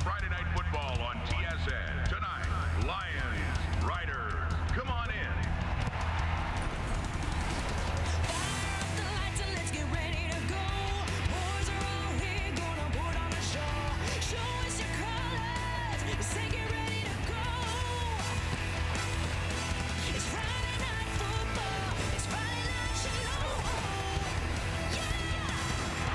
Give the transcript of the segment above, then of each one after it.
Friday Night Football on TSN. Tonight, Lions, Riders. Come on in. Fire up the lights and let's get ready to go. Boys are all here, gonna put on a show. Show us your colors, say get ready to go. It's Friday Night Football, it's Friday Night Shalom. Yeah!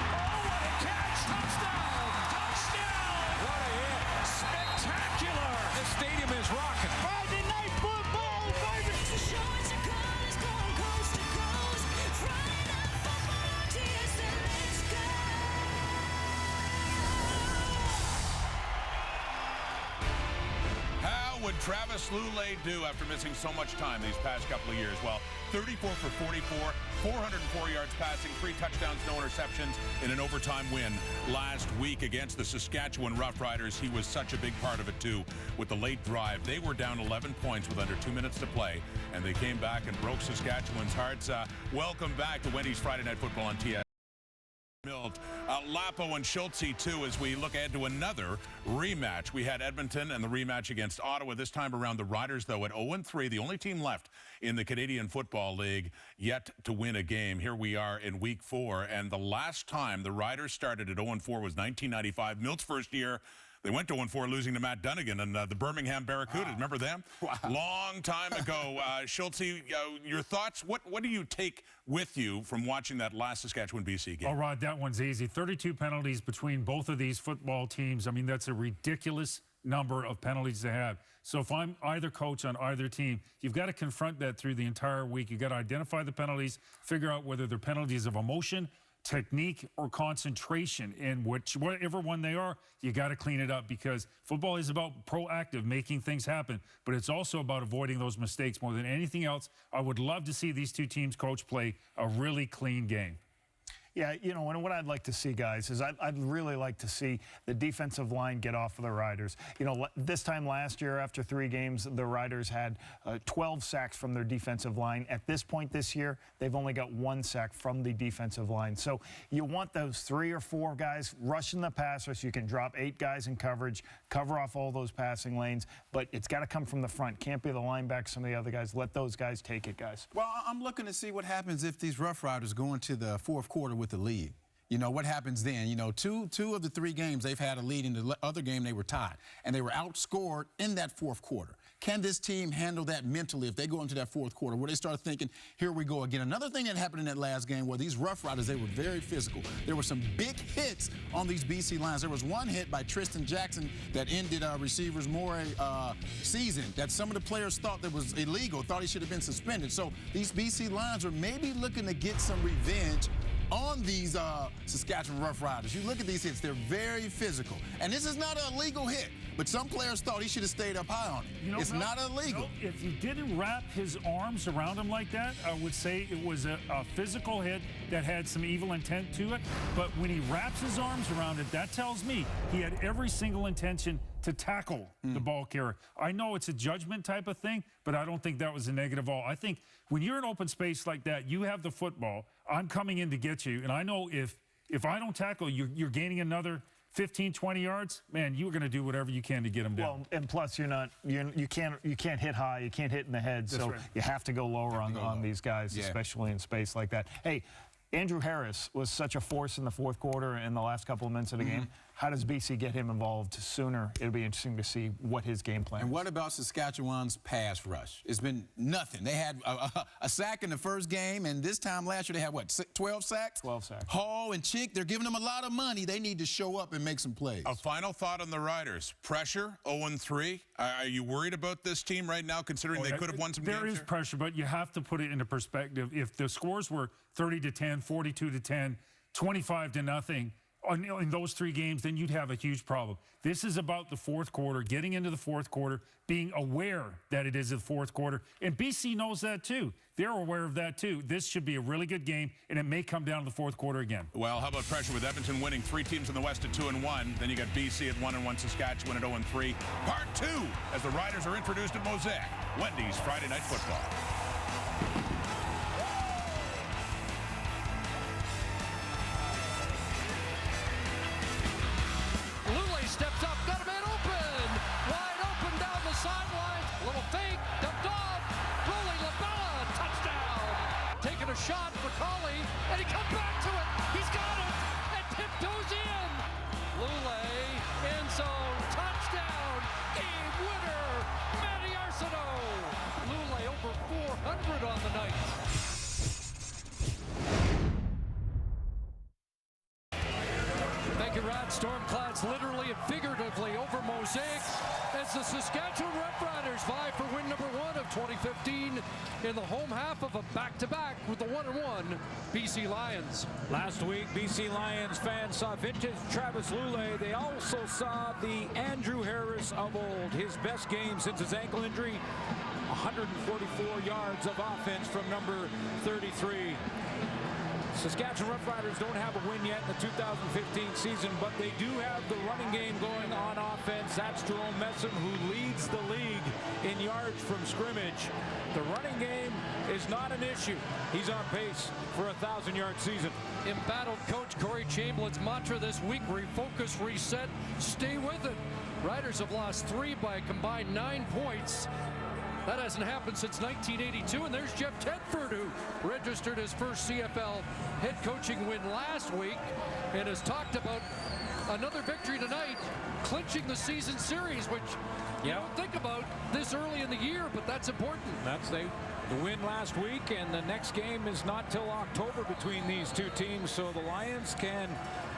Oh, what a catch! Touchdown! Touchdown! What a hit! Spectacular! The stadium is rocking. Friday Night Football, baby! So show us your colors, going coast to coast. Friday Night Football on TSN, let's go! How would Travis Lulay do after missing so much time these past couple of years? Well, 34 for 44, 404 yards passing, 3 touchdowns, no interceptions in an overtime win last week against the Saskatchewan Roughriders. He was such a big part of it, too, with the late drive. They were down 11 points with under 2 minutes to play, and they came back and broke Saskatchewan's hearts. Welcome back to Wendy's Friday Night Football on TS. Lapo and Schultze, too, as we look ahead to another rematch. We had Edmonton and the rematch against Ottawa. This time around, the Riders, though, at 0-3, the only team left in the Canadian Football League yet to win a game. Here we are in Week 4, and the last time the Riders started at 0-4 was 1995, Milt's first year. They went to 0-4, losing to Matt Dunnigan and the Birmingham Barracudas. Remember them? Wow. Long time ago. Schultze, your thoughts? What do you take with you from watching that last Saskatchewan-BC game? Oh, Rod, that one's easy. 32 penalties between both of these football teams. I mean, that's a ridiculous number of penalties to have. So if I'm either coach on either team, you've got to confront that through the entire week. You've got to identify the penalties, figure out whether they're penalties of emotion, technique, or concentration. And whatever one they are, you got to clean it up, because football is about proactive, making things happen, but it's also about avoiding those mistakes more than anything else. I would love to see these two teams, coach, play a really clean game. Yeah, you know, and what I'd like to see, guys, is I'd really like to see the defensive line get off of the Riders. You know, this time last year, after 3 games, the Riders had 12 sacks from their defensive line. At this point this year, they've only got 1 sack from the defensive line. So you want those 3 or 4 guys rushing the passer so you can drop 8 guys in coverage, cover off all those passing lanes, but it's got to come from the front. Can't be the linebackers, some of the other guys. Let those guys take it, guys. Well, I'm looking to see what happens if these Rough Riders go into the 4th quarter with the lead. You know, what happens then? You know, two of the 3 games they've had a lead. In the other game, they were tied. And they were outscored in that 4th quarter. Can this team handle that mentally if they go into that 4th quarter where they start thinking, here we go again? Another thing that happened in that last game were these Rough Riders, they were very physical. There were some big hits on these BC lines. There was one hit by Tristan Jackson that ended receivers Morey season that some of the players thought that was illegal, thought he should have been suspended. So these BC lines are maybe looking to get some revenge on these Saskatchewan Rough Riders. You look at these hits, they're very physical. And this is not an illegal hit, but some players thought he should have stayed up high on it. You know, it's not illegal. You know, if you didn't wrap his arms around him like that, I would say it was a physical hit that had some evil intent to it. But when he wraps his arms around it, that tells me he had every single intention to tackle the ball carrier. I know it's a judgment type of thing, but I don't think that was a negative at all. I think when you're in open space like that, you have the football. I'm coming in to get you, and I know if I don't tackle, you're gaining another 15, 20 yards, man, you're going to do whatever you can to get them down. Well, and plus you can't hit high, you can't hit in the head, so right. you have to go lower on these guys, especially in space like that. Hey, Andrew Harris was such a force in the 4th quarter in the last couple of minutes of the game. How does BC get him involved sooner? It'll be interesting to see what his game plan is. And what about Saskatchewan's pass rush? It's been nothing. They had a sack in the first game, and this time last year they had, what, 12 sacks? 12 sacks. Hall and Chick, they're giving them a lot of money. They need to show up and make some plays. A final thought on the Riders. Pressure, 0-3. Are you worried about this team right now, considering they could have won some games? There is pressure, but you have to put it into perspective. If the scores were 30-10, 42-10, 25-0, in those 3 games, then you'd have a huge problem. This is about the 4th quarter, getting into the 4th quarter, being aware that it is the 4th quarter. And BC knows that, too. They're aware of that, too. This should be a really good game, and it may come down to the 4th quarter again. Well, how about pressure with Edmonton winning 3 teams in the West at 2-1? Then you got BC at 1-1, Saskatchewan at 0-3. Part 2, as the Riders are introduced at Mosaic. Wendy's Friday Night Football. Steps up, got a man literally and figuratively over Mosaic as the Saskatchewan Roughriders vie for win number 1 of 2015 in the home half of a back-to-back with the 1-1 BC Lions. Last week, BC Lions fans saw vintage Travis Lulay. They also saw the Andrew Harris of old, his best game since his ankle injury. 144 yards of offense from number 33. Saskatchewan Roughriders don't have a win yet in the 2015 season, but they do have the running game going on offense. That's Jerome Messam, who leads the league in yards from scrimmage. The running game is not an issue. He's on pace for a 1,000-yard season. Embattled coach Corey Chamberlain's mantra this week: refocus, reset, stay with it. Riders have lost 3 by a combined 9 points. That hasn't happened since 1982, and there's Jeff Tedford, who registered his first CFL head coaching win last week and has talked about another victory tonight, clinching the season series, which you don't think about this early in the year, but that's important. That's the win last week, and the next game is not till October between these two teams, so the Lions can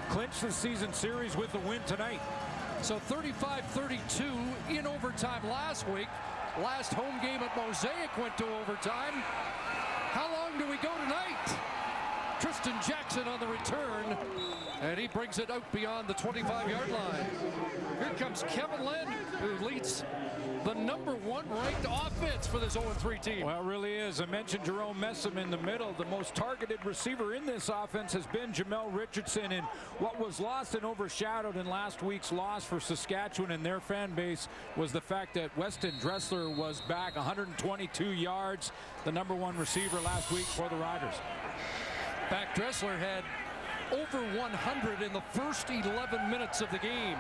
clinch the season series with the win tonight. So 35-32 in overtime last week. Last home game at Mosaic went to overtime. How long do we go tonight? Tristan Jackson on the return, and he brings it out beyond the 25-yard line. Here comes Kevin Lynn, who leads the number 1 ranked offense for this 0-3 team. Well, it really is. I mentioned Jerome Messam in the middle. The most targeted receiver in this offense has been Jamel Richardson, and what was lost and overshadowed in last week's loss for Saskatchewan and their fan base was the fact that Weston Dressler was back, 122 yards, the number 1 receiver last week for the Riders. Back Dressler had over 100 in the first 11 minutes of the game.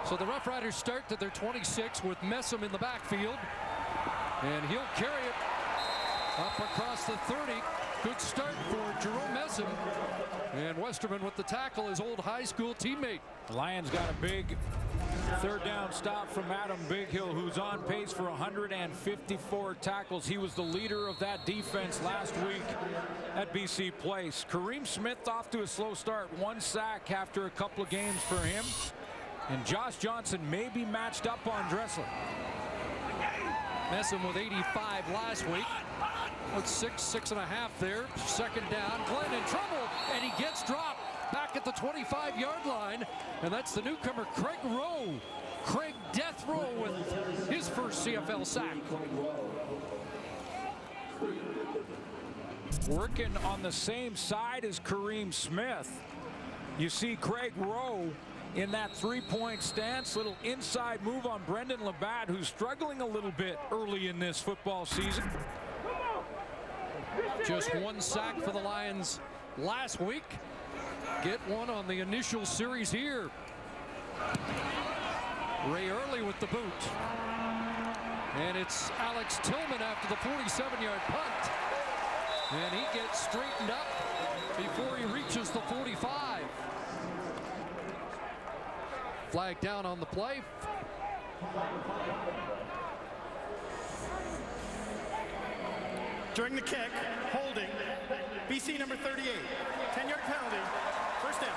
So the Roughriders start to their 26 with Messam in the backfield, and he'll carry it up across the 30. Good start for Jerome Messam, and Westerman with the tackle, his old high school teammate. The Lions got a big third down stop from Adam Bighill, who's on pace for 154 tackles. He was the leader of that defense last week at BC Place. Kareem Smith off to a slow start, 1 sack after a couple of games for him. And Josh Johnson may be matched up on Dressler. Messam with 85 last week. With 6.5 there. Second down. Glenn in trouble, and he gets dropped back at the 25-yard line. And that's the newcomer, Craig Rowe. Craig Death Row with his first CFL sack. Working on the same side as Kareem Smith. You see Craig Rowe in that 3-point stance, little inside move on Brendan Labatt, who's struggling a little bit early in this football season. Just 1 sack for the Lions last week. Get 1 on the initial series here. Ray Early with the boot. And it's Alex Tillman after the 47-yard punt. And he gets straightened up before he reaches the 45. Flag down on the play. During the kick, holding, BC number 38, 10-yard penalty, first down.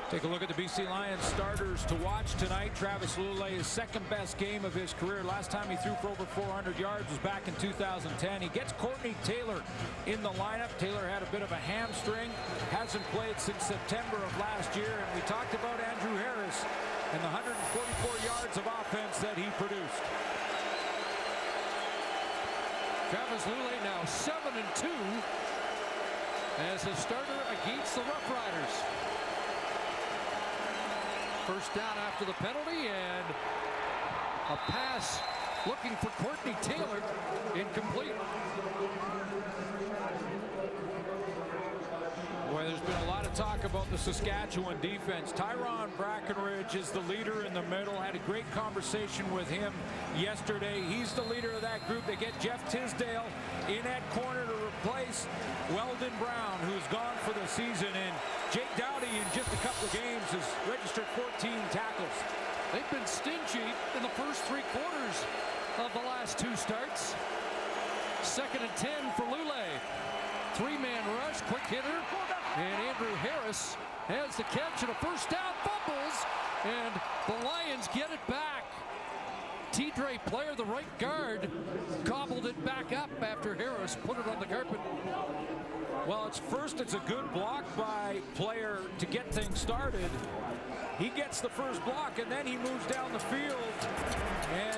Take a look at the BC Lions starters to watch tonight. Travis Lulay, his second-best game of his career. Last time he threw for over 400 yards was back in 2010. He gets Courtney Taylor in the lineup. Taylor had a bit of a hamstring, hasn't played since September of last year, and we talked about Andrew Harris and the 144 yards of offense that he produced. Travis Lulay now 7-2 as a starter against the Roughriders. First down after the penalty, and a pass looking for Courtney Taylor, incomplete. Boy, there's been a lot of talk about the Saskatchewan defense. Tyron Brackenridge is the leader in the middle. Had a great conversation with him yesterday. He's the leader of that group. They get Jeff Tisdale in at corner to replace Weldon Brown, who's gone for the season. And Jake Dowdy in just a couple of games has registered 14 tackles. They've been stingy in the first 3 quarters of the last 2 starts. 2nd and 10 for Lulay. Three-man rush, quick hitter, and Andrew Harris has the catch and a first down, fumbles, and the Lions get it back. T-Dre Player, the right guard, gobbled it back up after Harris put it on the carpet. Well, it's a good block by Player to get things started. He gets the first block, and then he moves down the field and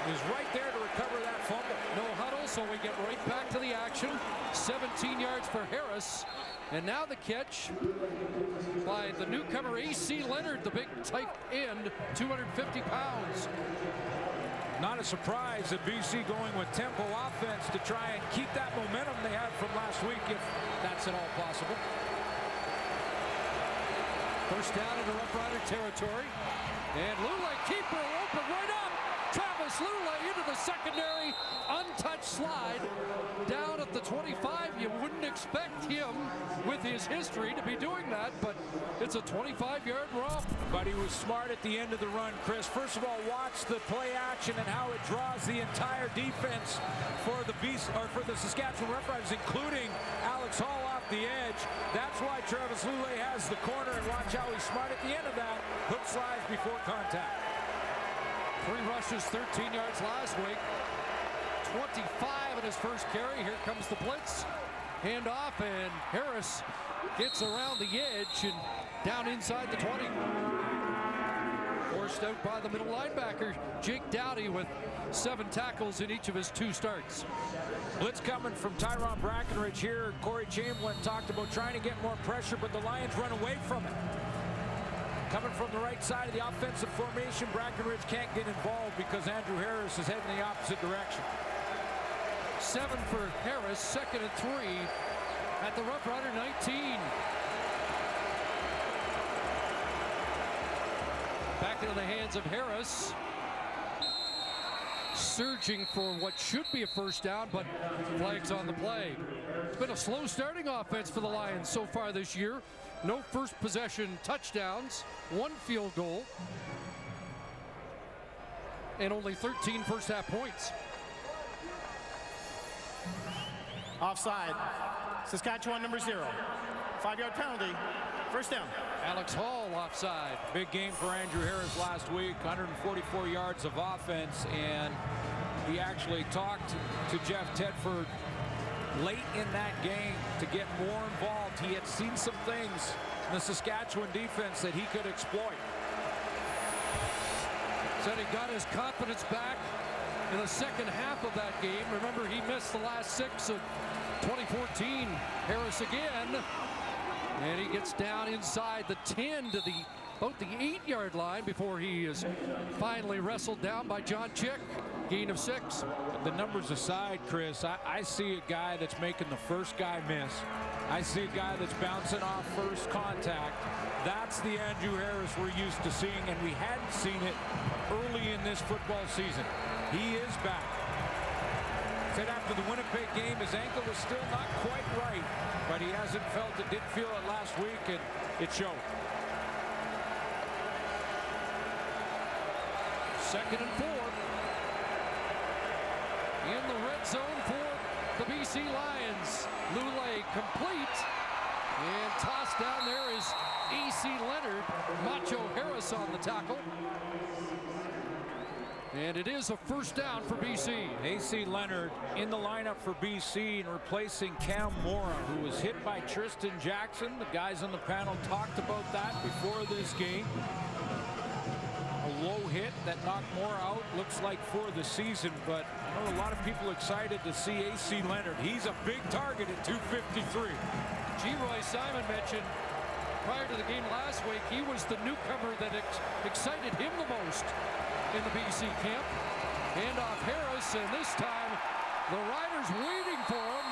is right there to recover that fumble. No huddle, so we get right back to the action. 17 yards for Harris. And now the catch by the newcomer A.C. Leonard, the big tight end, 250 pounds. Not a surprise that BC going with tempo offense to try and keep that momentum they had from last week, if that's at all possible. First down into Rough Rider territory. And Lule, keeper open right up. Travis Lule into the secondary. Untouched slide down at the 25. You wouldn't expect him with his history to be doing that, but it's a 25-yard romp. But he was smart at the end of the run, Chris. First of all, watch the play action and how it draws the entire defense for the Saskatchewan Roughriders, including Alex Hall off the edge. That's why Travis Lule has the corner, and watch how he's smart at the end of that. Hook slides before contact. 3 rushes, 13 yards last week. 25 in his first carry. Here comes the blitz. Hand off, and Harris gets around the edge and down inside the 20. Forced out by the middle linebacker, Jake Dowdy, with 7 tackles in each of his 2 starts. Blitz coming from Tyrone Brackenridge here. Corey Chamberlain talked about trying to get more pressure, but the Lions run away from it. Coming from the right side of the offensive formation, Brackenridge can't get involved because Andrew Harris is heading the opposite direction. 7 for Harris, 2nd and 3 at the Rough Rider 19. Back into the hands of Harris. Surging for what should be a first down, but flags on the play. It's been a slow starting offense for the Lions so far this year. No first possession touchdowns, 1 field goal, and only 13 first half points. Offside. Saskatchewan number 0. 5-yard penalty. First down. Alex Hall offside. Big game for Andrew Harris last week, 144 yards of offense, and he actually talked to Jeff Tedford late in that game to get more involved. He had seen some things in the Saskatchewan defense that he could exploit. Said he got his confidence back in the second half of that game. Remember, he missed the last 6 of 2014. Harris again. And he gets down inside the 10 to about the 8-yard line before he is finally wrestled down by John Chick. Gain of 6. The numbers aside, Chris, I see a guy that's making the first guy miss. I see a guy that's bouncing off first contact. That's the Andrew Harris we're used to seeing, and we hadn't seen it early in this football season. He is back. Said after the Winnipeg game, his ankle was still not quite right, but he hasn't felt it, didn't feel it last week, and it showed. 2nd and 4. In the red zone for the BC Lions. Lule complete. And tossed down there is A.C. Leonard. Macho Harris on the tackle. And it is a first down for BC. A.C. Leonard in the lineup for BC and replacing Cam Mora, who was hit by Tristan Jackson. The guys on the panel talked about that before this game. A low hit that knocked Mora out, looks like for the season, but I know a lot of people excited to see A.C. Leonard. He's a big target at 253. G. Roy Simon mentioned prior to the game last week, he was the newcomer that excited him the most in the BC camp. Hand off Harris, and this time the Riders waiting for him,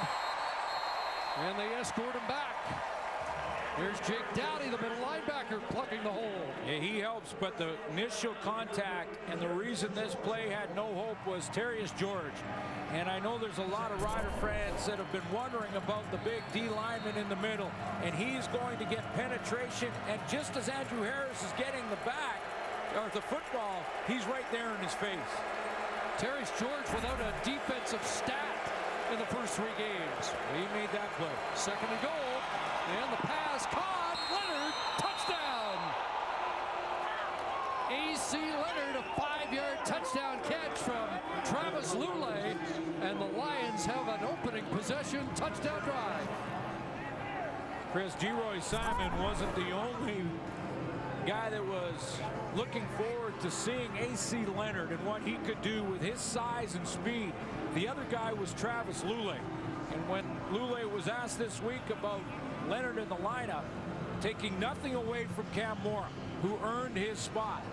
and they escort him back. Here's Jake Dowdy, the middle linebacker, plugging the hole. Yeah, he helps, but the initial contact and the reason this play had no hope was Terrius George. And I know there's a lot of Rider fans that have been wondering about the big D lineman in the middle, and he's going to get penetration, and just as Andrew Harris is getting the back, or the football, he's right there in his face. Terrius George without a defensive stat in the first 3 games. He made that play. Second and goal, and the pass caught. Leonard, touchdown! A.C. Leonard, a 5-yard touchdown catch from Travis Lulay, and the Lions have an opening possession touchdown drive. Chris, Geroy Simon wasn't the only guy that was looking forward to seeing A.C. Leonard and what he could do with his size and speed. The other guy was Travis Lulay. And when Lulay was asked this week about Leonard in the lineup, taking nothing away from Cam Moore, who earned his spot.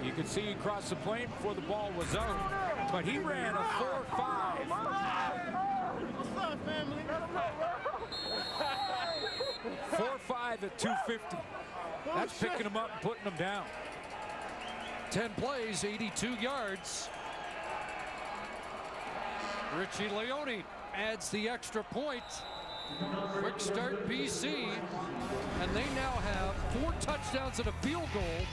You could see he crossed the plane before the ball was out, but he ran a 4.5. What's up, family? 4.5 at 250. That's picking him up and putting him down. 10 plays, 82 yards. Richie Leone adds the extra point. Quick start BC, and they now have 4 touchdowns and a field goal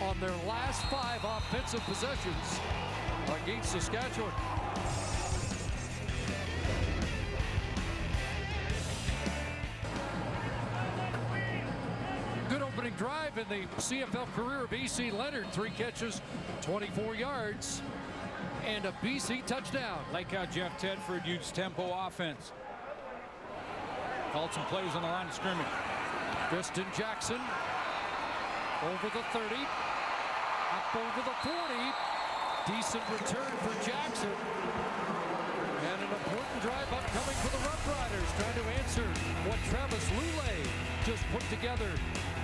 on their last 5 offensive possessions against Saskatchewan. Good opening drive in the CFL career of A.C. Leonard. 3 catches, 24 yards, and a BC touchdown. Like how Jeff Tedford used tempo offense. Called some plays on the line of scrimmage. Tristan Jackson over the 30, up over the 40. Decent return for Jackson. And an important drive upcoming for the Roughriders, trying to answer what Travis Lulay just put together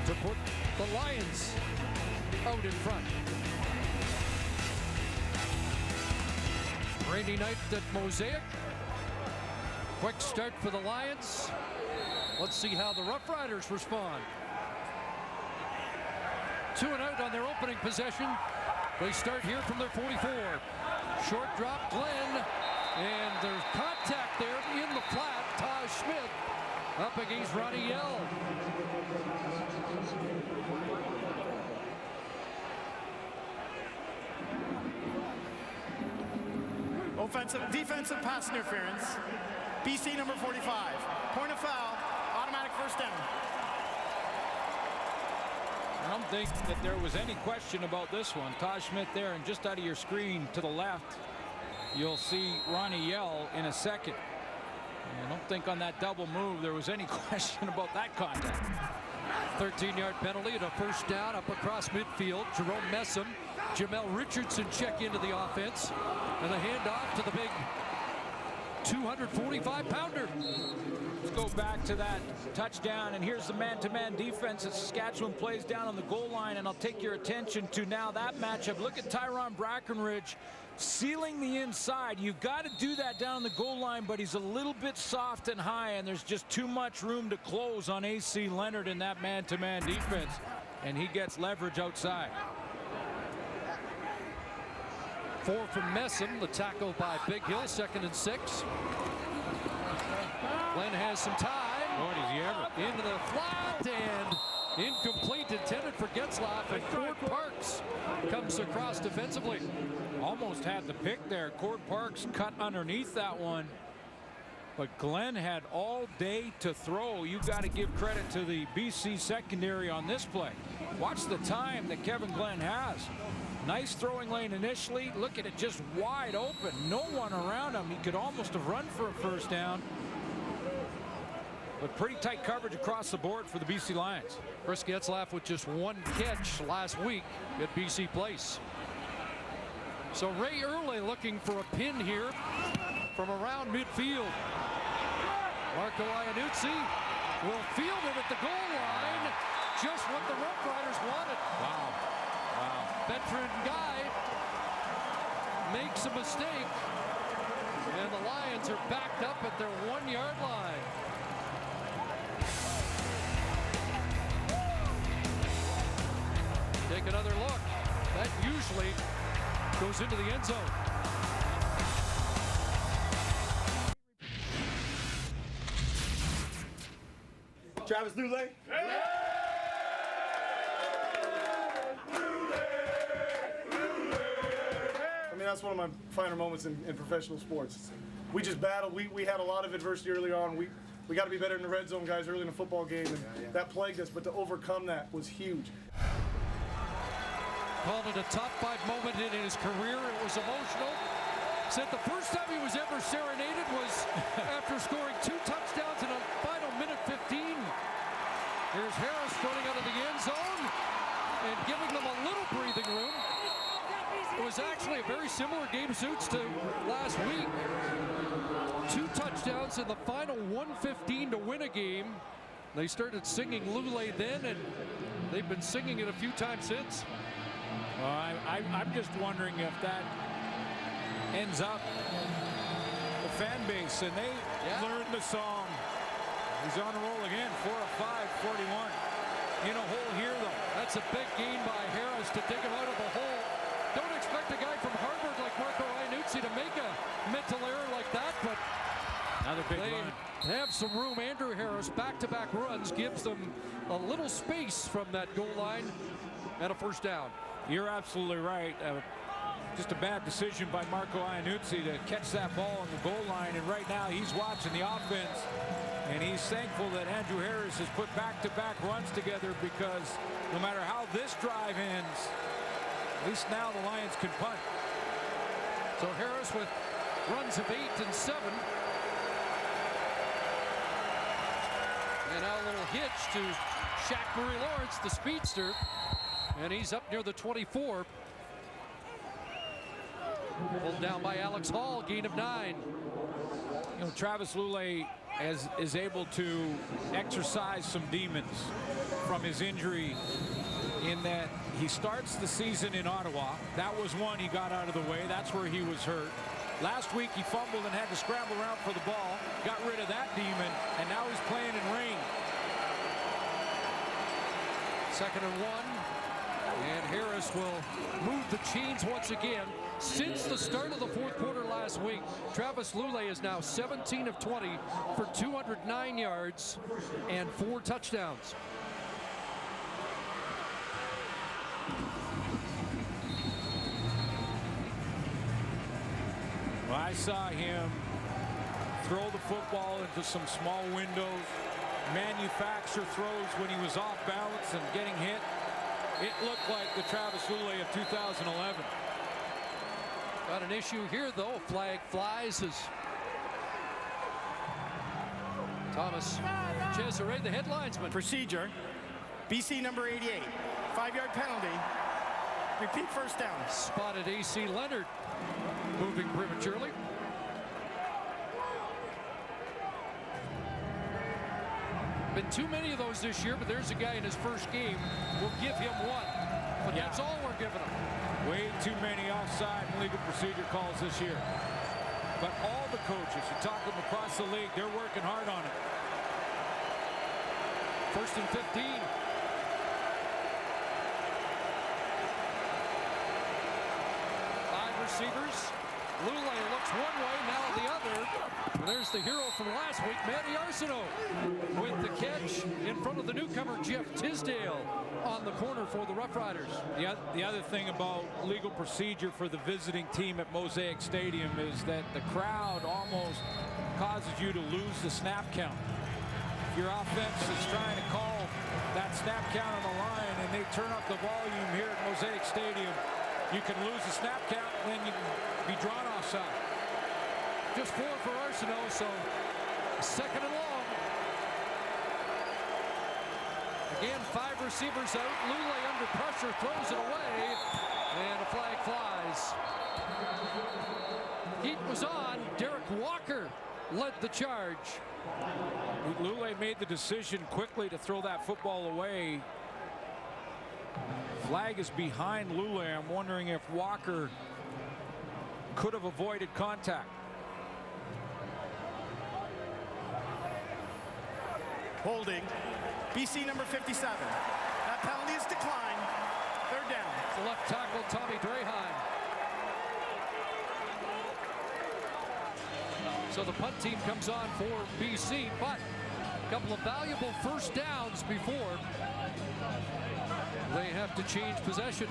to put the Lions out in front. Rainy night at Mosaic. Quick start for the Lions. Let's see how the Roughriders respond. 2 and out on their opening possession. They start here from their 44. Short drop, Glenn, and there's contact there in the flat. Taj Schmidt up against Ronnie Yell. Defensive pass interference. BC number 45. Point of foul. Automatic first down. I don't think that there was any question about this one. Taj Schmidt there, and just out of your screen to the left, you'll see Ronnie Yell in a second. And I don't think on that double move there was any question about that contact. 13-yard penalty and a first down up across midfield. Jerome Messam, Jamel Richardson check into the offense, and a handoff to the big 245-pounder. Let's go back to that touchdown, and here's the man-to-man defense that Saskatchewan plays down on the goal line, and I'll take your attention to now that matchup. Look at Tyron Brackenridge sealing the inside. You've got to do that down on the goal line, but he's a little bit soft and high, and there's just too much room to close on A.C. Leonard in that man-to-man defense, and he gets leverage outside. 4 from Messam, the tackle by Big Hill, 2nd and 6. Glenn has some time. Boy, does he ever. Into the flat, and incomplete, intended for Getzlaff, and Cord Parks comes across defensively. Almost had the pick there. Cord Parks cut underneath that one, but Glenn had all day to throw. You've got to give credit to the BC secondary on this play. Watch the time that Kevin Glenn has. Nice throwing lane initially. Look at it, just wide open. No one around him. He could almost have run for a first down. But pretty tight coverage across the board for the BC Lions. Chris Getzlaff with just 1 catch last week at BC Place. So Ray Early looking for a pin here from around midfield. Marco Iannuzzi will field it at the goal line. Just what the Roughriders wanted. Wow. Wow. Veteran guy makes a mistake, and the Lions are backed up at their 1-yard line. Take another look. That usually goes into the end zone. Travis Lulay. I mean, that's one of my finer moments in professional sports. we just battled. We had a lot of adversity early on. We got to be better in the red zone, guys, early in the football game, and that plagued us. But to overcome that was huge. Called it a top 5 moment in his career. It was emotional. Said the first time he was ever serenaded was after scoring 2 touchdowns in a final minute 15. Here's Harris running out of the end zone and giving them a little breathing room. It was actually a very similar game suits to last week. 2 touchdowns in the final 1:15 to win a game. They started singing Lule then, and they've been singing it a few times since. I'm just wondering if that ends up the fan base, and they learned the song. He's on a roll again, 4 of 5, 41. In a hole here, though. That's a big gain by Harris to take him out of the hole. Don't expect a guy from Harvard like Marco Iannuzzi to make a mental error like that, but another big they run. have some room. Andrew Harris, back-to-back runs, gives them a little space from that goal line and a first down. You're absolutely right. Just a bad decision by Marco Iannuzzi to catch that ball on the goal line, and right now he's watching the offense, and he's thankful that Andrew Harris has put back-to-back runs together, because no matter how this drive ends, at least now the Lions can punt. So Harris with runs of 8 and 7. And now a little hitch to Shaq Murray-Lawrence, the speedster, and he's up near the 24. Pulled down by Alex Hall, gain of 9. You know, Travis Lule is able to exercise some demons from his injury, in that he starts the season in Ottawa. That was one he got out of the way. That's where he was hurt. Last week he fumbled and had to scramble around for the ball. Got rid of that demon, and now he's playing in rain. 2nd and 1. And Harris will move the chains once again. Since the start of the 4th quarter last week, Travis Lule is now 17 of 20 for 209 yards and 4 touchdowns. Well, I saw him throw the football into some small windows, manufacture throws when he was off balance and getting hit. It looked like the Travis Lule of 2011. Got an issue here, though. Flag flies as Thomas Cesare, the head linesman. Procedure. BC number 88. 5-yard penalty. Repeat first down. Spotted AC Leonard moving prematurely. Been too many of those this year, but there's a guy in his first game. We'll give him 1. But that's all we're giving him. Way too many offside and legal procedure calls this year. But all the coaches, you talk them across the league, they're working hard on it. 1st and 15. 5 receivers. Lule looks one way, now the other. And there's the hero from last week, Matty Arsenault, with the catch in front of the newcomer, Jeff Tisdale, on the corner for the Roughriders. The other thing about legal procedure for the visiting team at Mosaic Stadium is that the crowd almost causes you to lose the snap count. If your offense is trying to call that snap count on the line and they turn up the volume here at Mosaic Stadium, you can lose the snap count and then you can be drawn offside. Just 4 for Arsenault, so 2nd and long. Again, 5 receivers out. Lule under pressure, throws it away, and a flag flies. Heat was on. Derek Walker led the charge. Lule made the decision quickly to throw that football away. Flag is behind Lule. I'm wondering if Walker could have avoided contact. Holding. BC number 57. That penalty is declined. 3rd down. The left tackle, Tommy Draheim. So the punt team comes on for BC, but a couple of valuable first downs before they have to change possession.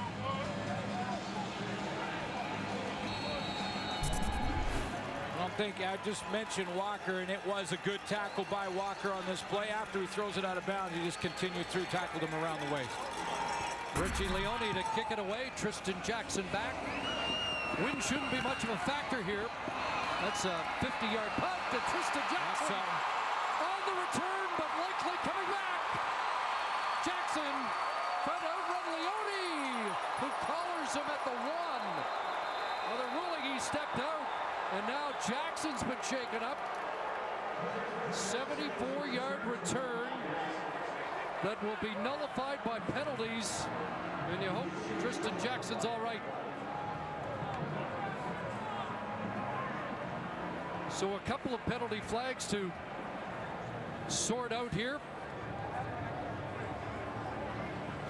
Well, think I just mentioned Walker, and it was a good tackle by Walker on this play. After he throws it out of bounds, he just continued through, tackled him around the waist. Richie Leone to kick it away. Tristan Jackson back. Wind shouldn't be much of a factor here. That's a 50-yard punt to Tristan Jackson. On the return, but likely coming back. Jackson trying to outrun Leone, who collars him at the 1. Well, they're ruling he stepped out, and now Jackson's been shaken up. 74-yard return that will be nullified by penalties, and you hope Tristan Jackson's all right. So a couple of penalty flags to sort out here.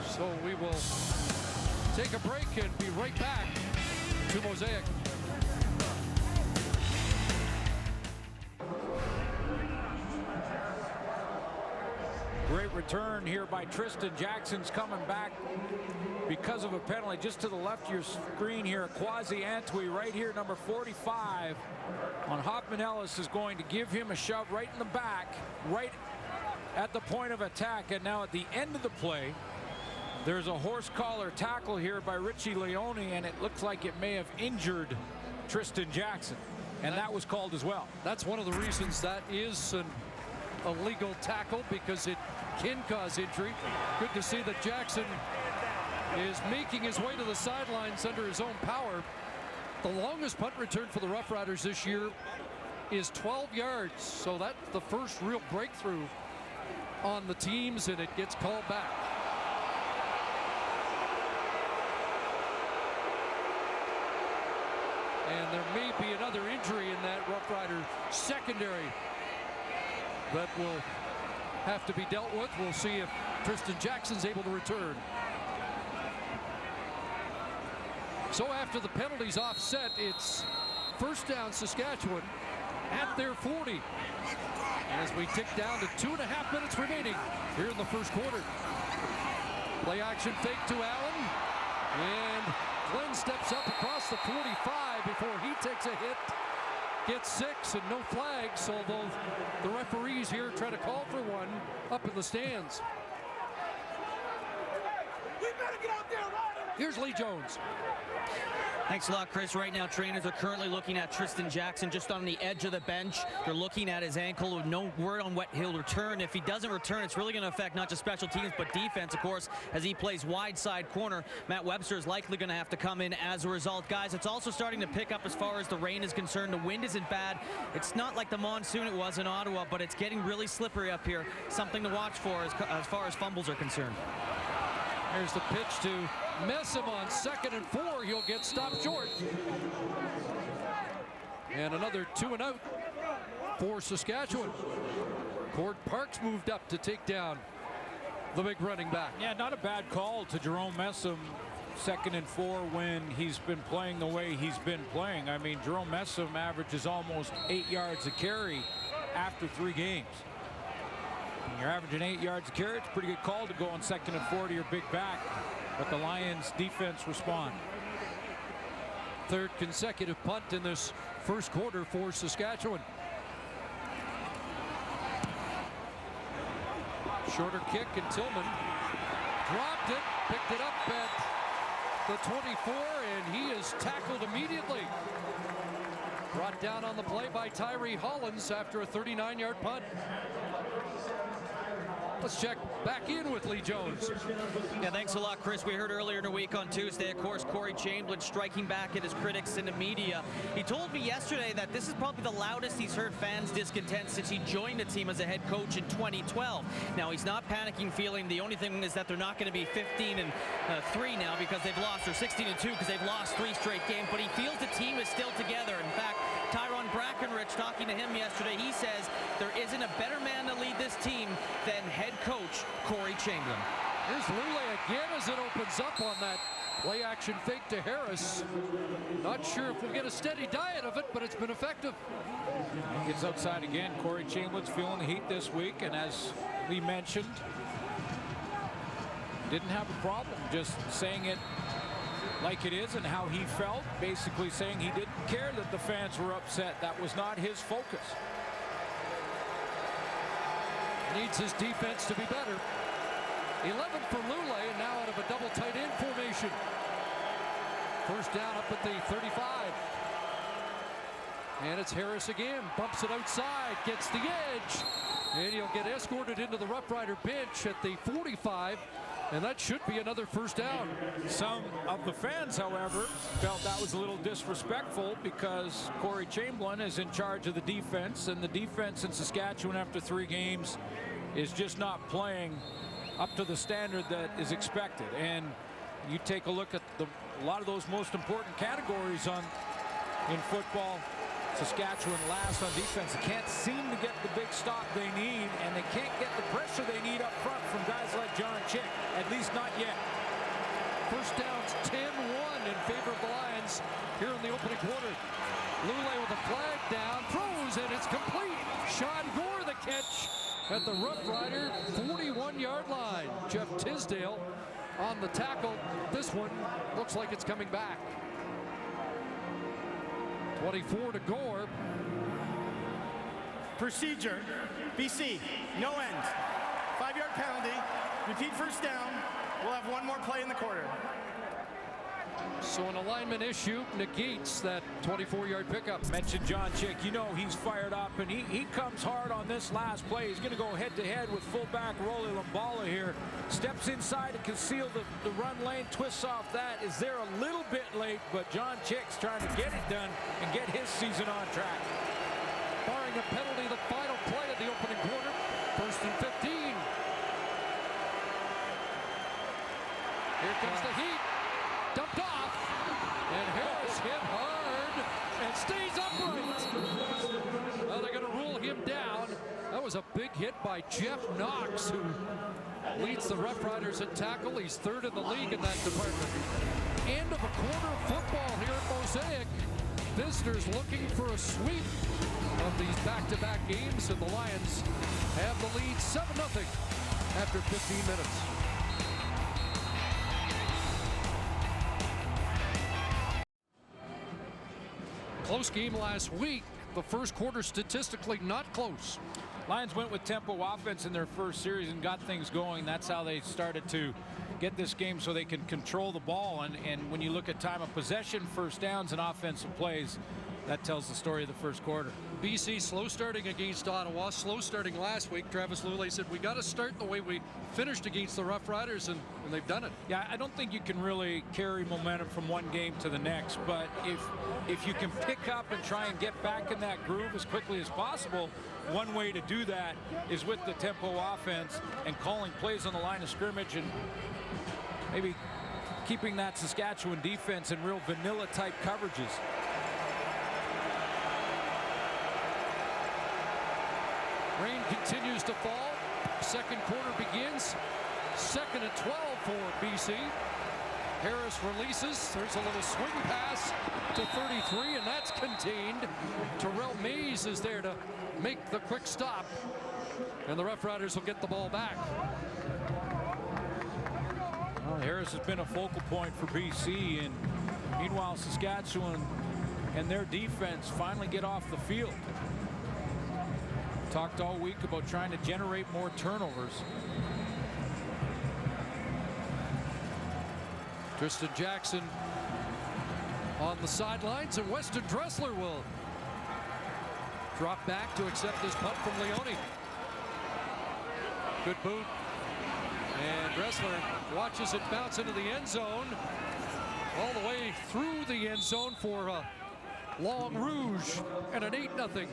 So we will take a break and be right back to Mosaic. Great return here by Tristan. Jackson's coming back because of a penalty. Just to the left of your screen here, Kwasi Antwi right here, number 45 on Hoffman Ellis, is going to give him a shove right in the back, right at the point of attack. And now at the end of the play, there's a horse collar tackle here by Richie Leone, and it looks like it may have injured Tristan Jackson, and that was called as well. That's one of the reasons that is an illegal tackle, because it can cause injury. Good to see that Jackson is making his way to the sidelines under his own power. The longest punt return for the Roughriders this year is 12 yards, so that's the first real breakthrough on the teams, and it gets called back. And there may be another injury in that Roughrider secondary that will have to be dealt with. We'll see if Tristan Jackson's able to return. So after the penalties offset, it's first down Saskatchewan at their 40. As we tick down to 2.5 minutes remaining here in the first quarter. Play action fake to Allen. And Glenn steps up across the 45 before he takes a hit. Gets 6 and no flags, although the referees here try to call for one up in the stands. Here's Lee Jones. Thanks a lot, Chris. Right now, trainers are currently looking at Tristan Jackson just on the edge of the bench. They're looking at his ankle with no word on what he'll return. If he doesn't return, it's really going to affect not just special teams, but defense, of course, as he plays wide side corner. Matt Webster is likely going to have to come in as a result. Guys, it's also starting to pick up as far as the rain is concerned. The wind isn't bad. It's not like the monsoon it was in Ottawa, but it's getting really slippery up here. Something to watch for as far as fumbles are concerned. Here's the pitch to Messam on 2nd and 4. He'll get stopped short. And another 2 and out for Saskatchewan. Cord Parks moved up to take down the big running back. Yeah, not a bad call to Jerome Messam. 2nd and 4 when he's been playing the way he's been playing. I mean, Jerome Messam averages almost 8 yards a carry after 3 games. When you're averaging 8 yards a carry, it's a pretty good call to go on 2nd and 4 to your big back. But the Lions defense respond. 3rd consecutive punt in this first quarter for Saskatchewan. Shorter kick, and Tillman dropped it, picked it up at the 24, and he is tackled immediately. Brought down on the play by Tyree Hollins after a 39-yard punt. Let's check back in with Lee Jones. Yeah, thanks a lot, Chris. We heard earlier in the week on Tuesday, of course, Corey Chamberlain striking back at his critics in the media. He told me yesterday that this is probably the loudest he's heard fans discontent since he joined the team as a head coach in 2012. Now, he's not panicking, feeling the only thing is that they're not going to be 15-3 now because they've lost, or 16-2 because they've lost 3 straight games, but he feels the team is still together. In fact, Tyrone Brackenridge, talking to him yesterday, he says there isn't a better man to lead this team than head coach Corey Chamberlain. Here's Lule again as it opens up on that play action fake to Harris. Not sure if we'll get a steady diet of it, but it's been effective. Gets outside again. Corey Chamberlain's feeling the heat this week, and as we mentioned, didn't have a problem just saying it like it is and how he felt, basically saying he didn't care that the fans were upset. That was not his focus. Needs his defense to be better. 11 for Lule, and now out of a double tight end formation. First down up at the 35. And it's Harris again. Bumps it outside, gets the edge. And he'll get escorted into the Rough Rider bench at the 45. And that should be another first down. Some of the fans, however, felt that was a little disrespectful because Corey Chamberlain is in charge of the defense, and the defense in Saskatchewan after 3 games is just not playing up to the standard that is expected. And you take a look at a lot of those most important categories in football. Saskatchewan last on defense. They can't seem to get the big stop they need, and they can't get the pressure they need up front from guys like John Chick, at least not yet. First down's 10-1 in favor of the Lions here in the opening quarter. Lule with a flag down, throws, and it's complete. Sean Gore the catch at the Rough Rider 41-yard line. Jeff Tisdale on the tackle. This one looks like it's coming back. 24 to Gore. Procedure, BC, no end. 5-yard penalty, repeat first down. We'll have one more play in the quarter. So an alignment issue negates that 24-yard pickup. Mentioned John Chick. You know he's fired up, and he comes hard on this last play. He's going to go head-to-head with fullback Rolly Lambala here. Steps inside to conceal the run lane, twists off that. Is there a little bit late, but John Chick's trying to get it done and get his season on track. Barring a penalty, the final play of the opening quarter. First and 15. Here comes the heat. Dumped off, and Harris hit hard and stays upright. Well, they're going to rule him down. That was a big hit by Jeff Knox, who leads the Rough Riders in tackle. He's 3rd in the league in that department. End of a quarter of football here at Mosaic. Visitors looking for a sweep of these back-to-back games, and the Lions have the lead 7-0 after 15 minutes. Close game last week. The first quarter statistically not close. Lions went with tempo offense in their first series and got things going. That's how they started to get this game, so they can control the ball. And when you look at time of possession, first downs, and offensive plays, that tells the story of the first quarter. BC slow starting against Ottawa, slow starting last week. Travis Lule said we got to start the way we finished against the Rough Riders, and they've done it. Yeah, I don't think you can really carry momentum from one game to the next, but if you can pick up and try and get back in that groove as quickly as possible, one way to do that is with the tempo offense and calling plays on the line of scrimmage and maybe keeping that Saskatchewan defense in real vanilla type coverages. Rain continues to fall. Second quarter begins. 2nd and 12 for BC. Harris releases. There's a little swing pass to 33, and that's contained. Terrell Mays is there to make the quick stop, and the Rough Riders will get the ball back. Well, Harris has been a focal point for BC, and meanwhile Saskatchewan and their defense finally get off the field. Talked all week about trying to generate more turnovers. Tristan Jackson on the sidelines, and Weston Dressler will drop back to accept this punt from Leone. Good boot. And Dressler watches it bounce into the end zone, all the way through the end zone for a long rouge and an 8-0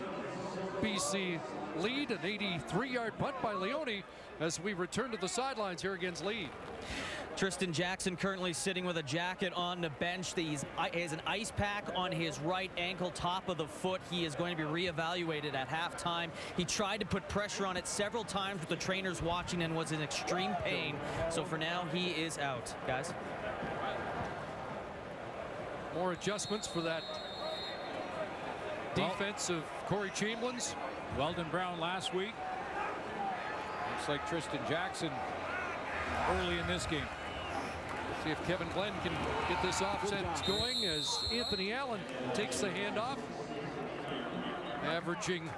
BC lead. An 83-yard punt by Leone as we return to the sidelines here against Lee. Tristan Jackson currently sitting with a jacket on the bench. He has an ice pack on his right ankle, top of the foot. He is going to be reevaluated at halftime. He tried to put pressure on it several times with the trainers watching and was in extreme pain. So for now, he is out. Guys? More adjustments for that defense of Corey Chamberlain's. Weldon Brown last week. Looks like Tristan Jackson early in this game. See if Kevin Glenn can get this offense going as Anthony Allen takes the handoff. Averaging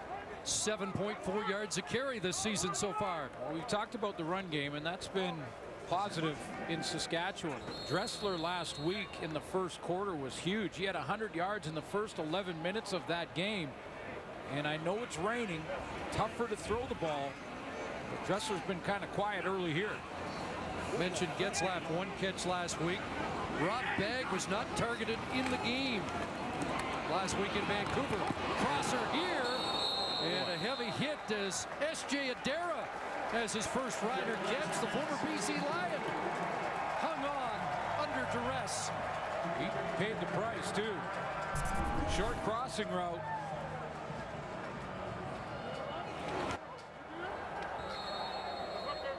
7.4 yards a carry this season so far. We've talked about the run game, and that's been positive in Saskatchewan. Dressler last week in the first quarter was huge. He had 100 yards in the first 11 minutes of that game. And I know it's raining, tougher to throw the ball, but Dressler's been kind of quiet early here. Mentioned Getzlaff, 1 catch last week. Rob Bagg was not targeted in the game last week in Vancouver. Crosser here, and a heavy hit as S.J. Adara has his first Rider catch. The former BC Lion hung on under duress. He paid the price, too. Short crossing route.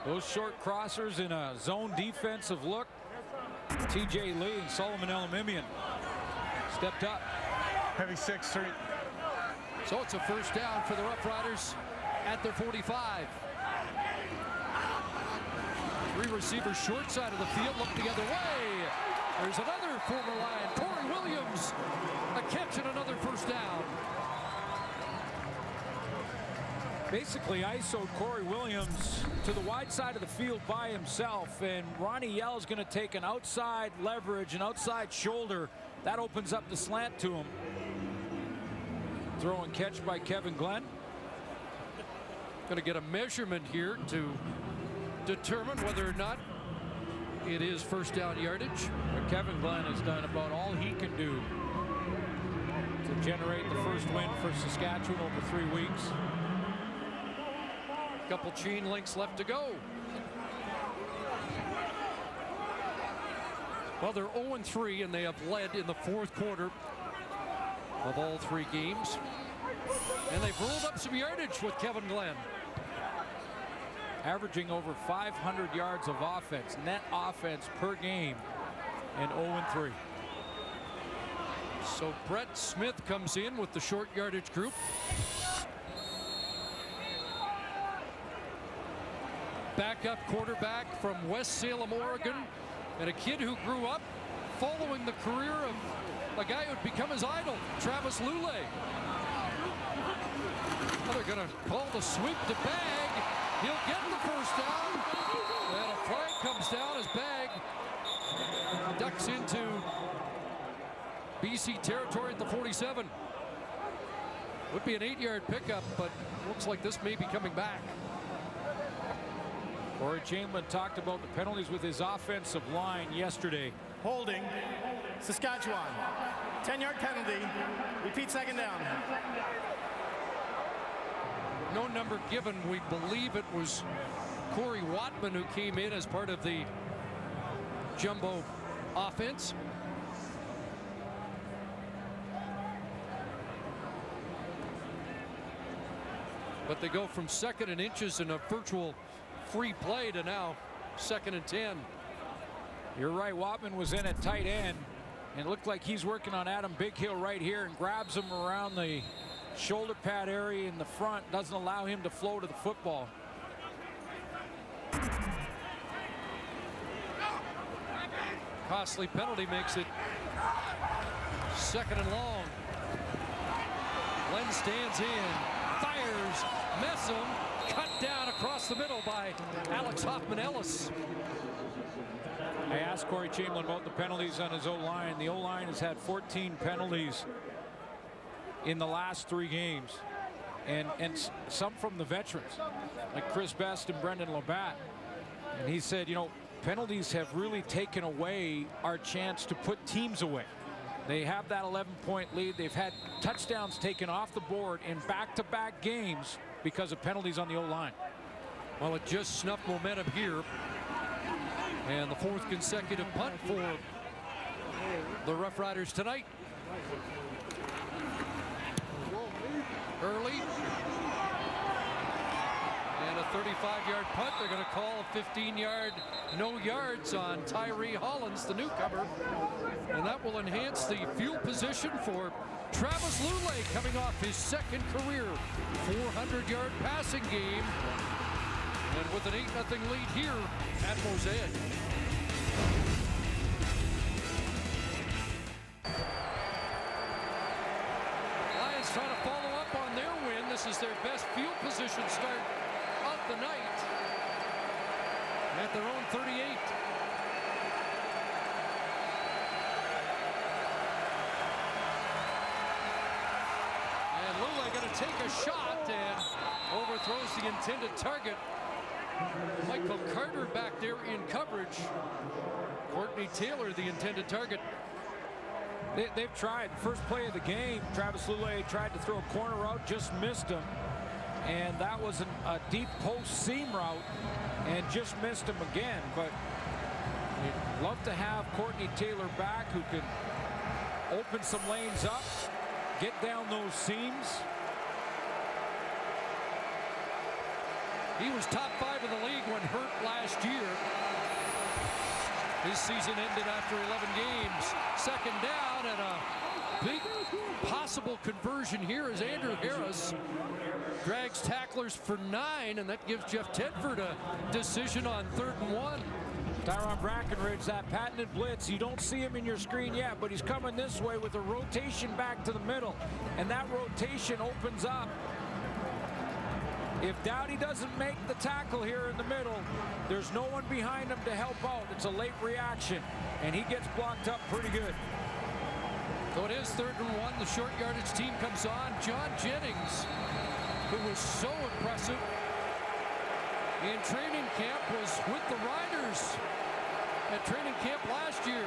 Those short crossers in a zone defensive look. T.J. Lee and Solomon Elamimian stepped up. Heavy 6-3. So it's a first down for the Roughriders at their 45. 3 receivers short side of the field, look the other way. There's another former Lion, Corey Williams. A catch and another first down. Basically ISO'd Corey Williams to the wide side of the field by himself, and Ronnie Yell's going to take an outside leverage, an outside shoulder. That opens up the slant to him. Throw and catch by Kevin Glenn. Going to get a measurement here to determine whether or not it is first down yardage. But Kevin Glenn has done about all he can do to generate the first win for Saskatchewan over 3 weeks. Couple chain links left to go. Well, they're 0-3, and they have led in the 4th quarter of all 3 games. And they've rolled up some yardage with Kevin Glenn. Averaging over 500 yards of offense, net offense per game, and 0-3. So Brett Smith comes in with the short yardage group. Backup quarterback from West Salem, Oregon, and a kid who grew up following the career of a guy who'd become his idol, Travis Lule. Well, they're going to call the sweep to Bagg. He'll get the first down, and a flag comes down as Bagg ducks into BC territory at the 47. Would be an 8-yard pickup, but looks like this may be coming back. Corey Chamberlain talked about the penalties with his offensive line yesterday. Holding, Saskatchewan. 10-yard penalty. Repeat second down. No number given. We believe it was Corey Watman who came in as part of the jumbo offense. But they go from 2nd and inches in a virtual free play to now 2nd and 10. You're right, Watman was in at tight end, and it looked like he's working on Adam Bighill right here and grabs him around the shoulder pad area in the front, doesn't allow him to flow to the football. Costly penalty makes it 2nd and long. Glenn stands in, fires, Messam, cut down across the middle by Alex Hoffman-Ellis. I asked Corey Chamberlain about the penalties on his O-line. The O-line has had 14 penalties in the last 3 games, and some from the veterans, like Chris Best and Brendan Labatt. And he said, you know, penalties have really taken away our chance to put teams away. They have that 11-point lead. They've had touchdowns taken off the board in back-to-back games because of penalties on the O-line. Well, it just snuffed momentum here. And the 4th consecutive punt for the Roughriders tonight. Early. And a 35-yard punt. They're going to call a 15-yard no yards on Tyree Hollins, the newcomer. And that will enhance the field position for Travis Lule, coming off his 2nd career 400-yard passing game. And with an 8-0 lead here at Mosaic. is their best field position start of the night at their own 38. And Lule going to take a shot and overthrows the intended target. Michael Carter back there in coverage. Courtney Taylor, the intended target. They've tried. First play of the game, Travis Lule tried to throw a corner route, just missed him. And that was a deep post seam route and just missed him again. But you'd love to have Courtney Taylor back, who can open some lanes up, get down those seams. He was top 5 in the league when hurt last year. His season ended after 11 games. Second down, and a big possible conversion here as Andrew Harris drags tacklers for 9, and that gives Jeff Tedford a decision on 3rd and 1. Tyron Brackenridge, that patented blitz. You don't see him in your screen yet, but he's coming this way with a rotation back to the middle, and that rotation opens up. If Dowdy doesn't make the tackle here in the middle, there's no one behind him to help out. It's a late reaction, and he gets blocked up pretty good. So it is 3rd and 1. The short yardage team comes on. John Jennings, who was so impressive in training camp, was with the Riders at training camp last year.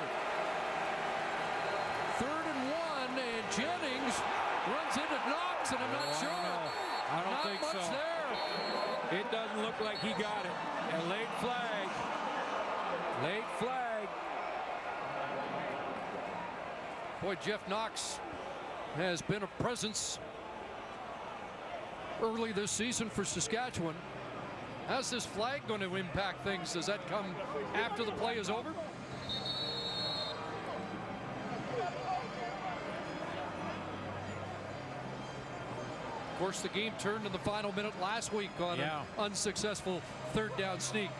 3rd and 1, and Jennings runs into Knox, and I'm not sure. I don't Not think much so. there. It doesn't look like he got it. And late flag. Late flag. Boy, Jeff Knox has been a presence early this season for Saskatchewan. How's this flag going to impact things? Does that come after the play is over? Of course, the game turned in the final minute last week on an unsuccessful 3rd down sneak.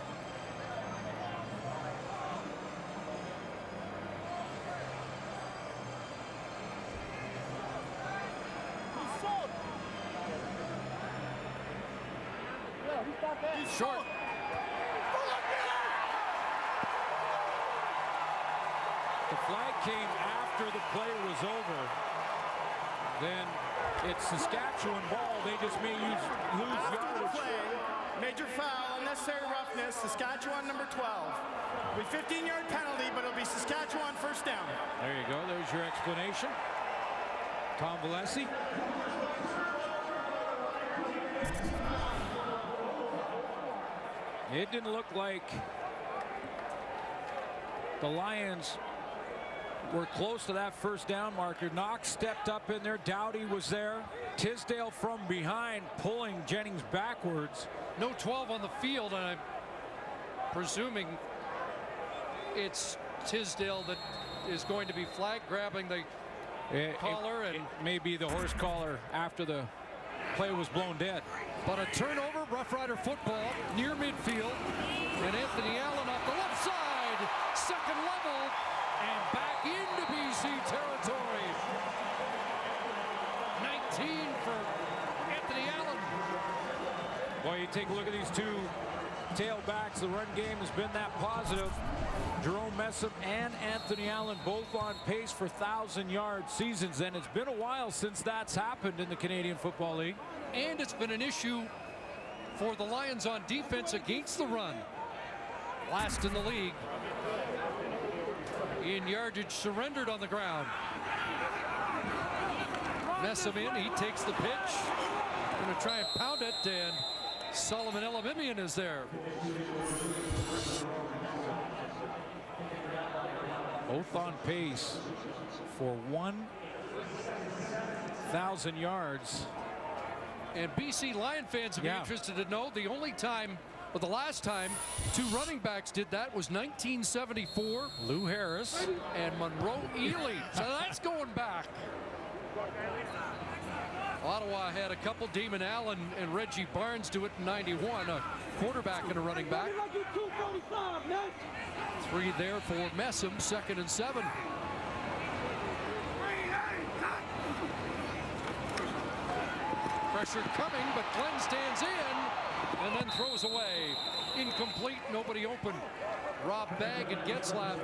Short. The flag came after the play was over. Then it's Saskatchewan ball. They just may lose After the yardage. play, major foul, unnecessary roughness, Saskatchewan number 12. It'll be 15-yard penalty, but it'll be Saskatchewan 1st down. There you go. There's your explanation. Tom Valesi. It didn't look like the Lions were close to that 1st down marker. Knox stepped up in there. Dowdy was there. Tisdale from behind, pulling Jennings backwards. No 12 on the field, and I'm presuming it's Tisdale that is going to be flag grabbing the collar. It may be the horse collar after the play was blown dead. But a turnover, Rough Rider football near midfield, and Anthony Allen off the left side, 2nd level, and back into BC territory. 19 for Anthony Allen. Boy, you take a look at these two tailbacks. The run game has been that positive. Jerome Messam and Anthony Allen both on pace for 1,000-yard seasons, and it's been a while since that's happened in the Canadian Football League. And it's been an issue for the Lions on defense against the run. Last in the league in yardage surrendered on the ground. Messam in, he takes the pitch. Going to try and pound it, and Solomon Elamimian is there. Both on pace for 1,000 yards. And BC Lion fans would be interested to know the only time, or the last time, 2 running backs did that was 1974. Lou Harris and Monroe Ely. So that's going back. Ottawa had a couple. Damon Allen and Reggie Barnes do it in 91. A quarterback and a running back. 3 there for Messam, 2nd and 7. Pressure coming, but Glenn stands in and then throws away. Incomplete, nobody open. Rob Bagg and Getzlaff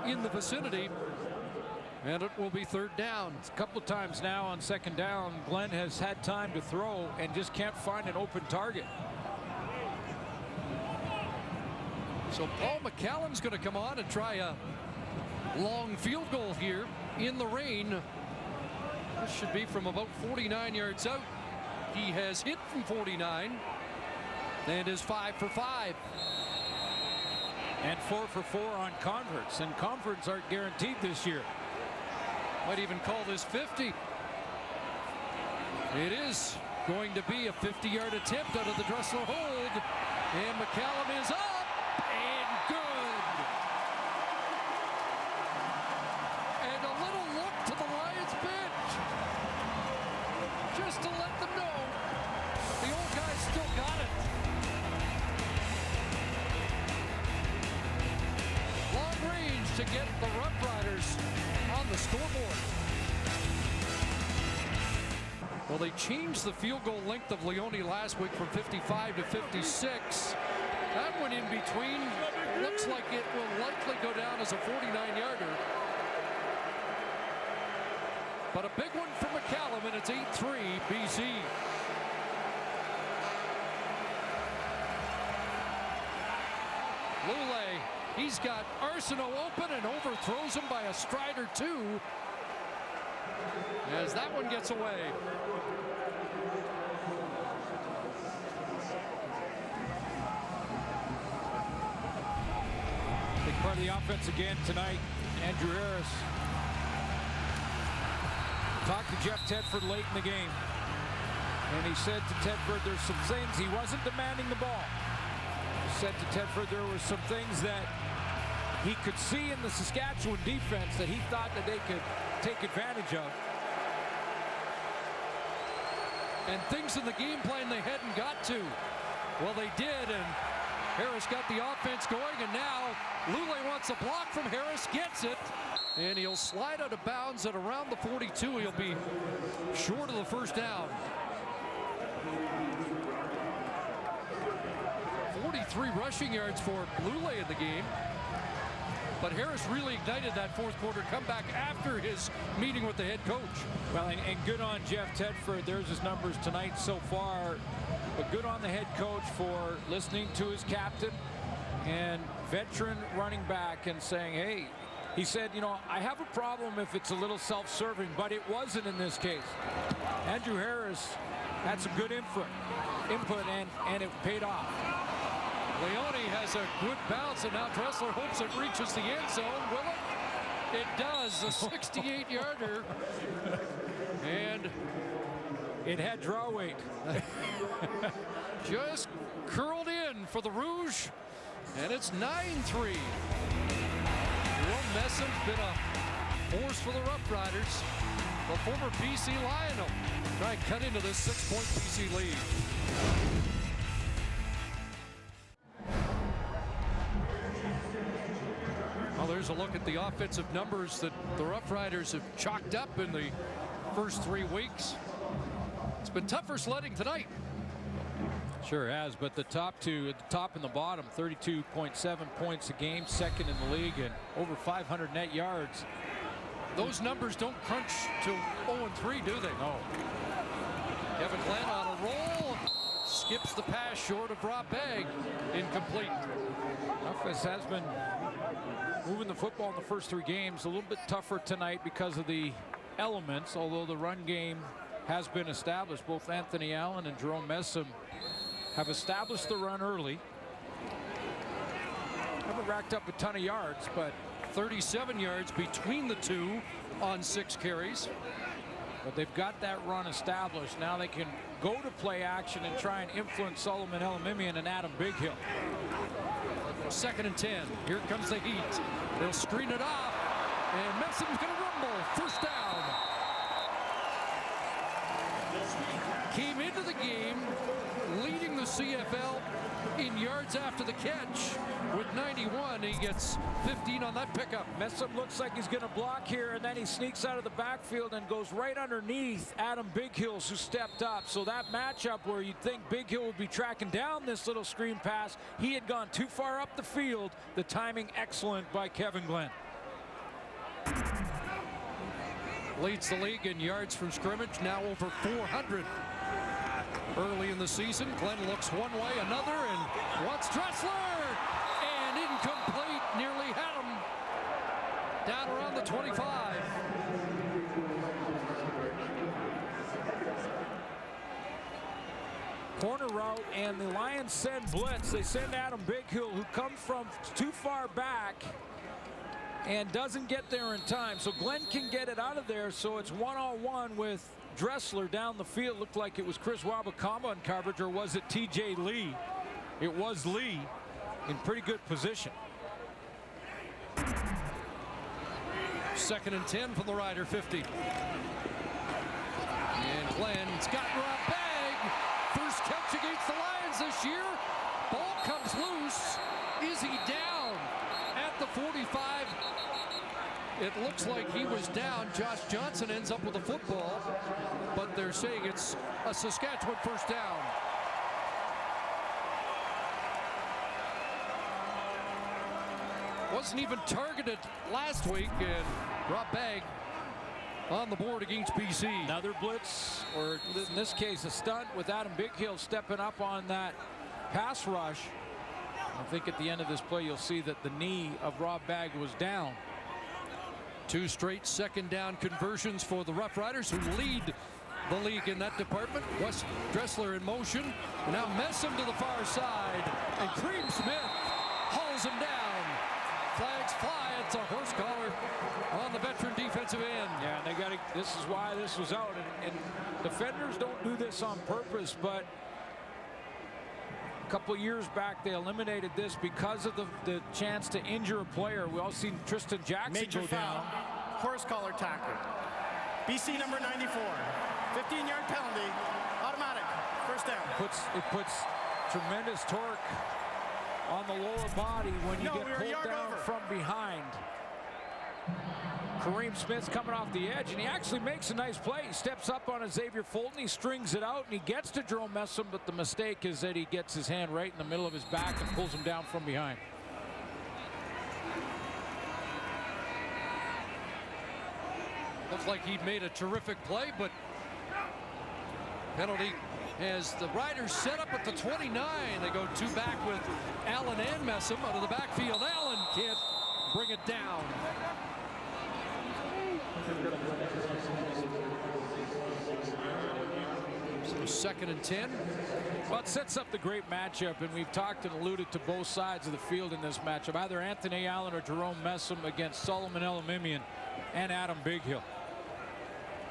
in the vicinity. And it will be third down. A couple times now on second down, Glenn has had time to throw and just can't find an open target. So Paul McCallum's going to come on and try a long field goal here in the rain. This should be from about 49 yards out. He has hit from 49 and is 5 for 5. And 4 for 4 on converts, and converts aren't guaranteed this year. Might even call this 50. It is going to be a 50-yard attempt out of the Dressler hold. And McCallum is up and good. And a little look to the Lions bench. Just to let them know the old guy's still got it. Long range to get the Roughriders on the scoreboard. Well, they changed the field goal length of Leone last week from 55 to 56. That one in between looks like it will likely go down as a 49-yarder. But a big one for McCallum, and it's 8-3 BC. Lule, he's got Arsenault open and overthrows him by a stride or two as that one gets away. Big part of the offense again tonight. Andrew Harris talked to Jeff Tedford late in the game, and he said to Tedford there's some things he wasn't demanding the ball. He said to Tedford there were some things that he could see in the Saskatchewan defense that he thought that they could take advantage of. And things in the game plan they hadn't got to. Well, they did, and Harris got the offense going, and now Lule wants a block from Harris, gets it, and he'll slide out of bounds at around the 42. He'll be short of the first down. 43 rushing yards for Lule in the game. But Harris really ignited that fourth quarter comeback after his meeting with the head coach. Well, and good on Jeff Tedford. There's his numbers tonight so far. But good on the head coach for listening to his captain and veteran running back and saying, hey, he said, you know, I have a problem if it's a little self-serving, but it wasn't in this case. Andrew Harris had some good input and it paid off. Leone has a good bounce, and now Dressler hopes it reaches the end zone. Will it? It does. A 68-yarder. And it had draw weight. Just curled in for the Rouge. And it's 9-3. Jerome Messon's been a force for the Roughriders. The former BC Lion will try and cut into this 6-point BC lead. Well, there's a look at the offensive numbers that the Roughriders have chalked up in the first 3 weeks. It's been tougher sledding tonight. Sure has, but the top two, at the top and the bottom, 32.7 points a game, second in the league, and over 500 net yards. Those numbers don't crunch to 0-3, do they? No. Kevin Glenn on a roll. Skips the pass short of Rob Bagg. Incomplete. Roughriders has been moving the football in the first 3 games. A little bit tougher tonight because of the elements, although the run game has been established. Both Anthony Allen and Jerome Messam have established the run early. Haven't racked up a ton of yards, but 37 yards between the two on 6 carries. But they've got that run established. Now they can go to play action and try and influence Solomon Elimimian and Adam Bighill. 2nd and 10. Here comes the heat. They'll screen it off, and Messam's going to rumble. First down. Came into the game leading the CFL in yards after the catch with 91. He gets 15 on that pickup. Messam looks like he's going to block here, and then he sneaks out of the backfield and goes right underneath Adam Bighills, who stepped up. So that matchup where you'd think Bighill would be tracking down this little screen pass, he had gone too far up the field. The timing excellent by Kevin Glenn. Leads the league in yards from scrimmage, now over 400. Early in the season, Glenn looks one way, another, and wants Dressler, and incomplete, nearly had him down around the 25. Corner route, and the Lions send blitz. They send Adam Bighill, who comes from too far back and doesn't get there in time. So Glenn can get it out of there, so it's one-on-one with Dressler down the field. Looked like it was Chris Wabakamba on coverage, or was it TJ Lee? It was Lee in pretty good position. 2nd and 10 from the Rider 50. And Glenn's got Rob Bagg. First catch against the Lions this year. Ball comes loose. Is he down at the 45? It looks like he was down. Josh Johnson ends up with the football, but they're saying it's a Saskatchewan first down. Wasn't even targeted last week, and Rob Bagg on the board against BC. Another blitz, or in this case a stunt, with Adam Bighill stepping up on that pass rush. I think at the end of this play you'll see that the knee of Rob Bagg was down. 2 straight 2nd down conversions for the Roughriders, who lead the league in that department. Wes Dressler in motion. Now Messam to the far side, and Cream Smith hauls him down. Flags fly. It's a horse collar on the veteran defensive end. Yeah, and they got to. This is why this was out, and defenders don't do this on purpose, but a couple years back they eliminated this because of the chance to injure a player. We all seen Tristan Jackson Major go foul, down. horse collar tackle. BC number 94, 15-yard penalty, automatic, first down. It puts tremendous torque on the lower body when you get pulled down from behind. Kareem Smith's coming off the edge, and he actually makes a nice play. He steps up on a Xavier Fulton, he strings it out, and he gets to Jerome Messam, but the mistake is that he gets his hand right in the middle of his back and pulls him down from behind. Looks like he'd made a terrific play, but penalty as the Riders set up at the 29. They go 2 back with Allen and Messam out of the backfield. Allen can't bring it down. So 2nd and 10. Well, it sets up the great matchup, and we've talked and alluded to both sides of the field in this matchup. Either Anthony Allen or Jerome Messam against Solomon Elimimian and Adam Bighill.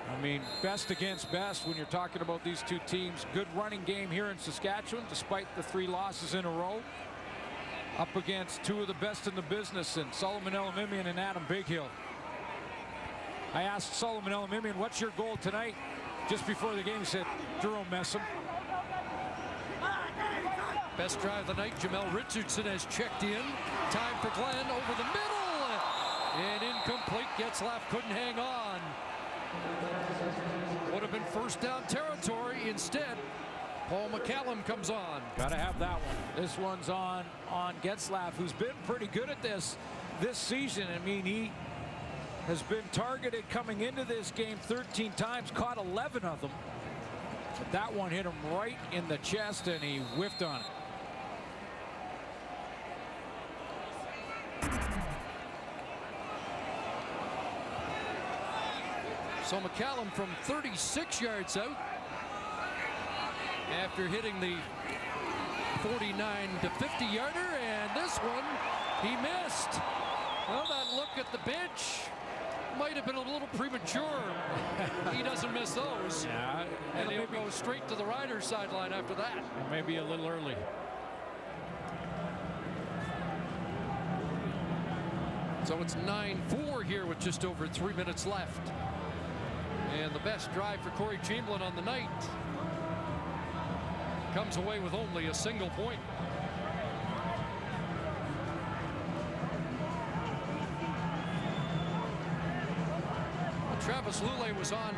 I mean, best against best when you're talking about these two teams. Good running game here in Saskatchewan, despite the 3 losses in a row. Up against 2 of the best in the business, and Solomon Elimimian and Adam Bighill. I asked Solomon Elimimian, what's your goal tonight? Just before the game, he said, Jerome Messam. Best drive of the night, Jamel Richardson has checked in. Time for Glenn over the middle. And incomplete, Getzlaff couldn't hang on. Would have been first down territory. Instead, Paul McCallum comes on. Got to have that one. This one's on Getzlaff, who's been pretty good at this season. I mean, he has been targeted coming into this game 13 times, caught 11 of them. But that one hit him right in the chest, and he whiffed on it. So McCallum from 36 yards out after hitting the 49 to 50 yarder, and this one he missed. Well, that look at the bench might have been a little premature. He doesn't miss those. Yeah, and he'll go straight to the Riders sideline after that. Maybe a little early. So it's 9-4 here with just over 3 minutes left. And the best drive for Corey Chamberlain on the night comes away with only a single point. Travis Lulay was on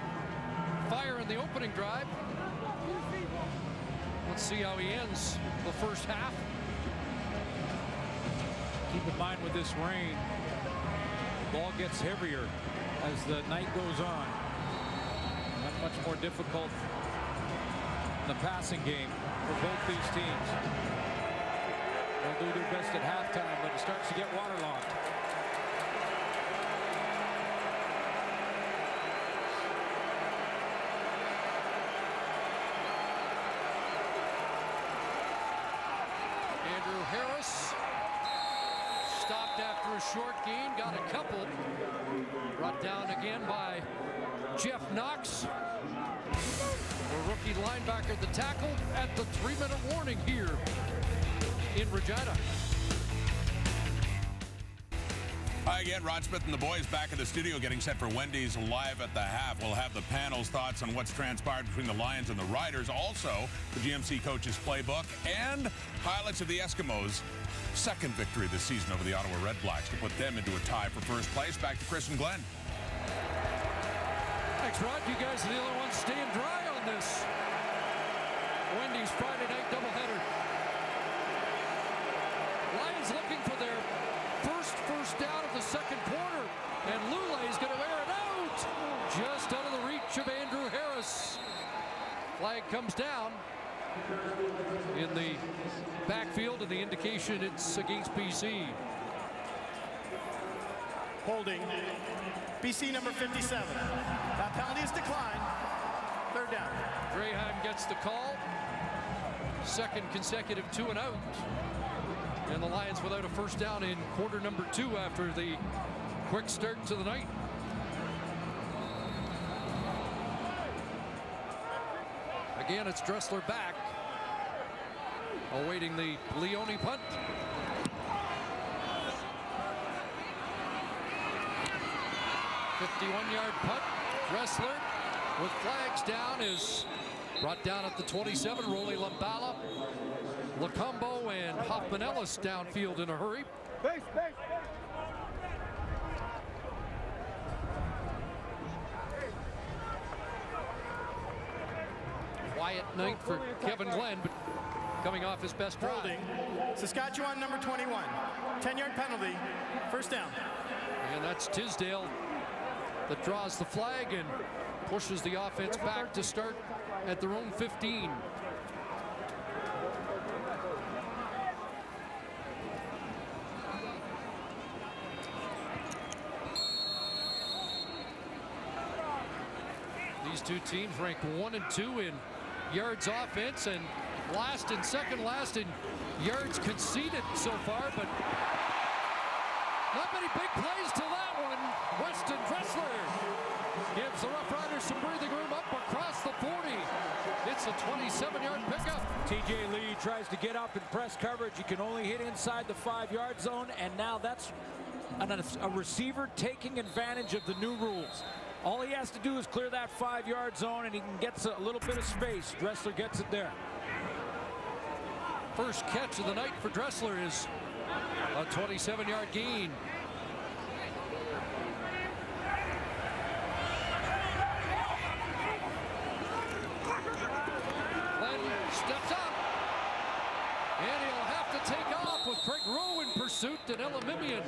fire in the opening drive. Let's see how he ends the first half. Keep in mind with this rain, the ball gets heavier as the night goes on. Not much more difficult in the passing game for both these teams. They'll do their best at halftime, but it starts to get waterlogged. Andrew Harris stopped after a short gain, got a couple. Brought down again by Jeff Knox. The rookie linebacker, the tackle at the 3-minute warning here in Regina. Hi again, Rod Smith and the boys back in the studio getting set for Wendy's Live at the Half. We'll have the panel's thoughts on what's transpired between the Lions and the Riders. Also, the GMC coach's playbook and highlights of the Eskimos' second victory this season over the Ottawa Red Blacks to put them into a tie for first place. Back to Chris and Glenn. Thanks, Rod. You guys are the only ones staying dry on this Wendy's Friday night doubleheader. Lions looking for their first down of the second quarter, and Lulay's going to air it out just out of the reach of Andrew Harris. Flag comes down in the backfield, and the indication it's against BC. Holding. BC number 57. That penalty is declined. Third down. Graham gets the call. Second consecutive 2 and out. And the Lions without a first down in quarter number 2 after the quick start to the night. Again, it's Dressler back, awaiting the Leone punt. '51-yard punt. Dressler with flags down is brought down at the 27. Rolly Lambala, Lacombo, and Hoffman Ellis downfield in a hurry. Quiet night for Kevin Glenn, but coming off his best drive. Holding. Saskatchewan number 21. 10-yard penalty. First down. And that's Tisdale that draws the flag and pushes the offense back to start at their own 15. These two teams ranked 1 and 2 in yards offense and second last in yards conceded so far, but not many big plays to that one. Weston Dressler gives the Roughriders some breathing room up across the 40. It's a 27-yard pickup. TJ Lee tries to get up and press coverage. He can only hit inside the 5-yard zone, and now that's a receiver taking advantage of the new rules. All he has to do is clear that 5-yard zone, and he can get a little bit of space. Dressler gets it there. First catch of the night for Dressler is a 27-yard gain. Glenn steps up, and he'll have to take off with Craig Rowe in pursuit, and Elamimian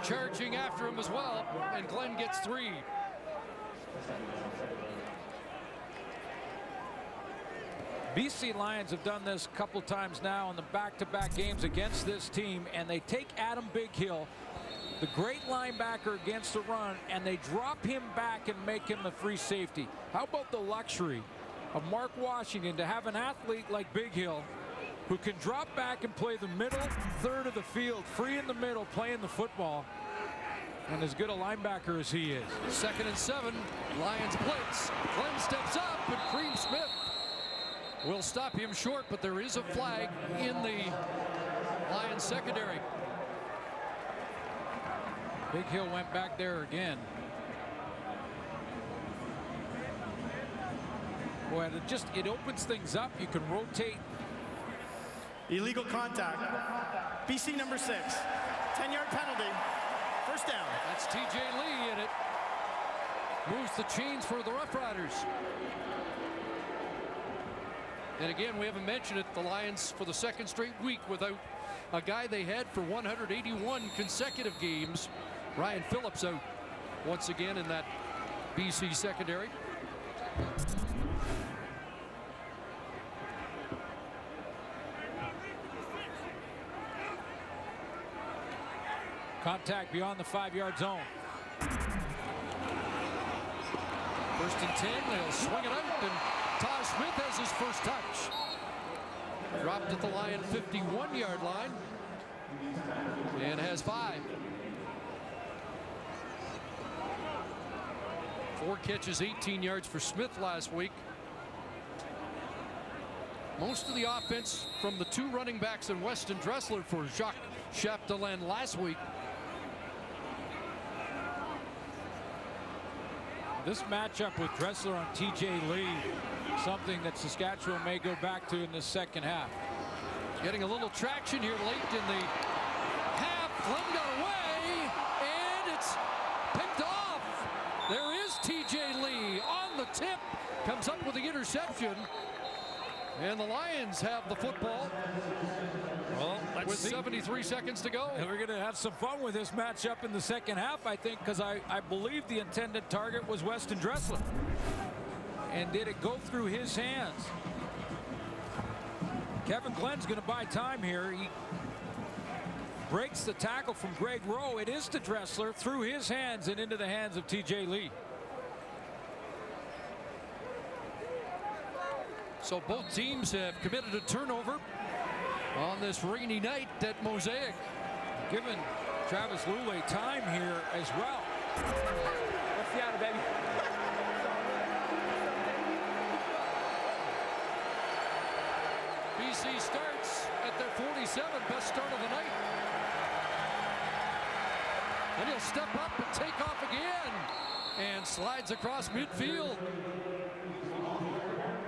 charging after him as well, and Glenn gets 3. BC Lions have done this a couple times now in the back-to-back games against this team, and they take Adam Bighill, the great linebacker, against the run, and they drop him back and make him a free safety. How about the luxury of Mark Washington to have an athlete like Bighill who can drop back and play the middle third of the field, free in the middle, playing the football, and as good a linebacker as he is. 2nd and 7, Lions blitz. Glenn steps up, and Cream Smith will stop him short, but there is a flag in the Lions secondary. Bighill went back there again. Boy, it opens things up. You can rotate. Illegal contact. BC number 6. 10-yard penalty. First down. That's TJ Lee in it. moves the chains for the Roughriders. And again, we haven't mentioned it, the Lions for the second straight week without a guy they had for 181 consecutive games. Ryan Phillips out once again in that BC secondary. Contact beyond the 5-yard zone. 1st and 10, they'll swing it out, and Taj Smith has his first touch. Dropped at the Lion 51-yard line and has 5. 4 catches, 18 yards for Smith last week. Most of the offense from the 2 running backs and Weston Dressler for Jacques Chapdelaine last week. This matchup with Dressler on TJ Lee, something that Saskatchewan may go back to in the second half. Getting a little traction here late in the half. Glenn got away, and it's picked off. There is TJ Lee on the tip, comes up with the interception, and the Lions have the football. Well, with 73 seconds to go. And we're going to have some fun with this matchup in the second half, I think, because I believe the intended target was Weston Dressler. And did it go through his hands? Kevin Glenn's going to buy time here. He breaks the tackle from Greg Rowe. It is to Dressler through his hands and into the hands of TJ Lee. So both teams have committed a turnover on this rainy night at Mosaic. Giving Travis Lulay time here as well. What's the out, baby? BC starts at their 47, best start of the night. And he'll step up and take off again and slides across midfield.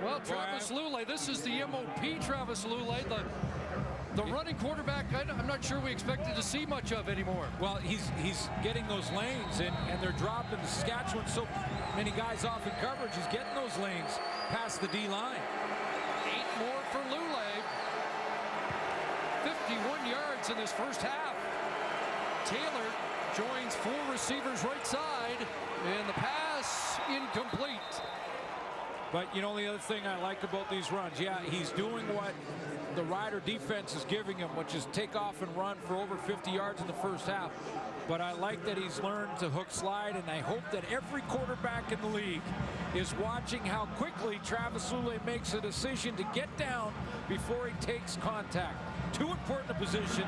Well, Travis Lulay, this is the MOP Travis Lulay, the running quarterback. I'm not sure we expected to see much of anymore. Well, he's getting those lanes, and they're dropping the Saskatchewan so many guys off in coverage. He's getting those lanes past the D-line. 8 more for Lulay. 51 yards in this first half. Taylor joins 4 receivers right side, and the pass incomplete. But, you know, the other thing I like about these runs, yeah, he's doing what the Rider defense is giving him, which is take off and run for over 50 yards in the first half. But I like that he's learned to hook slide, and I hope that every quarterback in the league is watching how quickly Travis Lulay makes a decision to get down before he takes contact. Too important a position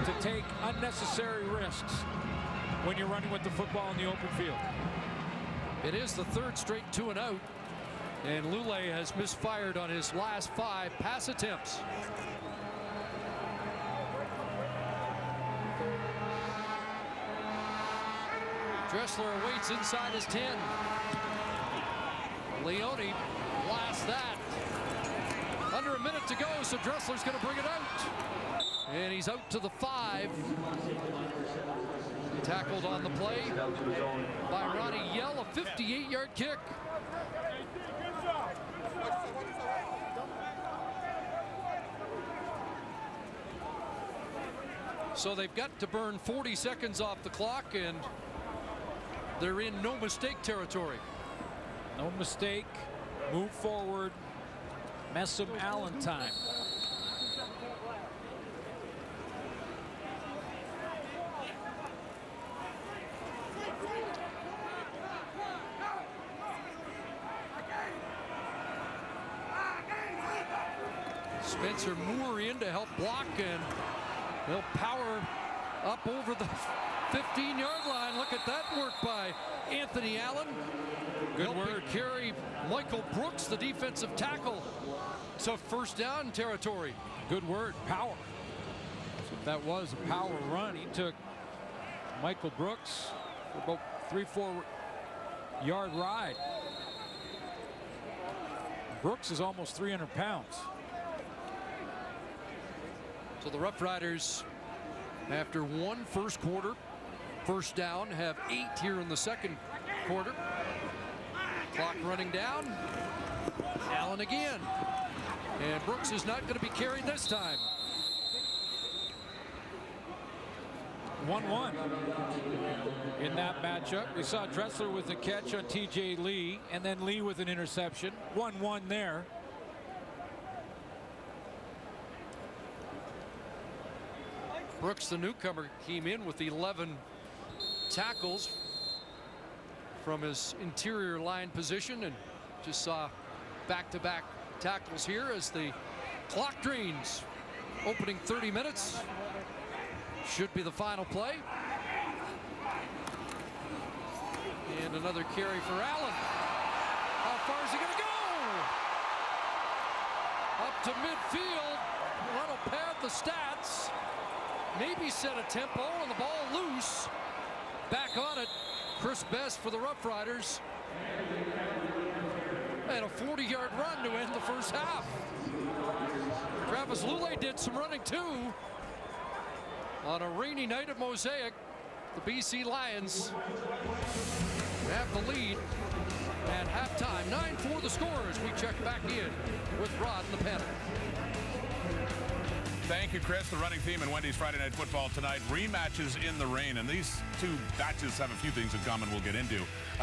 to take unnecessary risks when you're running with the football in the open field. It is the 3rd straight 2 and out. And Lulay has misfired on his last 5 pass attempts. Dressler awaits inside his 10. Leone blasts that. Under a minute to go, so Dressler's going to bring it out. And he's out to the 5. Tackled on the play by Ronnie Yell, a 58-yard kick. So they've got to burn 40 seconds off the clock, and they're in no mistake territory. No mistake, move forward, mess them Allen time. Spencer Moore in to help block, and they'll power up over the 15-yard line. Look at that work by Anthony Allen. Good word. Carry Michael Brooks, the defensive tackle, to first down territory. Good word, power. That's what that was, a power run. He took Michael Brooks for about 3-4 yard ride. Brooks is almost 300 pounds. So the Roughriders, after 1 first quarter, first down, have 8 here in the second quarter. Clock running down. Allen again. And Brooks is not going to be carried this time. 1-1 in that matchup. We saw Dressler with a catch on TJ Lee, and then Lee with an interception. 1-1 there. Brooks, the newcomer, came in with 11 tackles from his interior line position, and just saw back-to-back tackles here as the clock drains. Opening 30 minutes. Should be the final play. And another carry for Allen. How far is he going to go? Up to midfield. That'll pad the stats. Maybe set a tempo, and the ball loose. Back on it. Chris Best for the Roughriders. And a 40-yard run to end the first half. Travis Lulay did some running too. On a rainy night at Mosaic, the BC Lions have the lead at halftime. 9-4 the score as we check back in with Rod and the panel. Thank you, Chris. The running theme in Wendy's Friday Night Football tonight. Rematches in the rain. And these two matches have a few things in common we'll get into.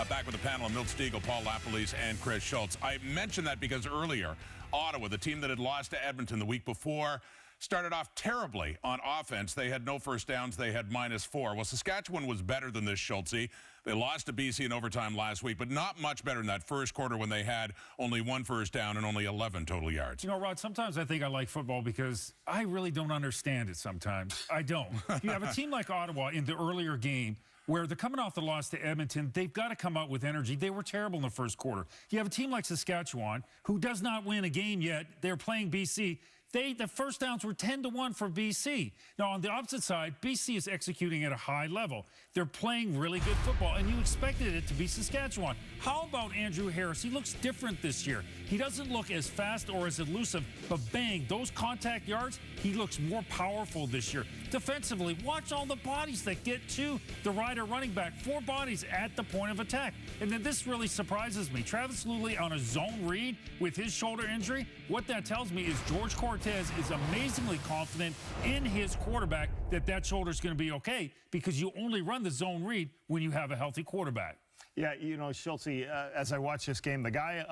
Back with the panel of Milt Stiegel, Paul LaPolice, and Chris Schultz. I mentioned that because earlier, Ottawa, the team that had lost to Edmonton the week before, started off terribly on offense. They had no first downs. They had -4. Well, Saskatchewan was better than this, Schultze. They lost to BC in overtime last week, but not much better in that first quarter when they had only 1 first down and only 11 total yards. You know, Rod, sometimes I think I like football because I really don't understand it sometimes. I don't. You have a team like Ottawa in the earlier game where they're coming off the loss to Edmonton. They've got to come out with energy. They were terrible in the first quarter. You have a team like Saskatchewan who does not win a game yet. They're playing BC. The first downs were 10-1 for BC. Now, on the opposite side, BC is executing at a high level. They're playing really good football, and you expected it to be Saskatchewan. How about Andrew Harris? He looks different this year. He doesn't look as fast or as elusive, but bang, those contact yards, he looks more powerful this year. Defensively, watch all the bodies that get to the Rider running back. 4 bodies at the point of attack. And then this really surprises me. Travis Lulay on a zone read with his shoulder injury. What that tells me is George Cortez is amazingly confident in his quarterback that shoulder is going to be okay, because you only run the zone read when you have a healthy quarterback. Yeah, you know, Schultze, as I watch this game, the guy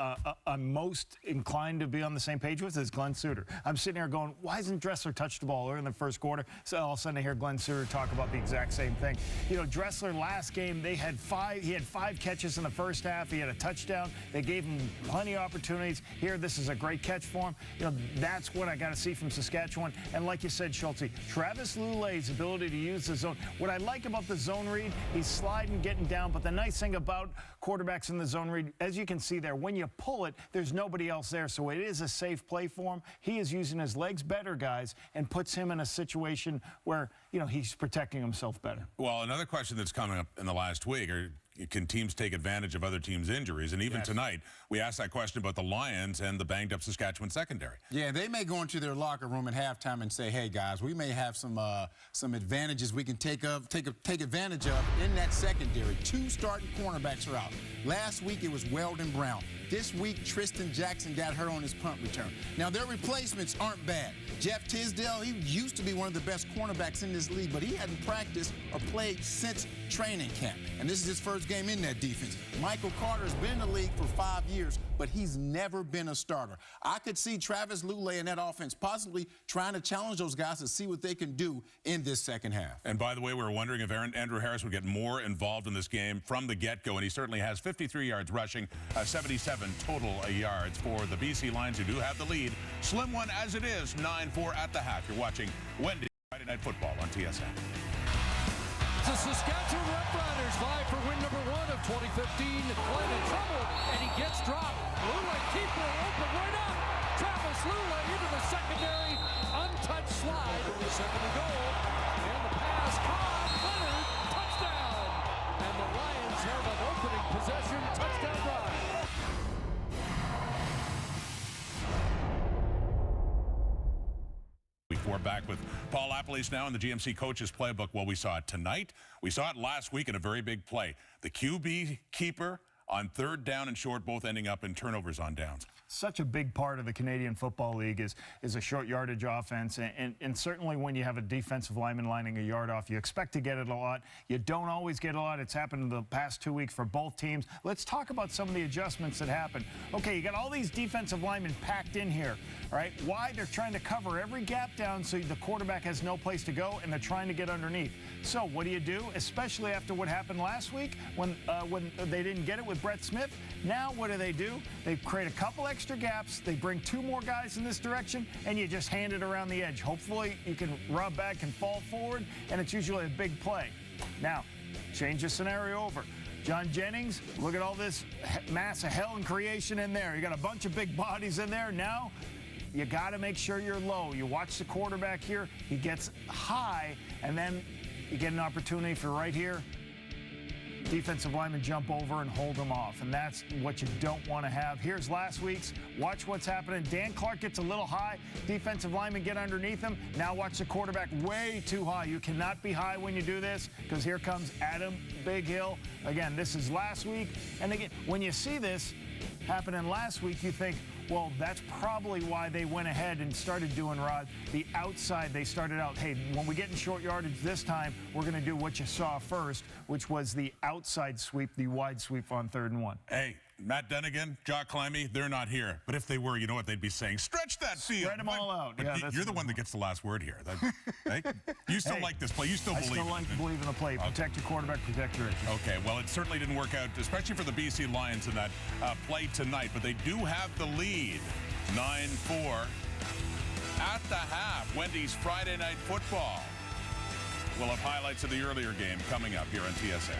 I'm most inclined to be on the same page with is Glenn Suter. I'm sitting here going, why hasn't Dressler touched the ball early in the first quarter? So all of a sudden I hear Glenn Suter talk about the exact same thing. You know, Dressler last game, he had 5 catches in the first half. He had a touchdown. They gave him plenty of opportunities. Here, this is a great catch for him. You know, that's what I got to see from Saskatchewan. And like you said, Schultze, Travis Lulay's ability to use the zone. What I like about the zone read, he's sliding, getting down, but the nice thing about quarterbacks in the zone read, as you can see there, when you pull it, there's nobody else there, so it is a safe play for him. He is using his legs better, guys, and puts him in a situation where, you know, he's protecting himself better. Well, another question that's coming up in the last week are, can teams take advantage of other teams' injuries? And even tonight, we asked that question about the Lions and the banged-up Saskatchewan secondary. Yeah, they may go into their locker room at halftime and say, hey, guys, we may have some advantages we can take advantage of in that secondary. 2 starting cornerbacks are out. Last week, it was Weldon Brown. This week, Tristan Jackson got hurt on his punt return. Now, their replacements aren't bad. Jeff Tisdale, he used to be one of the best cornerbacks in this league, but he hadn't practiced or played since training camp. And this is his first game in that defense. Michael Carter has been in the league for 5 years, but he's never been a starter. I could see Travis Lulay in that offense possibly trying to challenge those guys to see what they can do in this second half. And by the way, we were wondering if Andrew Harris would get more involved in this game from the get-go, and he certainly has. 53 yards rushing, 77 total yards for the BC Lions, who do have the lead. Slim one as it is, 9-4 at the half. You're watching Wendy's Friday Night Football on TSN. The Saskatchewan Roughriders vie for win number 1 of 2015. Glenn in trouble, and he gets dropped. Lulay keeper open right up. Travis Lulay into the secondary. Untouched slide. Second and goal. And the pass caught. Leonard. Touchdown. And the Lions have an opening possession touchdown drive. We're back with Paul Lapalisse now in the GMC Coaches Playbook. Well, we saw it tonight. We saw it last week in a very big play. The QB keeper on third down and short, both ending up in turnovers on downs. Such a big part of the Canadian Football League is a short yardage offense, and certainly when you have a defensive lineman lining a yard off, you expect to get it a lot. You don't always get a lot. It's happened in the past 2 weeks for both teams. Let's talk about some of the adjustments that happened. Okay, you got all these defensive linemen packed in here, right? Why? They're trying to cover every gap down so the quarterback has no place to go, and they're trying to get underneath. So what do? Especially after what happened last week when they didn't get it with Brett Smith. Now what do? They create a couple extra gaps. They bring 2 more guys in this direction, and you just hand it around the edge. Hopefully you can rub back and fall forward, and it's usually a big play. Now, change the scenario over. John Jennings, look at all this mass of hell and creation in there. You got a bunch of big bodies in there. Now, you got to make sure you're low. You watch the quarterback here. He gets high, and then you get an opportunity for right here. Defensive linemen jump over and hold them off, and that's what you don't want to have. Here's last week's. Watch what's happening. Dan Clark gets a little high. Defensive linemen get underneath him. Now watch the quarterback way too high. You cannot be high when you do this, because here comes Adam Big Hill. Again, this is last week. And again, when you see this happening last week, you think, well, that's probably why they went ahead and started doing, Rod, the outside. They started out, hey, when we get in short yardage this time, we're going to do what you saw first, which was the outside sweep, the wide sweep on 3rd and 1. Hey, Matt Dunnigan, Jock Climby, they're not here. But if they were, you know what they'd be saying? Stretch that field. Spread them all out. But Yeah, you're the one that gets the last word here. Hey, you still like this play. You still believe I still believe in the play. Protect your quarterback, protect your edges. Okay, well, it certainly didn't work out, especially for the BC Lions in that play tonight. But they do have the lead, 9-4. At the half, Wendy's Friday Night Football. We'll have highlights of the earlier game coming up here on TSN.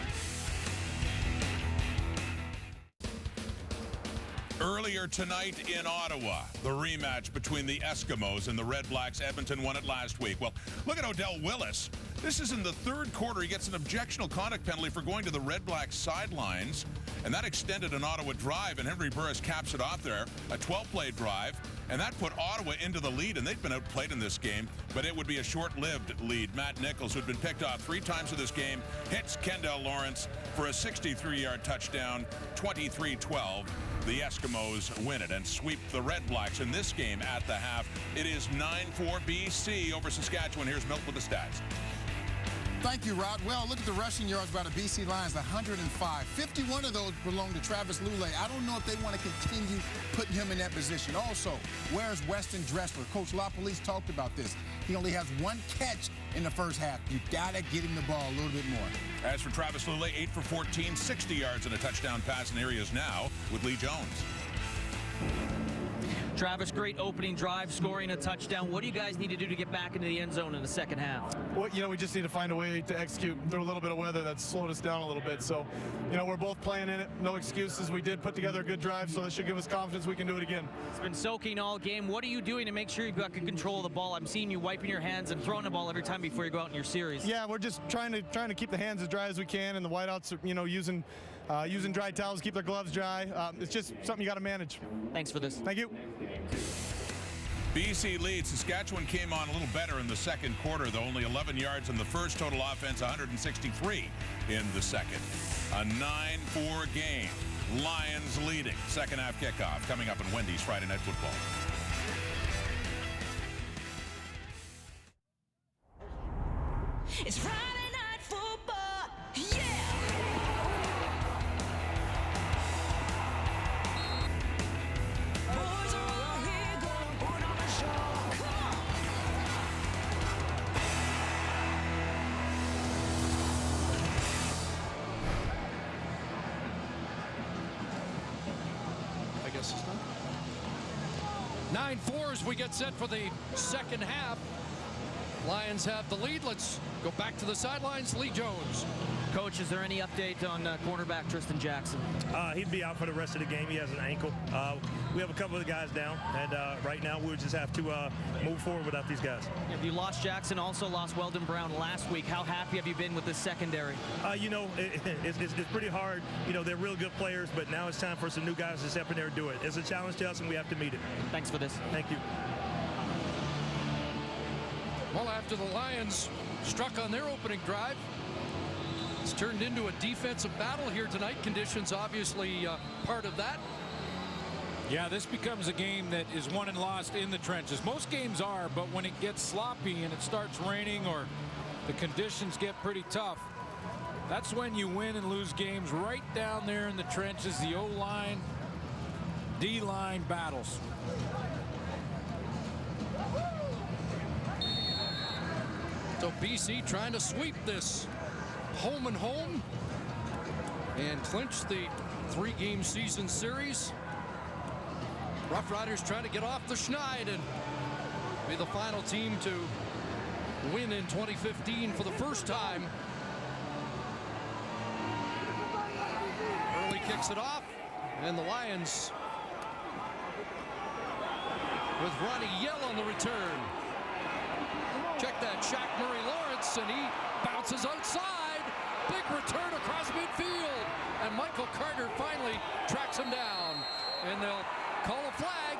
Earlier tonight in Ottawa, the rematch between the Eskimos and the Red Blacks. Edmonton won it last week. Well, look at Odell Willis. This is in the 3rd quarter. He gets an objectional conduct penalty for going to the Red Blacks sidelines, and that extended an Ottawa drive, and Henry Burris caps it off there, a 12-play drive, and that put Ottawa into the lead, and they've been outplayed in this game, but it would be a short-lived lead. Matt Nichols, who'd been picked off 3 times in this game, hits Kendall Lawrence for a 63-yard touchdown, 23-12. The Eskimos win it and sweep the Red Blacks in this game at the half. It is 9-4 BC over Saskatchewan. Here's Milt with the stats. Thank you, Rod. Well, look at the rushing yards by the BC Lions, 105. 51 of those belong to Travis Lulay. I don't know if they want to continue putting him in that position. Also, where's Weston Dressler? Coach LaPolice talked about this. He only has 1 catch in the first half. You got to get him the ball a little bit more. As for Travis Lulay, 8 for 14, 60 yards and a touchdown pass, and here he is now with Lee Jones. Travis, great opening drive, scoring a touchdown. What do you guys need to do to get back into the end zone in the second half? Well, we just need to find a way to execute through a little bit of weather that's slowed us down a little bit. So, we're both playing in it. No excuses. We did put together a good drive, so that should give us confidence we can do it again. It's been soaking all game. What are you doing to make sure you've got good control of the ball? I'm seeing you wiping your hands and throwing the ball every time before you go out in your series. Yeah, we're just trying to keep the hands as dry as we can, and the wideouts are, using dry towels, keep their gloves dry. It's just something you got to manage. Thanks for this. Thank you. BC leads. Saskatchewan came on a little better in the 2nd quarter, though. Only 11 yards in the first. Total offense, 163 in the 2nd. A 9-4 game. Lions leading. Second half kickoff coming up on Wendy's Friday Night Football. It's Friday Night Football, yeah! Boys are all here, gonna put on a show. Come on! I guess it's done. 9-4 as we get set for the second half. Lions have the lead. Let's go back to the sidelines. Lee Jones. Coach, is there any update on cornerback Tristan Jackson? He'd be out for the rest of the game. He has an ankle. We have a couple of the guys down, and right now we'll just have to move forward without these guys. You lost Jackson, also lost Weldon Brown last week. How happy have you been with the secondary? It's pretty hard. They're real good players, but now it's time for some new guys to step in there and do it. It's a challenge to us, and we have to meet it. Thanks for this. Thank you. Well, after the Lions struck on their opening drive, it's turned into a defensive battle here tonight. Conditions obviously part of that. Yeah, this becomes a game that is won and lost in the trenches. Most games are, but when it gets sloppy and it starts raining or the conditions get pretty tough, that's when you win and lose games, right down there in the trenches, the O-line, D-line battles. So BC trying to sweep this home and home and clinch the 3-game season series. Roughriders trying to get off the schneid and be the final team to win in 2015 for the first time. Early kicks it off, and the Lions with Ronnie Yell on the return. Check that, Shaq Murray-Lawrence, and he bounces outside. Big return across midfield, and Michael Carter finally tracks him down, and they'll call a flag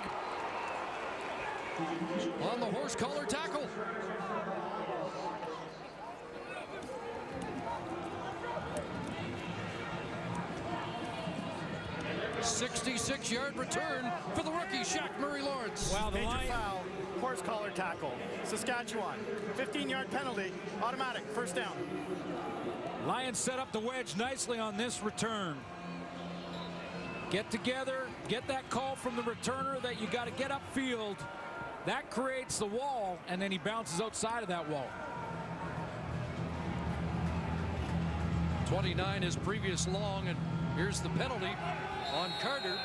on the horse collar tackle. $66-yard return for the rookie, Shaq Murray-Lawrence. Wow, the Major Lions. foul, horse collar tackle. Saskatchewan, 15-yard penalty, automatic, first down. Lions set up the wedge nicely on this return. Get together, get that call from the returner that you got to get upfield. That creates the wall, and then he bounces outside of that wall. 29 is previous long, and here's the penalty on Carter.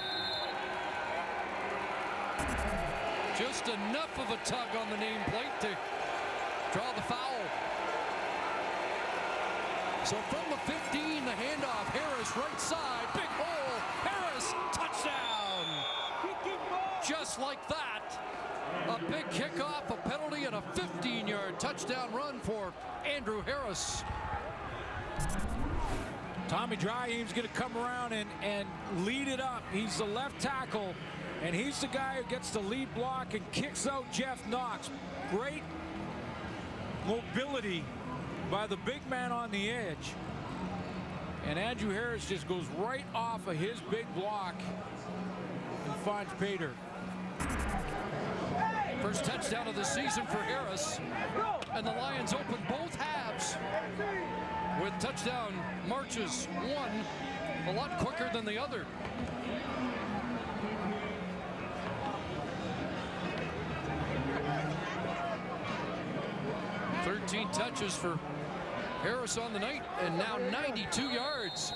Just enough of a tug on the nameplate to draw the foul. So from the 15, the handoff, Harris right side, big hole, Harris, touchdown. Just like that, a big kickoff, a penalty, and a 15-yard touchdown run for Andrew Harris. Tommy Dryheim's going to come around and lead it up. He's the left tackle, and he's the guy who gets the lead block and kicks out Jeff Knox. Great mobility by the big man on the edge. And Andrew Harris just goes right off of his big block and finds Pater. First touchdown of the season for Harris. And the Lions open both halves with touchdown marches, one a lot quicker than the other. "13 touches for Harris on the night, and now 92 yards.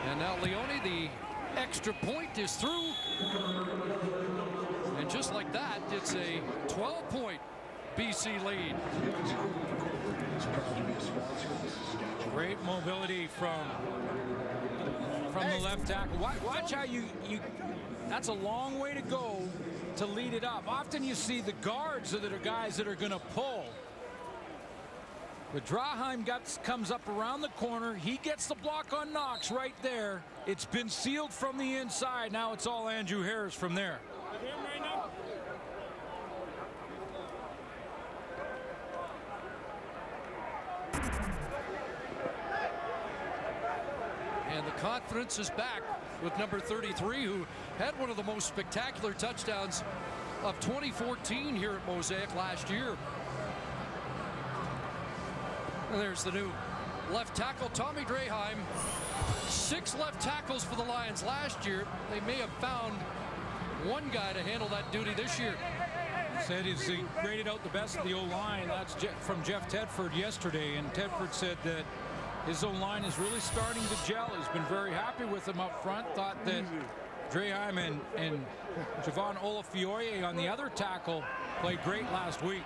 And now Leone, the extra point is through. And just like that, it's a 12-point BC lead. Great mobility from the left tackle. Watch how you that's a long way to go to lead it up. Often you see the guards that are guys that are going to pull. But Dryheim comes up around the corner. He gets the block on Knox right there. It's been sealed from the inside. Now it's all Andrew Harris from there. And the confidence is back with number 33, who had one of the most spectacular touchdowns of 2014 here at Mosaic last year. And there's the new left tackle, Tommy Dryheim. 6 left tackles for the Lions last year. They may have found one guy to handle that duty this year. Said he graded out the best of the O-line. That's from Jeff Tedford yesterday, and Tedford said that his O-line is really starting to gel. He's been very happy with him up front. Thought that Dryheim and Javon Olafiore on the other tackle played great last week.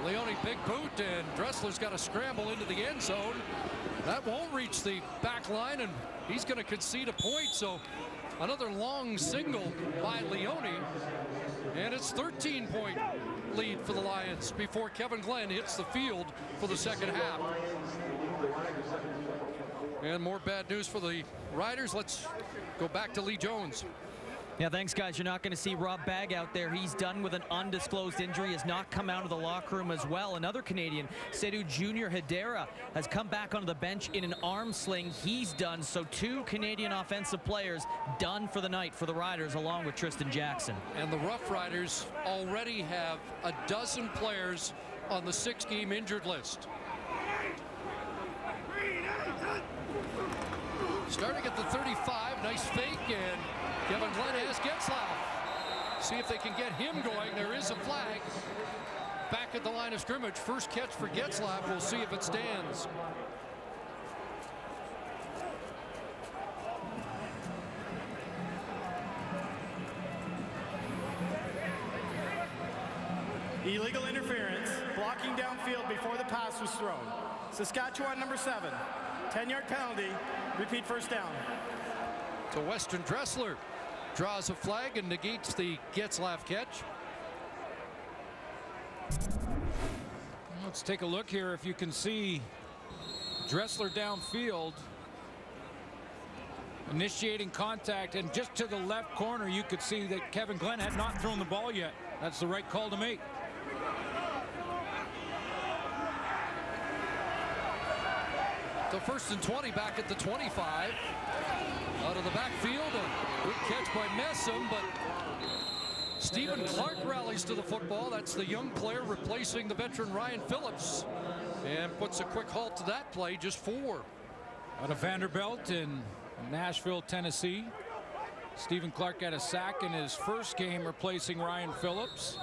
Leone, big boot, and Dressler's got to scramble into the end zone. That won't reach the back line, and he's going to concede a point. So another long single by Leone, and it's 13-point lead for the Lions before Kevin Glenn hits the field for the second half. And more bad news for the Riders. Let's go back to Lee Jones. Yeah, thanks, guys. You're not going to see Rob Bagg out there. He's done with an undisclosed injury, has not come out of the locker room as well. Another Canadian, Seydou Junior Hedera, has come back onto the bench in an arm sling. He's done. So 2 Canadian offensive players done for the night for the Riders, along with Tristan Jackson. And the Roughriders already have a dozen players on the 6-game injured list. Starting at the 35, nice fake, and Kevin Glenn has Getzlaf. See if they can get him going. There is a flag back at the line of scrimmage. First catch for Getzlaf. We'll see if it stands. Illegal interference, blocking downfield before the pass was thrown. Saskatchewan number 7, 10-yard penalty, repeat first down. So Weston Dressler draws a flag and negates the Getzlaf catch. Let's take a look here. If you can see Dressler downfield, initiating contact, and just to the left corner you could see that Kevin Glenn had not thrown the ball yet. That's the right call to make. So 1st and 20 back at the 25. Out of the backfield, a good catch by Messam, but Stephen Clark rallies to the football. That's the young player replacing the veteran Ryan Phillips, and puts a quick halt to that play, just 4. Out of Vanderbilt in Nashville, Tennessee. Stephen Clark got a sack in his first game replacing Ryan Phillips.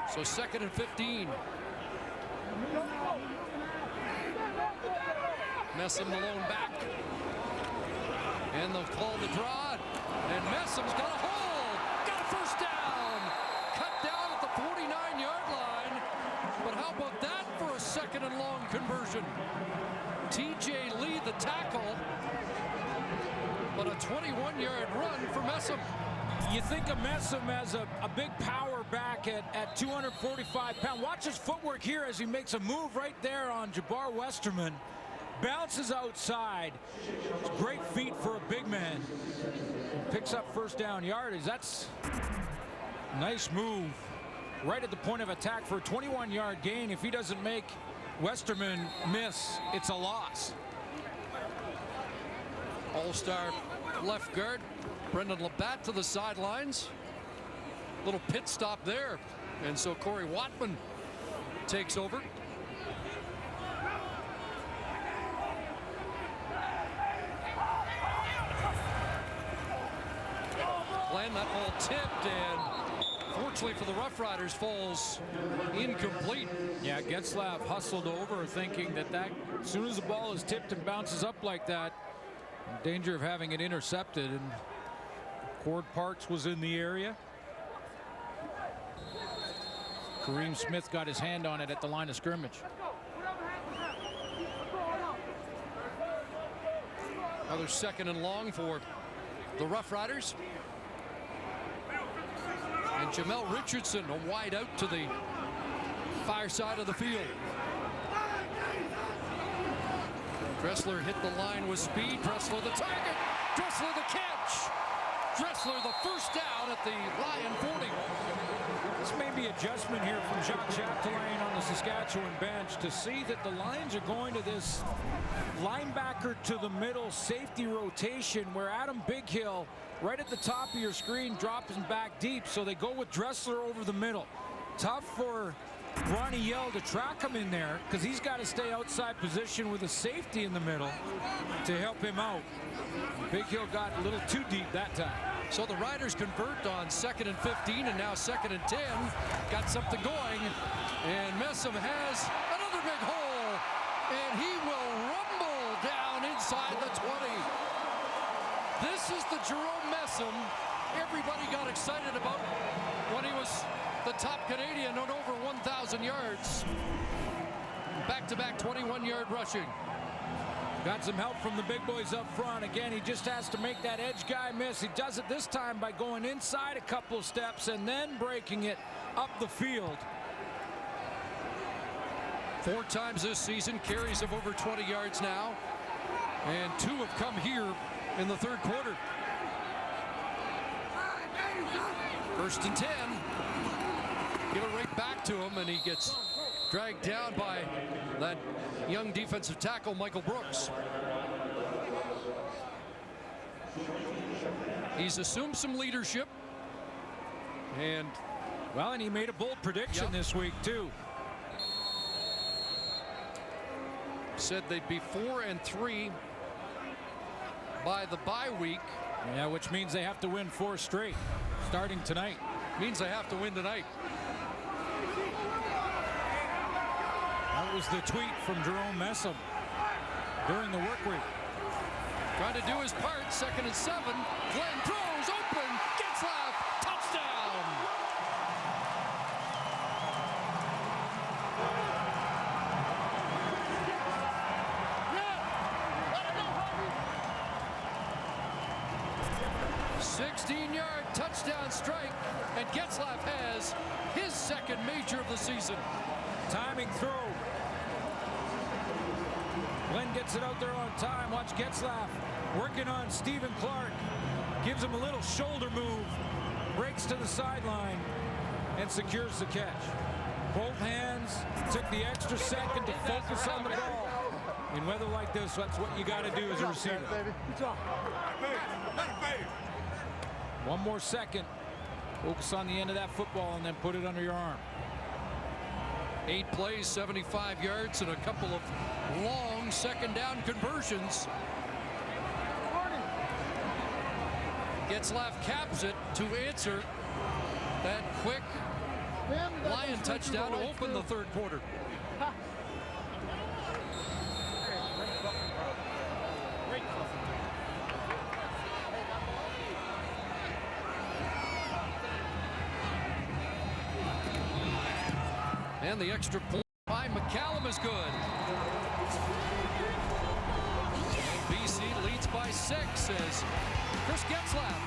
So 2nd and 15. Messam alone back. And they'll call the draw. And Messam's got a hole. Got a first down. Cut down at the 49-yard line. But how about that for a 2nd and long conversion? TJ Lee the tackle. But a 21-yard run for Messam. You think of Messam as a big power back at 245 pounds. Watch his footwork here as he makes a move right there on Jabbar Westerman. Bounces outside. Great feet for a big man. Picks up first down yardage. That's a nice move right at the point of attack for a 21-yard gain. If he doesn't make Westerman miss, it's a loss. All-star left guard Brendan Labatt to the sidelines. Little pit stop there. And so Corey Watman takes over. Glenn, that ball tipped, and fortunately for the Roughriders, falls incomplete. Yeah, Getzlaf hustled over thinking that as soon as the ball is tipped and bounces up like that, in danger of having it intercepted. And Cord Parks was in the area. Kareem Smith got his hand on it at the line of scrimmage. Another 2nd and long for the Roughriders. And Jamel Richardson, a wide out to the far side of the field. Dressler hit the line with speed. Dressler the target. Dressler the catch. Dressler the first down at the Lion 40. This may be adjustment here from Jacques Chapdelaine on the Saskatchewan bench to see that the Lions are going to this linebacker to the middle safety rotation where Adam Bighill right at the top of your screen drops him back deep. So they go with Dressler over the middle. Tough for Ronnie Yell to track him in there because he's got to stay outside position with a safety in the middle to help him out. Bighill got a little too deep that time. So the Riders convert on 2nd and 15 and now 2nd and 10. Got something going, and Messam has another big hole, and he will rumble down inside the 20. This is the Jerome Messam everybody got excited about when he was the top Canadian on over 1,000 yards. Back-to-back 21-yard rushing. Got some help from the big boys up front. Again, he just has to make that edge guy miss. He does it this time by going inside a couple of steps and then breaking it up the field. 4 times this season, carries of over 20 yards now, and 2 have come here in the third quarter. 1st and 10. Give it right back to him, and he gets dragged down by that young defensive tackle, Michael Brooks. He's assumed some leadership, and well, he made a bold prediction this week too. Said they'd be 4-3 by the bye week. Yeah, which means they have to win 4 straight starting tonight. Means they have to win tonight. That was the tweet from Jerome Messam during the work week. Trying to do his part. 2nd and 7. Glenn throws open. Getzlaff. Touchdown. Yeah. 16-yard touchdown strike, and Getzlaff has his 2nd major of the season. Timing throw. Glenn gets it out there on time. Watch Getzlaff working on Stephen Clark. Gives him a little shoulder move. Breaks to the sideline and secures the catch. Both hands. Took the extra second to focus on the ball. In weather like this, that's what you got to do as a receiver. One more second. Focus on the end of that football and then put it under your arm. 8 plays, 75 yards, and a couple of long 2nd down conversions. Getzlaff caps it to answer that quick Lion touchdown to open the third quarter. And the extra point by McCallum is good. And BC leads by 6 as Chris Getzlaff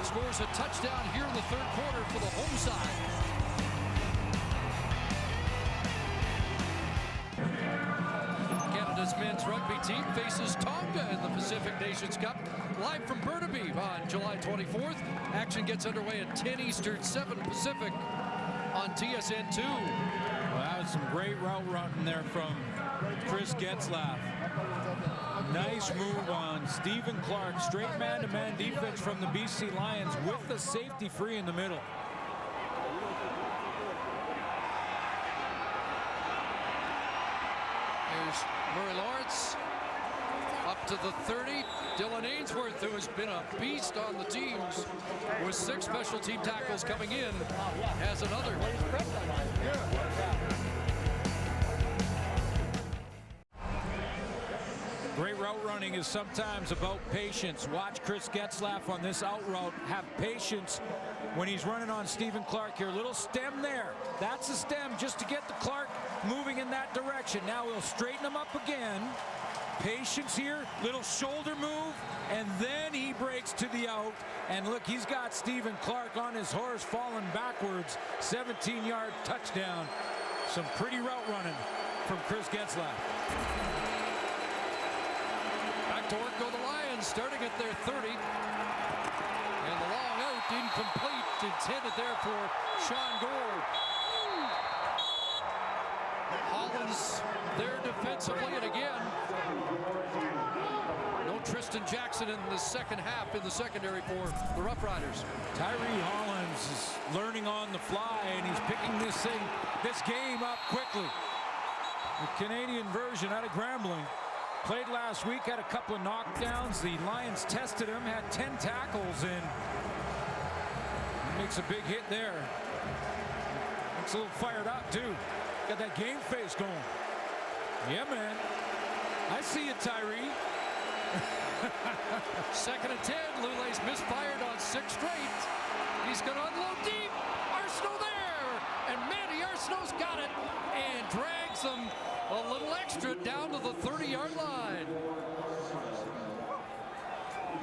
scores a touchdown here in the third quarter for the home side. Canada's men's rugby team faces Tonga in the Pacific Nations Cup. Live from Burnaby on July 24th. Action gets underway at 10 Eastern, 7 Pacific on TSN2. Well, that was some great route running there from Chris Getzlaff. Nice move on Stephen Clark. Straight man-to-man defense from the BC Lions with the safety free in the middle. There's Murray Lawrence up to the 30. Dylan Ainsworth, who has been a beast on the teams with 6 special team tackles coming in, has another. Great route running is sometimes about patience. Watch Chris Getzlaff on this out route have patience when he's running on Stephen Clark here. Little stem there. That's a stem just to get the Clark moving in that direction. Now we'll straighten him up again. Patience here, little shoulder move, and then he breaks to the out. And look, he's got Stephen Clark on his horse falling backwards. 17-yard touchdown. Some pretty route running from Chris Getzlaff. Back to work go the Lions, starting at their 30. And the long out incomplete, intended there for Sean Gore. Hollins there defensively, and again, no Tristan Jackson in the second half in the secondary for the Roughriders. Tyree Hollins is learning on the fly, and he's picking this game up quickly. The Canadian version out of Grambling. Played last week, had a couple of knockdowns. The Lions tested him, had 10 tackles, and makes a big hit there. Looks a little fired up, too. Got that game face going. Yeah, man. I see you, Tyree. 2nd and 10. Lule's misfired on 6 straight. He's going to unload deep. Arsenault there. And Manny Arsenault's got it and drags them A little extra down to the 30-yard line.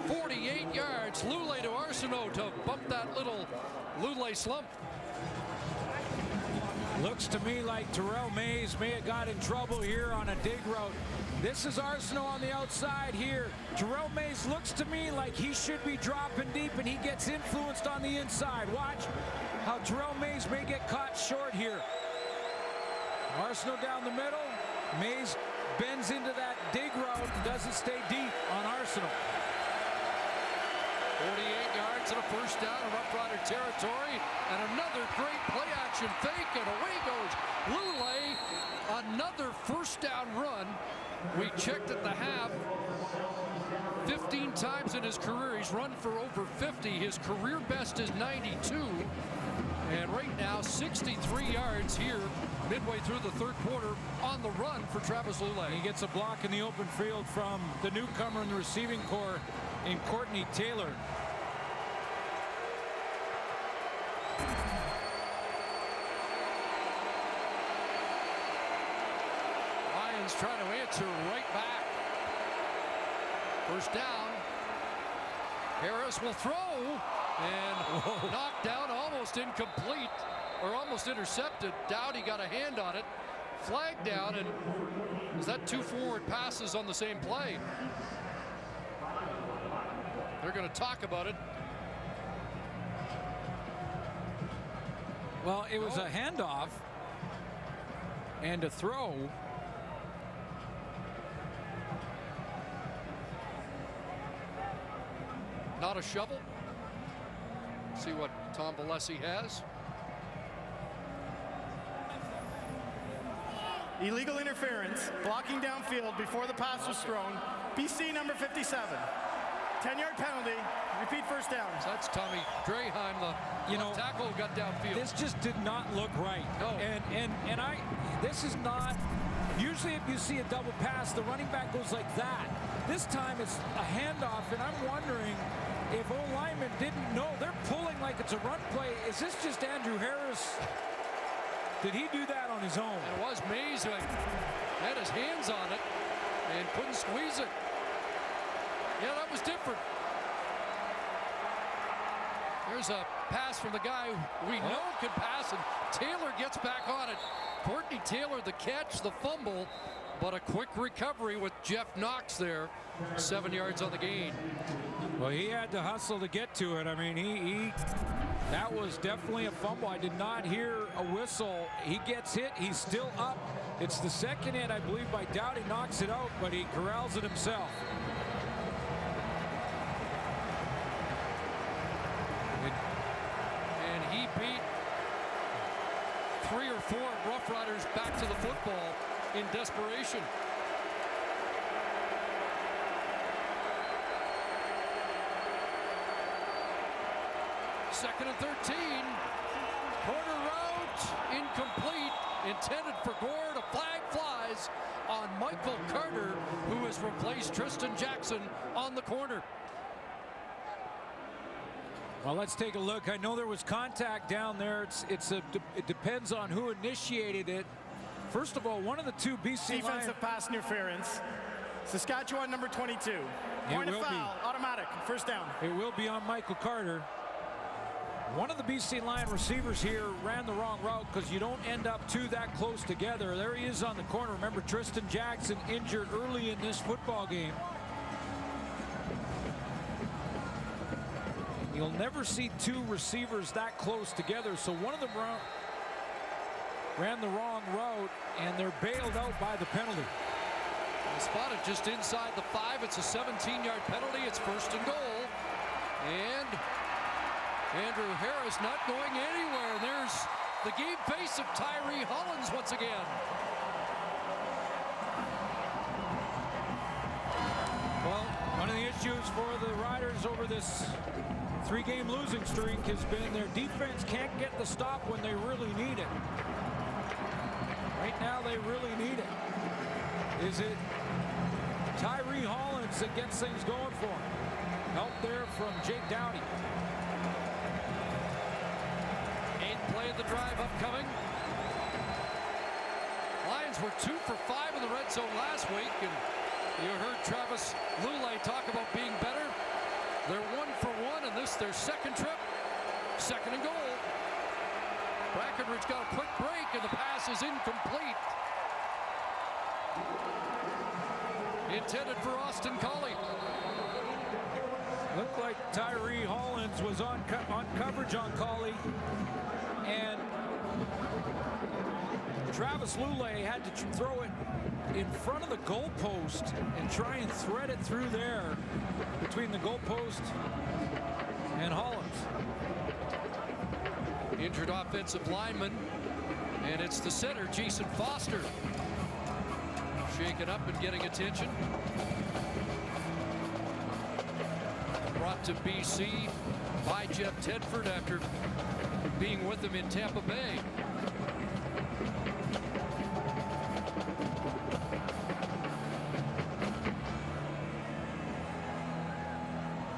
48 yards. Lule to Arsenault to bump that little Lule slump. Looks to me like Terrell Mays may have got in trouble here on a dig route. This is Arsenault on the outside here. Terrell Mays looks to me like he should be dropping deep, and he gets influenced on the inside. Watch how Terrell Mays may get caught short here. Arsenault down the middle. Mays bends into that dig route, doesn't stay deep on Arsenault. 48 yards and a first down in Rough Rider territory, and another great play action fake, and away goes Lule. Another first down run. We checked at the half. 15 times in his career he's run for over 50. His career best is 92. And right now 63 yards here midway through the third quarter on the run for Travis Lule. He gets a block in the open field from the newcomer in the receiving corps in Courtney Taylor. Lions trying to answer right back. First down. Harris will throw and knocked down, almost incomplete, or almost intercepted. Dowdy got a hand on it. Flag down, and is that 2 forward passes on the same play? They're going to talk about it. Well, it was a handoff and a throw. Not a shovel. See what Tom Valesi has. Illegal interference, blocking downfield before the pass was thrown. BC number 57. 10-yard penalty. Repeat first down. So that's Tommy Draheim, the left tackle who got downfield. This just did not look right. No. And this is not, usually if you see a double pass, the running back goes like that. This time it's a handoff, and I'm wondering if O-lineman didn't know. They're pulling like it's a run play. Is this just Andrew Harris? Did he do that on his own? And it was Mays who had his hands on it and couldn't squeeze it. Yeah, that was different. There's a pass from the guy we know can pass, and Taylor gets back on it. Courtney Taylor, the catch, the fumble, but a quick recovery with Jeff Knox there. 7 yards on the gain. Well, he had to hustle to get to it. I mean, that was definitely a fumble. I did not hear a whistle. He gets hit. He's still up. It's the second hit, I believe, by Dowdy. Knocks it out, but he corrals it himself. And he beat 3 or 4 Rough Riders back to the football in desperation. Second and 13. Corner route, incomplete. Intended for Gord. A flag flies on Michael Carter, who has replaced Tristan Jackson on the corner. Well, let's take a look. I know there was contact down there. It depends on who initiated it. First of all, one of the two BC Defensive pass interference. Saskatchewan number 22. Point of foul, automatic, first down. It will be on Michael Carter. One of the BC Lion receivers here ran the wrong route because you don't end up two that close together. There he is on the corner. Remember, Tristan Jackson injured early in this football game. You'll never see two receivers that close together, so one of them ran the wrong route, and they're bailed out by the penalty. Spotted just inside the 5. It's a 17-yard penalty. It's first and goal. And Andrew Harris not going anywhere. There's the game face of Tyree Hollins once again. Well, one of the issues for the Riders over this 3-game losing streak has been their defense can't get the stop when they really need it. Right now, they really need it. Is it Tyree Hollins that gets things going for him? Help there from Jake Dowdy. 8th play of the drive upcoming. Lions Lions were 2 for 5 in the red zone last week, and you heard Travis Lulay talk about being better. They're 1 for 1, and this their second trip, 2nd and goal. Brackenridge got a quick break, and the pass is incomplete. Intended for Austin Colley. Looked like Tyree Hollins was on coverage on Colley, and Travis Lulay had to throw it in front of the goalpost and try and thread it through there between the goalpost and Hollins. Injured offensive lineman, and it's the center, Jason Foster, shaken up and getting attention. Brought to BC by Jeff Tedford after being with him in Tampa Bay.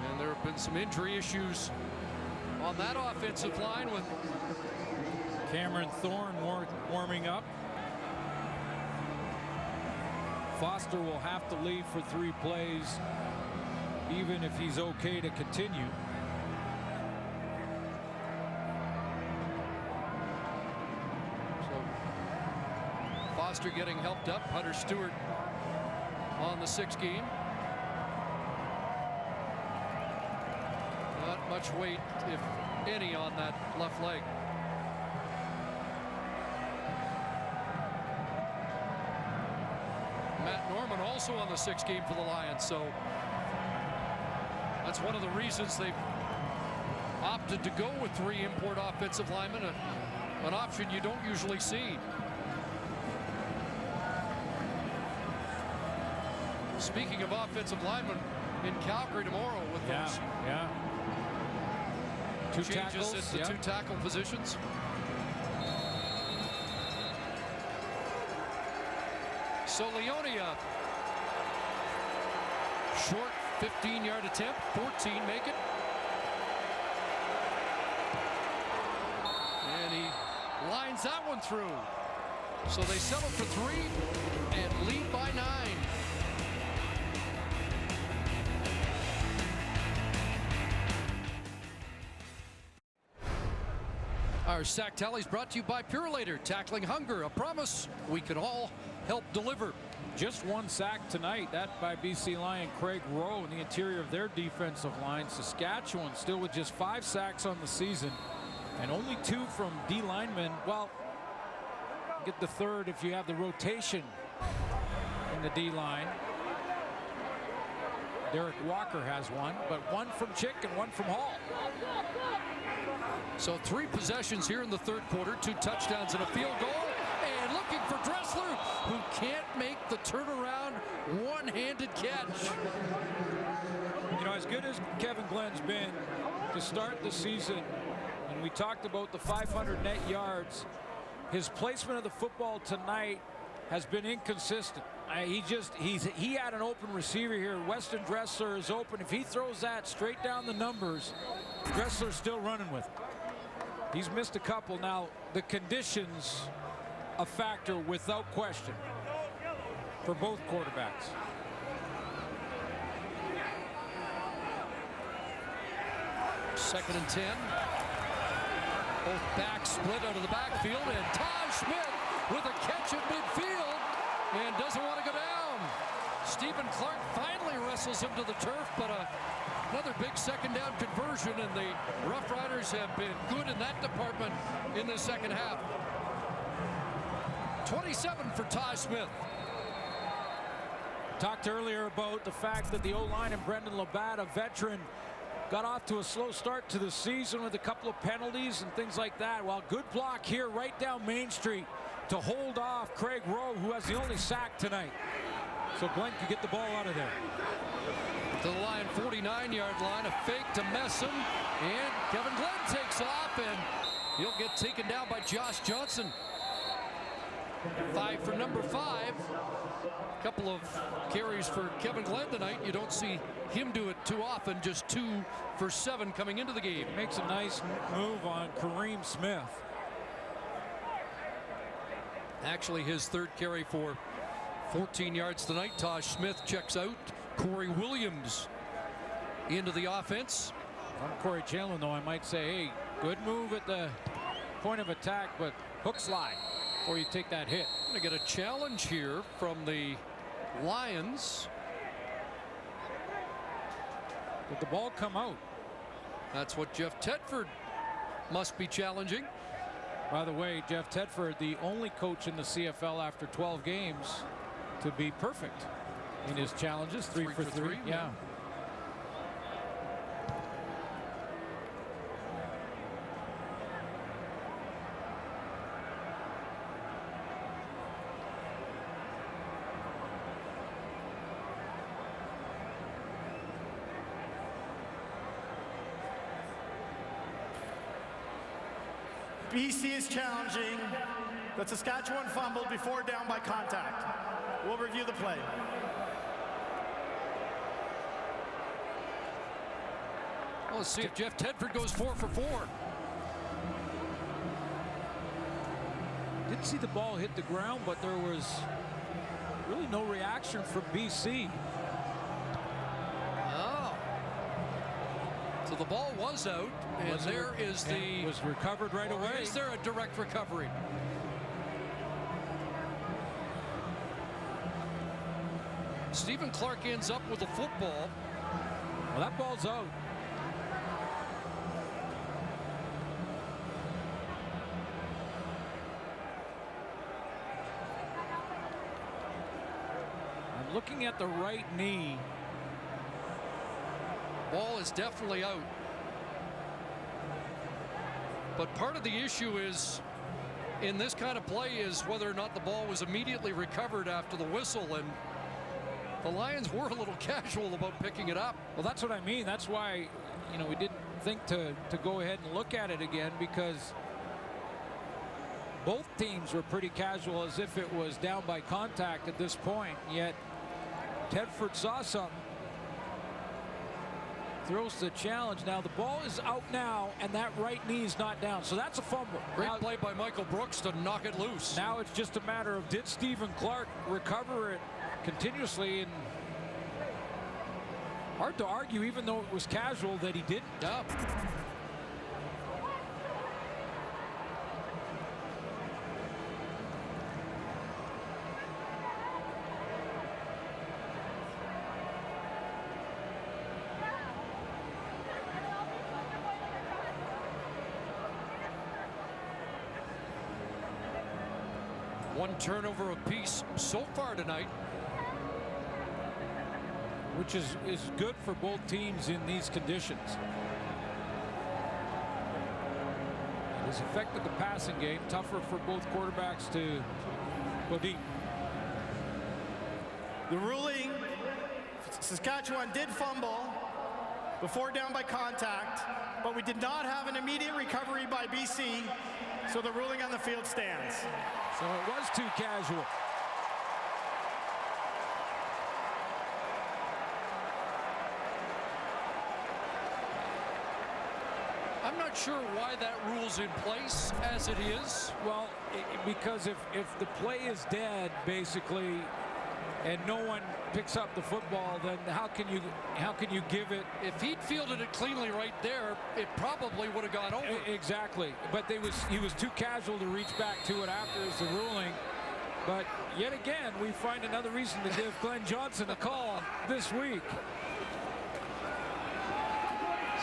And there have been some injury issues on that offensive line with Cameron Thorne warming up. Foster will have to leave for 3 plays, even if he's okay to continue. So Foster getting helped up. Hunter Stewart on the 6th game. Not much weight, if any, on that left leg. Matt Norman also on the 6th game for the Lions, so that's one of the reasons they've opted to go with 3 import offensive linemen, an option you don't usually see. Speaking of offensive linemen, in Calgary tomorrow with those 2 changes tackles, at the 2 tackle positions. So Leonia, short 15-yard attempt, 14 make it. And he lines that one through. So they settle for 3 and lead by 9. Our sack tally is brought to you by Purolator, tackling hunger, a promise we can all help deliver. Just 1 sack tonight, that by BC Lion Craig Rowe in the interior of their defensive line. Saskatchewan still with just 5 sacks on the season, and only 2 from D linemen. Well, get the 3rd if you have the rotation in the D line. Derek Walker has 1, but 1 from Chick and 1 from Hall. So 3 possessions here in the 3rd quarter, 2 touchdowns and a field goal, and looking for Dressler, who can't make the turnaround one-handed catch. You know, as good as Kevin Glenn's been to start the season, and we talked about the 500 net yards, his placement of the football tonight has been inconsistent. He had an open receiver here. Weston Dressler is open. If he throws that straight down the numbers, Dressler's still running with it. He's missed a couple. Now, the conditions a factor without question for both quarterbacks. Second and 10. Both backs split out of the backfield, and Ty Smith with a catch at midfield and doesn't want to go down. Stephen Clark finally wrestles him to the turf, but another big 2nd down conversion, and the Roughriders have been good in that department in the 2nd half. 27 for Ty Smith. Talked earlier about the fact that the O-line and Brendan Labatt, a veteran, got off to a slow start to the season with a couple of penalties and things like that. Well, good block here right down Main Street to hold off Craig Rowe, who has the only sack tonight. So Glenn could get the ball out of there. To the Lion 49-yard line, a fake to Messam, and Kevin Glenn takes off, and he'll get taken down by Josh Johnson. 5 for number 5. A couple of carries for Kevin Glenn tonight. You don't see him do it too often. Just 2 for 7 coming into the game. Makes a nice move on Kareem Smith. Actually, his third carry for 14 yards tonight. Tosh Smith checks out. Corey Williams into the offense. From Corey Chamberlain, though, I might say, hey, good move at the point of attack, but hook slide before you take that hit. Going to get a challenge here from the Lions. Did the ball come out? That's what Jeff Tedford must be challenging. By the way, Jeff Tedford, the only coach in the CFL after 12 games to be perfect in his challenges. 3 for 3. Yeah. BC is challenging the Saskatchewan fumble before down by contact. We'll review the play. Well, let's see if Jeff Tedford goes 4 for 4. Didn't see the ball hit the ground, but there was really no reaction from BC. Oh. So the ball was out, and was recovered right away. Is there a direct recovery? Stephen Clark ends up with the football. Well, that ball's out. I'm looking at the right knee. Ball is definitely out. But part of the issue is in this kind of play is whether or not the ball was immediately recovered after the whistle, and the Lions were a little casual about picking it up. Well, that's what I mean. That's why, you know, we didn't think to go ahead and look at it again, because both teams were pretty casual, as if it was down by contact at this point. Yet Tedford saw something. Throws the challenge. Now the ball is out now, and that right knee is not down, so that's a fumble. Great play by Michael Brooks to knock it loose. Now it's just a matter of, did Stephen Clark recover it continuously? And hard to argue, even though it was casual, that he didn't. Yeah. One turnover apiece so far tonight, which is good for both teams in these conditions. It has affected the passing game. Tougher for both quarterbacks to go deep. The ruling, Saskatchewan did fumble before down by contact, but we did not have an immediate recovery by BC, so the ruling on the field stands. So it was too casual. I'm not sure why that rule's in place as it is. Well, because if the play is dead, basically, and no one picks up the football, then how can you give it? If he'd fielded it cleanly right there, it probably would have gone over. Exactly. But he was too casual to reach back to it after is the ruling. But yet again, we find another reason to give Glenn Johnson a call this week.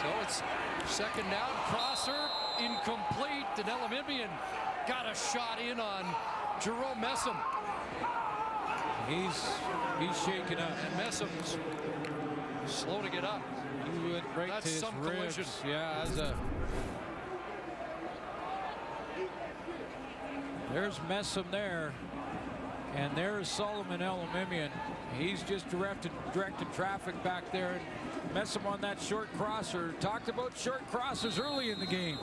So it's second down, crosser, incomplete. And Elimimian got a shot in on Jerome Messam. He's shaking up. And Messam's slow to get up. He went right That's to his some ribs. collision. Yeah, there's Messam there. And there's Solomon Elimimian. He's just directing traffic back there. And Messam on that short crosser. Talked about short crossers early in the game.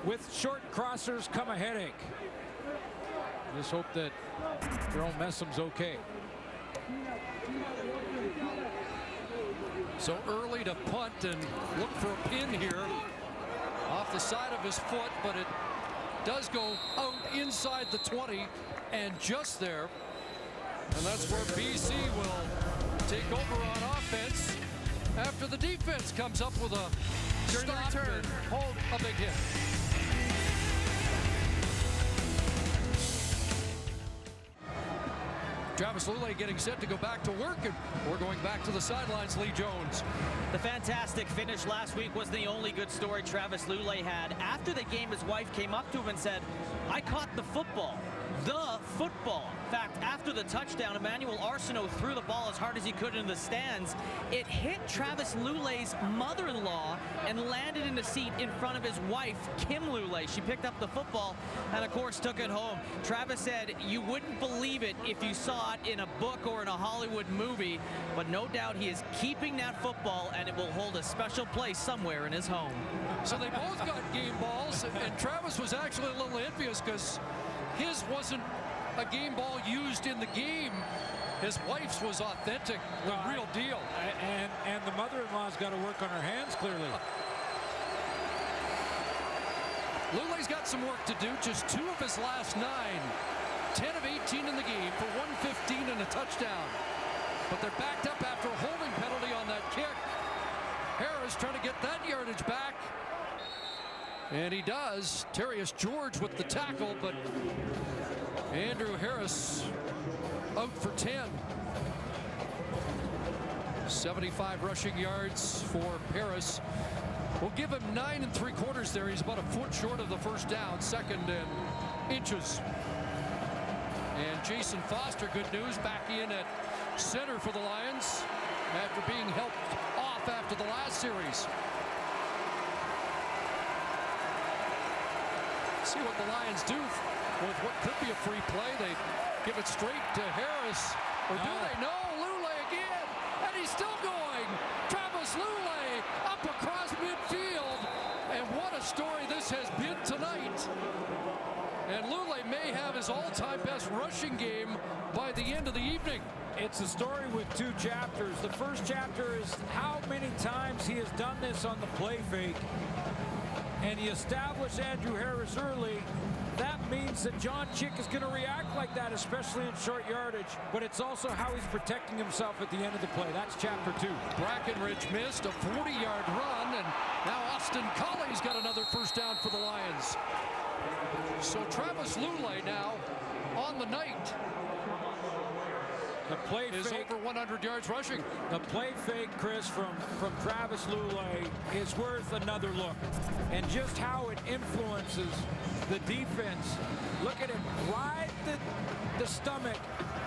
With short crossers come a headache. Just hope that Jerome Messam's okay. So early to punt and look for a pin here off the side of his foot, but it does go out inside the 20 and just there. And that's where BC will take over on offense after the defense comes up with a stop and hold a big hit. Travis Lulay getting set to go back to work, and we're going back to the sidelines. Lee Jones. The fantastic finish last week wasn't the only good story Travis Lulay had. After the game, his wife came up to him and said, "I caught the football." The football. In fact, after the touchdown, Emmanuel Arsenault threw the ball as hard as he could into the stands. It hit Travis Lulay's mother-in-law and landed in the seat in front of his wife, Kim Lulay. She picked up the football and, of course, took it home. Travis said, "You wouldn't believe it if you saw it in a book or in a Hollywood movie," but no doubt he is keeping that football, and it will hold a special place somewhere in his home. So they both got game balls, and Travis was actually a little envious because his wasn't a game ball used in the game. His wife's was authentic, the real deal. And the mother-in-law's got to work on her hands, clearly. Lulay's got some work to do. Just 2 of his last 9. 10 of 18 in the game for 115 and a touchdown. But they're backed up after a holding penalty on that kick. Harris trying to get that yardage back. And he does. Terrius George with the tackle, but Andrew Harris out for 10. 75 rushing yards for Harris. We'll give him 9 3/4 there. He's about a foot short of the first down, 2nd and inches. And Jason Foster, good news, back in at center for the Lions after being helped off after the last series. See what the Lions do with what could be a free play. They give it straight to Harris. Or do they? No, Lulay again. And he's still going. Travis Lulay up across midfield. And what a story this has been tonight. And Lulay may have his all-time best rushing game by the end of the evening. It's a story with 2 chapters. The first chapter is how many times he has done this on the play fake. And he established Andrew Harris early. That means that John Chick is going to react like that, especially in short yardage. But it's also how he's protecting himself at the end of the play. That's chapter 2. Brackenridge missed a 40-yard run, and now Austin Colley's got another first down for the Lions. So Travis Lulay now on the night. The play is fake, over 100 yards rushing. The play fake, Chris, from Travis Lulay is worth another look. And just how it influences the defense. Look at him ride the stomach.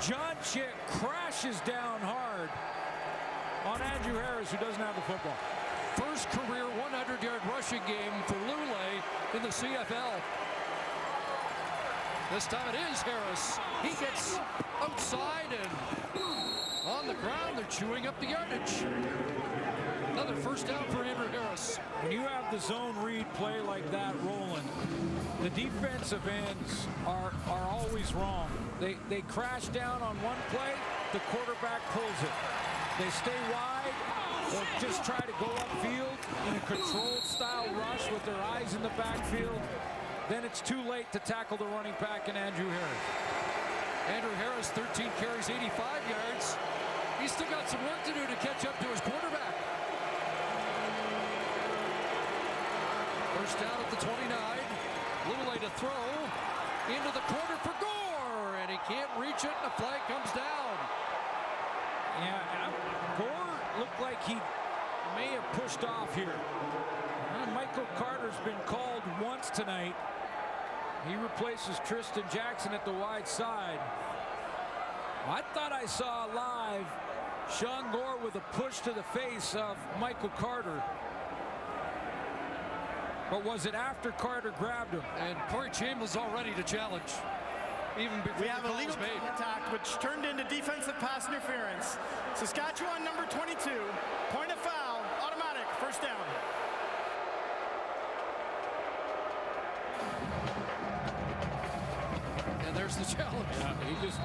John Chick crashes down hard on Andrew Harris, who doesn't have the football. First career 100-yard rushing game for Lulay in the CFL. This time it is Harris. He gets outside and on the ground. They're chewing up the yardage. Another first down for Andrew Harris. When you have the zone read play like that rolling, the defensive ends are always wrong. They crash down on one play, the quarterback pulls it. They stay wide, they'll just try to go upfield in a controlled style rush with their eyes in the backfield. Then it's too late to tackle the running back in Andrew Harris. Andrew Harris, 13 carries, 85 yards. He's still got some work to do to catch up to his quarterback. First down at the 29. Lulay to throw into the corner for Gore, and he can't reach it, and the flag comes down. Yeah, Gore looked like he may have pushed off here. Michael Carter's been called once tonight. He replaces Tristan Jackson at the wide side. I thought I saw live Sean Gore with a push to the face of Michael Carter. But was it after Carter grabbed him? And Corey Chamble's all ready to challenge. Even before we have the call illegal is made. contact, which turned into defensive pass interference. Saskatchewan number 22, point of foul, automatic, first down. And there's the challenge. Yeah, he just...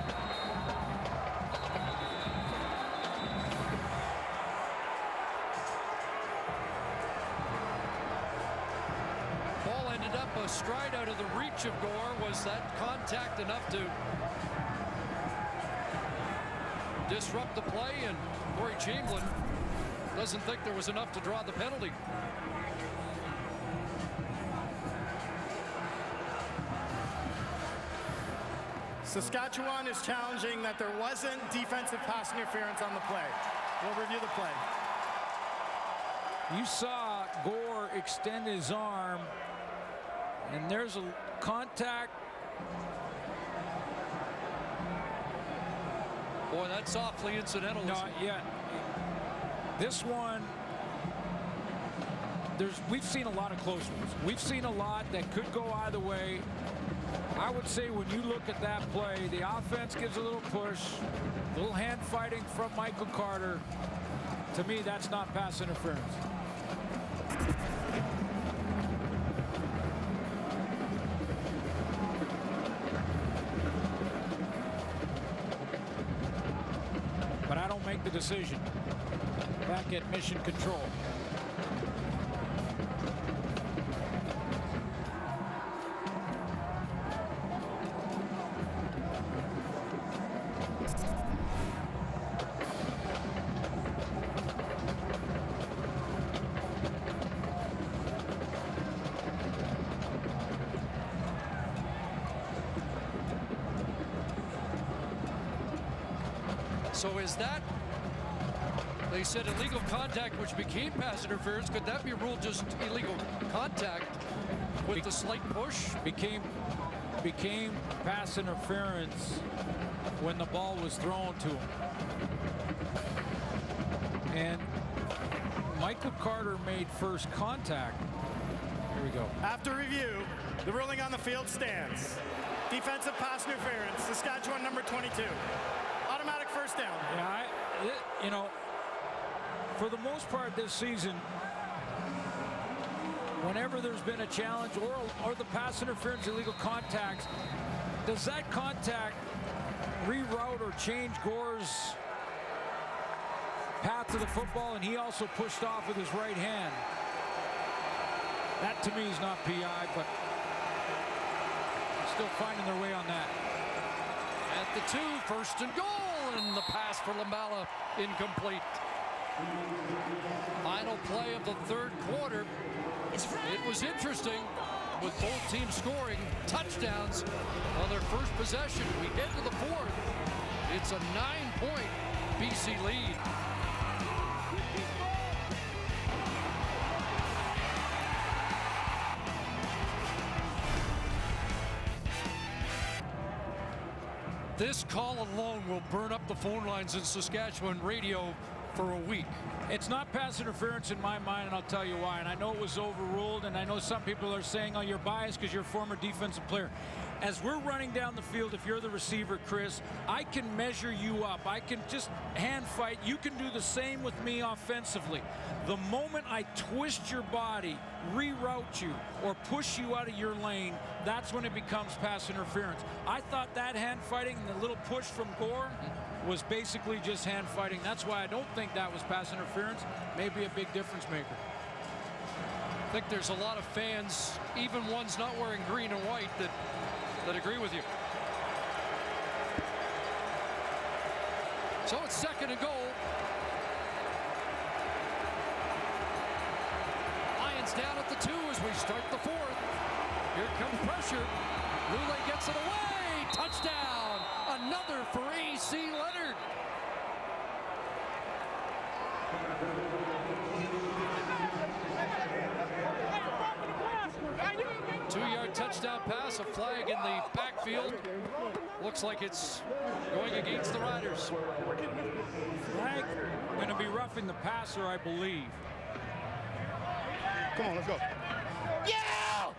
stride out of the reach of Gore. Was that contact enough to disrupt the play? And Corey Chamberlain doesn't think there was enough to draw the penalty. Saskatchewan is challenging that there wasn't defensive pass interference on the play. We'll review the play. You saw Gore extend his arm, and there's a contact. Boy, that's awfully incidental. No, yeah. This one, we've seen a lot of close ones. We've seen a lot that could go either way. I would say when you look at that play, the offense gives a little push, a little hand fighting from Michael Carter. To me, that's not pass interference. But I don't make the decision. Back at Mission Control. So is that, they said illegal contact, which became pass interference. Could that be ruled just illegal contact with the slight push? Became pass interference when the ball was thrown to him. And Michael Carter made first contact. Here we go. After review, the ruling on the field stands. Defensive pass interference, Saskatchewan number 22. Automatic first down. Yeah, you know, for the most part this season, whenever there's been a challenge or the pass interference illegal contacts, does that contact reroute or change Gore's path to the football, and he also pushed off with his right hand? That to me is not PI, but still finding their way on that. At the 2, first and goal, and the pass for Lambala incomplete. Final play of the third quarter. It was interesting with both teams scoring touchdowns on their first possession. We head to the fourth. It's a 9-point BC lead. This call alone will burn up the phone lines in Saskatchewan radio for a week. It's not pass interference in my mind, and I'll tell you why. And I know it was overruled, and I know some people are saying, oh, you're biased because you're a former defensive player. As we're running down the field, if you're the receiver, Chris, I can measure you up. I can just hand fight. You can do the same with me offensively. The moment I twist your body, reroute you, or push you out of your lane, that's when it becomes pass interference. I thought that hand fighting and the little push from Gore was basically just hand fighting. That's why I don't think that was pass interference. Maybe a big difference maker. I think there's a lot of fans, even ones not wearing green and white, that agree with you. So it's second and goal. Lions down at the 2 as we start the fourth. Here comes pressure. Lule gets it away. Touchdown. Another for A.C. Leonard. Two-yard touchdown pass, a flag in the backfield. Looks like it's going against the Riders. Flag going to be roughing the passer, I believe. Come on, let's go. Yeah!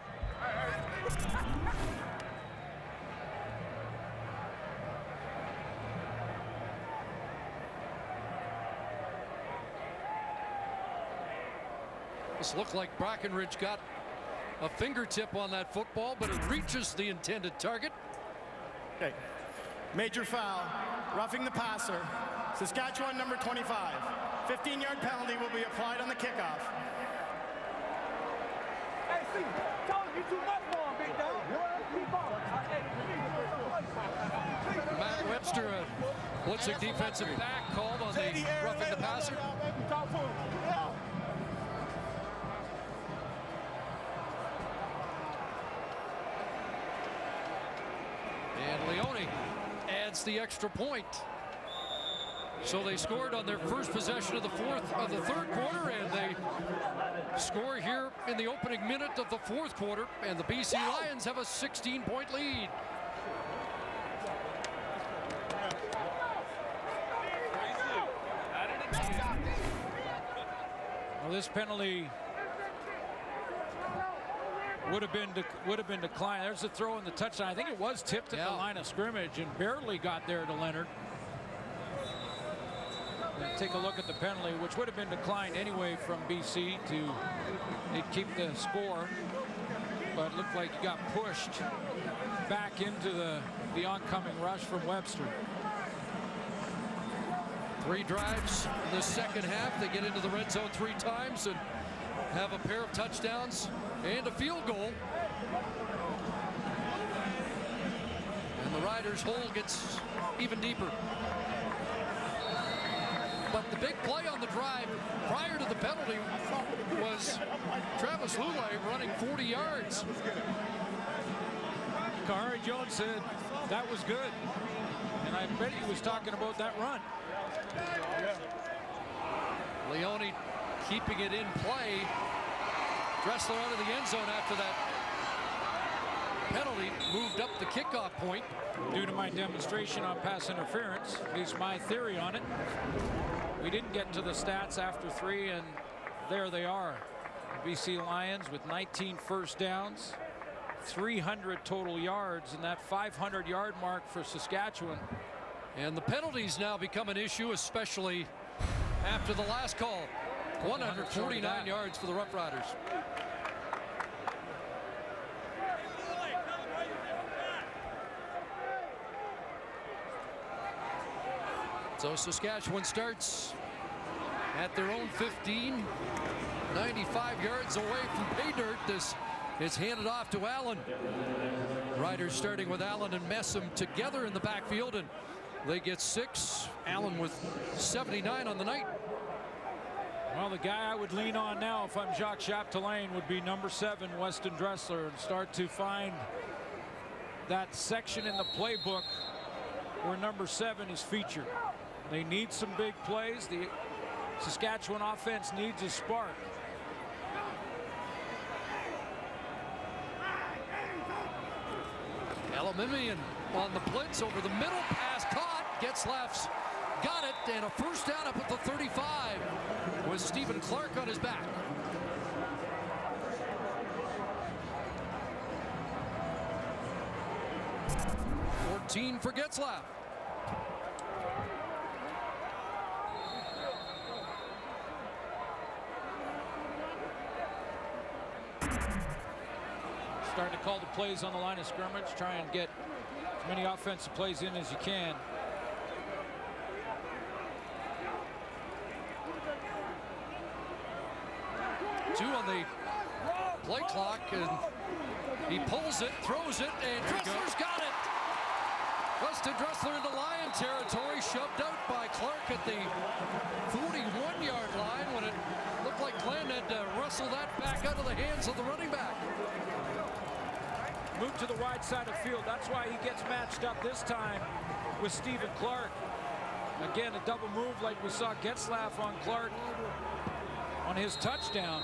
This looked like Brackenridge got a fingertip on that football, but it reaches the intended target. Okay. Major foul, roughing the passer. Saskatchewan number 25. 15-yard penalty will be applied on the kickoff. Hey, see, tell him you too much for him. Matt Webster, a blitzing defensive back called on the roughing the passer. And Leone adds the extra point. So they scored on their first possession of the third quarter, and they score here in the opening minute of the fourth quarter, and the BC Lions have a 16-point lead. Well, this penalty would have been declined. There's a throw in the touchdown. I think it was tipped at the line of scrimmage and barely got there to Leonard. And take a look at the penalty, which would have been declined anyway from BC to keep the score, but it looked like he got pushed back into the oncoming rush from Webster. 3 drives in the second half. They get into the red zone 3 times and have a pair of touchdowns and a field goal. And the Riders' hole gets even deeper. But the big play on the drive prior to the penalty was Travis Lulay running 40 yards. Kahari Jones said that was good. And I bet he was talking about that run. Leone keeping it in play. Dressler out of the end zone after that penalty, moved up the kickoff point. Due to my demonstration on pass interference, at least my theory on it. We didn't get to the stats after 3, and there they are. BC Lions with 19 first downs, 300 total yards, and that 500-yard mark for Saskatchewan. And the penalties now become an issue, especially after the last call. 149 yards for the Roughriders. So Saskatchewan starts at their own 15, 95 yards away from pay dirt. This is handed off to Allen. Riders starting with Allen and Messam together in the backfield, and they get 6. Allen with 79 on the night. Well, the guy I would lean on now if I'm Jacques Chapdelaine would be number 7, Weston Dressler, and start to find that section in the playbook where number 7 is featured. They need some big plays. The Saskatchewan offense needs a spark. Elimimian on the blitz over the middle, pass caught, Getzlaff's got it, and a first down up at the 35 with Stephen Clark on his back. $14 for Getzlaff. Starting to call the plays on the line of scrimmage, try and get as many offensive plays in as you can. Two on the play clock, and he pulls it, throws it, and Dressler's got it. Weston Dressler into Lion territory, shoved out by Clark at the 41-yard line when it looked like Glenn had to wrestle that back out of the hands of the running back. Move to the wide side of field. That's why he gets matched up this time with Stephen Clark. Again, a double move like we saw Getzlaff on Clark on his touchdown.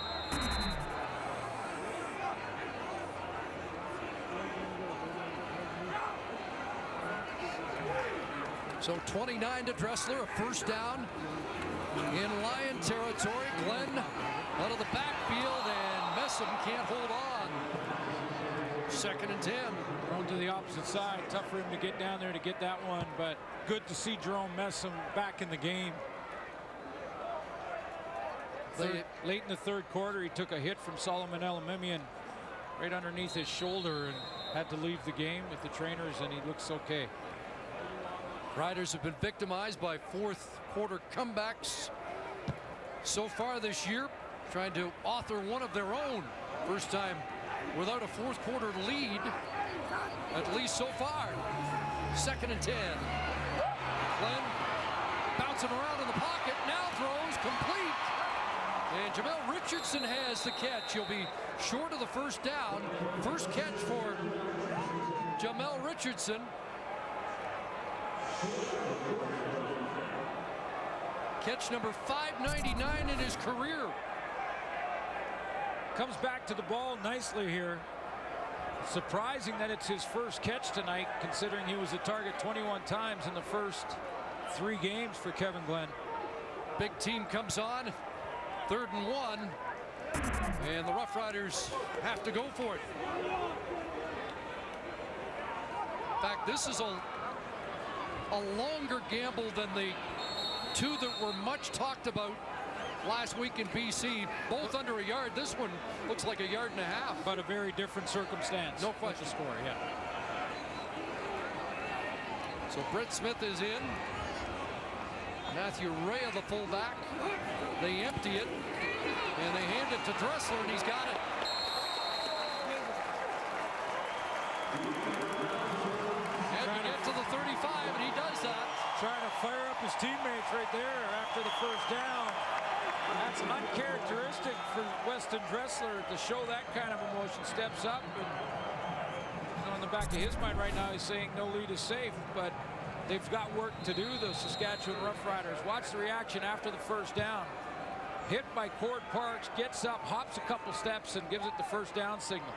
So 29 to Dressler, a first down in Lion territory. Glenn out of the backfield, and Messam can't hold on. 2nd and 10. Thrown to the opposite side. Tough for him to get down there to get that one, but good to see Jerome Messam back in the game. Late in the third quarter, he took a hit from Solomon Elimimian right underneath his shoulder and had to leave the game with the trainers, and he looks okay. Riders have been victimized by fourth quarter comebacks so far this year, trying to author one of their own. First time without a fourth quarter lead, at least so far. 2nd and 10. Glenn bouncing around in the pocket, now throws complete. And Jamel Richardson has the catch. He'll be short of the first down. First catch for Jamel Richardson. Catch number 599 in his career. Comes back to the ball nicely here. Surprising that it's his first catch tonight, considering he was a target 21 times in the first 3 games for Kevin Glenn. Big team comes on. 3rd and 1. And the Roughriders have to go for it. In fact, this is a longer gamble than the 2 that were much talked about last week in BC, both under a yard. This one looks like a yard and a half. But a very different circumstance. No question. Score, yeah. So Brett Smith is in. Matthew Rea, the fullback. They empty it, and they hand it to Dressler, and he's got it. And to get to the 35, and he does that. Trying to fire up his teammates right there after the first down. That's uncharacteristic for Weston Dressler to show that kind of emotion. Steps up, and on the back of his mind right now, he's saying no lead is safe, but they've got work to do, the Saskatchewan Roughriders. Watch the reaction after the first down. Hit by Cord Parks, gets up, hops a couple steps, and gives it the first down signal.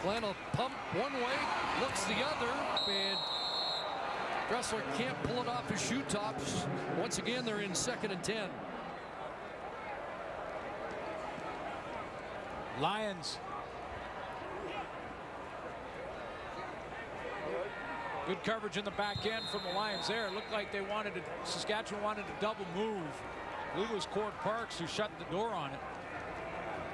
Glenn will pump one way, looks the other, and Dressler can't pull it off his shoe tops. Once again, they're in 2nd and 10. Lions. Good coverage in the back end from the Lions there. It looked like they wanted to, Saskatchewan wanted to double move. I believe it was Cord Parks who shut the door on it.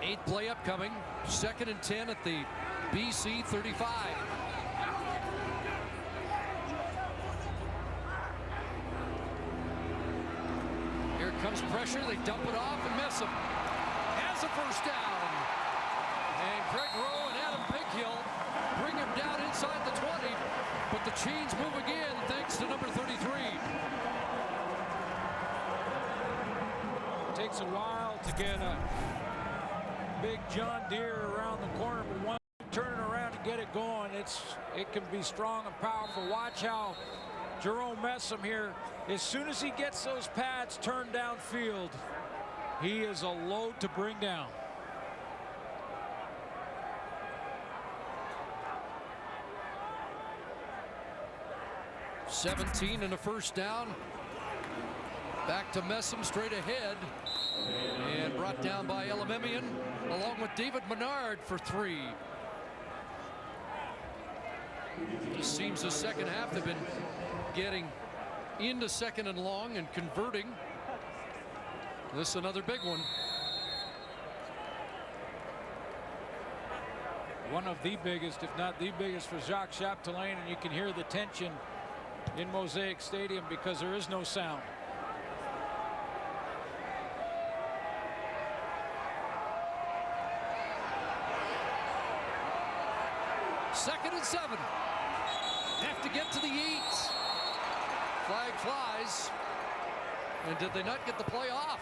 8th play upcoming. 2nd and 10 at the BC 35. Here comes pressure. They dump it off and miss him. Has a first down. And Craig Rowe and Adam Bighill bring him down inside the 20. But the chains move again thanks to number 33. Takes a while to get a big John Deere around the corner, but once you turn it around and get it going, it can be strong and powerful. Watch how Jerome Messam here, as soon as he gets those pads turned downfield, he is a load to bring down. $17 and a first down. Back to Messam straight ahead. And brought down by Elimimian along with David Menard for 3. Just seems the second half they've been getting into 2nd and long and converting. This is another big one. One of the biggest, if not the biggest, for Jacques Chapdelaine, and you can hear the tension in Mosaic Stadium because there is no sound. Second and 7. Have to get to the 8. Flag flies. And did they not get the play off?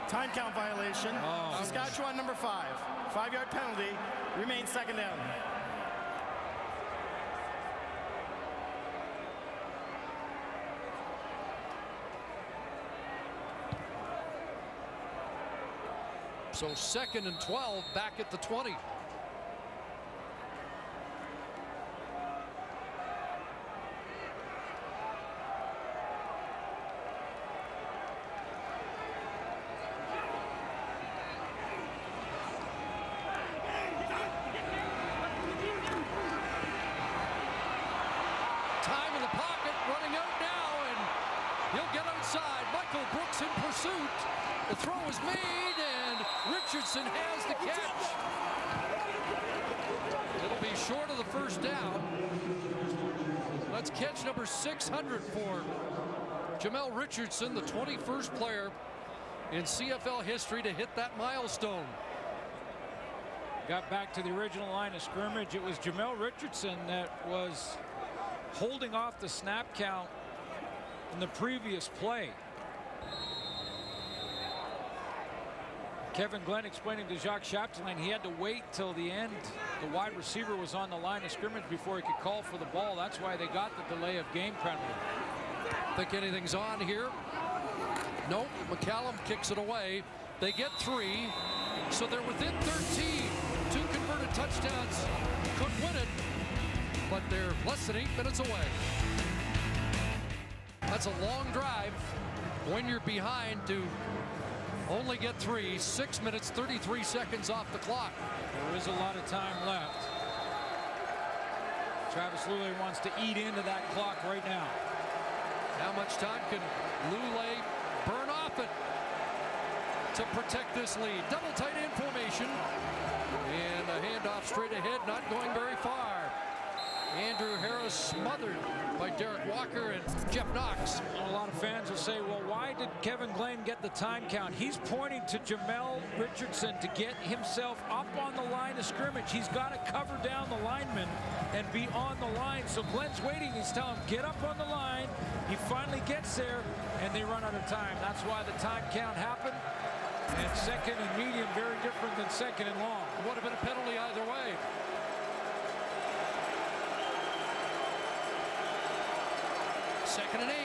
Time count violation. Saskatchewan number 5. 5-yard penalty. Remains 2nd down. So 2nd and 12 back at the 20. Time in the pocket, running out now, and he'll get outside. Michael Brooks in pursuit. The throw is made, and Richardson has the catch. It'll be short of the first down. That's catch number 600 for Jamel Richardson, the 21st player in CFL history to hit that milestone. Got back to the original line of scrimmage. It was Jamel Richardson that was holding off the snap count in the previous play. Kevin Glenn explaining to Jacques Chapdelaine he had to wait till the end. The wide receiver was on the line of scrimmage before he could call for the ball. That's why they got the delay of game penalty. Think anything's on here? Nope. McCallum kicks it away. They get 3, so they're within 13. 2 converted touchdowns could win it, but they're less than 8 minutes away. That's a long drive when you're behind to only get 3. 6 minutes, 33 seconds off the clock. There is a lot of time left. Travis Lulay wants to eat into that clock right now. How much time can Lulay burn off it to protect this lead? Double tight end formation. And a handoff straight ahead, not going very far. Andrew Harris smothered by Derek Walker and Jeff Knox. A lot of fans will say, well, why did Kevin Glenn get the time count? He's pointing to Jamel Richardson to get himself up on the line of scrimmage. He's got to cover down the lineman and be on the line. So Glenn's waiting. He's telling him, get up on the line. He finally gets there, and they run out of time. That's why the time count happened. And second and medium, very different than second and long. It would have been a penalty either way. Second and 8.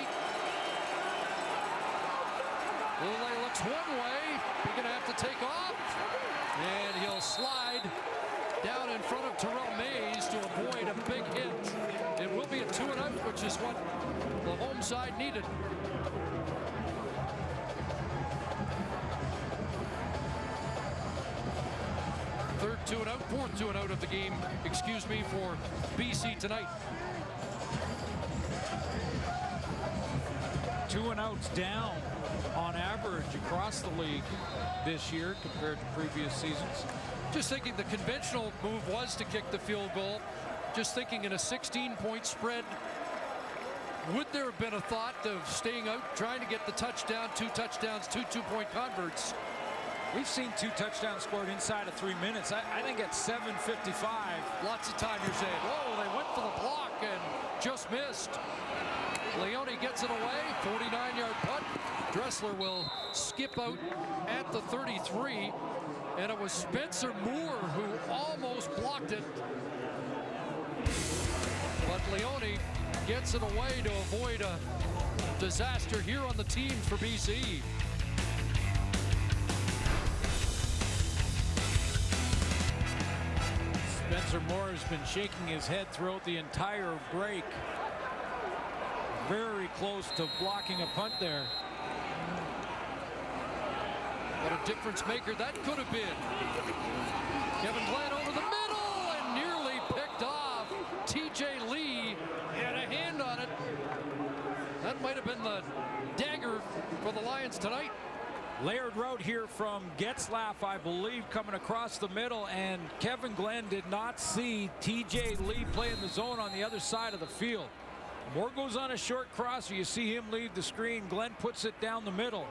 Lulay looks one way. He's going to have to take off. And he'll slide down in front of Terrell Mays to avoid a big hit. It will be a 2 and out, which is what the home side needed. Third 2 and out, fourth 2 and out of the game, excuse me, for BC tonight. 2 and outs down on average across the league this year compared to previous seasons. Just thinking the conventional move was to kick the field goal. Just thinking in a 16-point spread, would there have been a thought of staying out, trying to get the touchdown, 2 touchdowns, 2 two-point converts? We've seen 2 touchdowns scored inside of 3 minutes. I think at 7:55. Lots of time, you're saying. Whoa, they went for the block and just missed. Leone gets it away, 49-yard punt. Dressler will skip out at the 33, and it was Spencer Moore who almost blocked it. But Leone gets it away to avoid a disaster here on the team for BC. Spencer Moore has been shaking his head throughout the entire break. Very close to blocking a punt there. What a difference maker that could have been. Kevin Glenn over the middle and nearly picked off. TJ Lee had a hand on it. That might have been the dagger for the Lions tonight. Layered route here from Getzlaff, I believe, coming across the middle, and Kevin Glenn did not see TJ Lee playing the zone on the other side of the field. Moore goes on a short crosser. You see him leave the screen. Glenn puts it down the middle.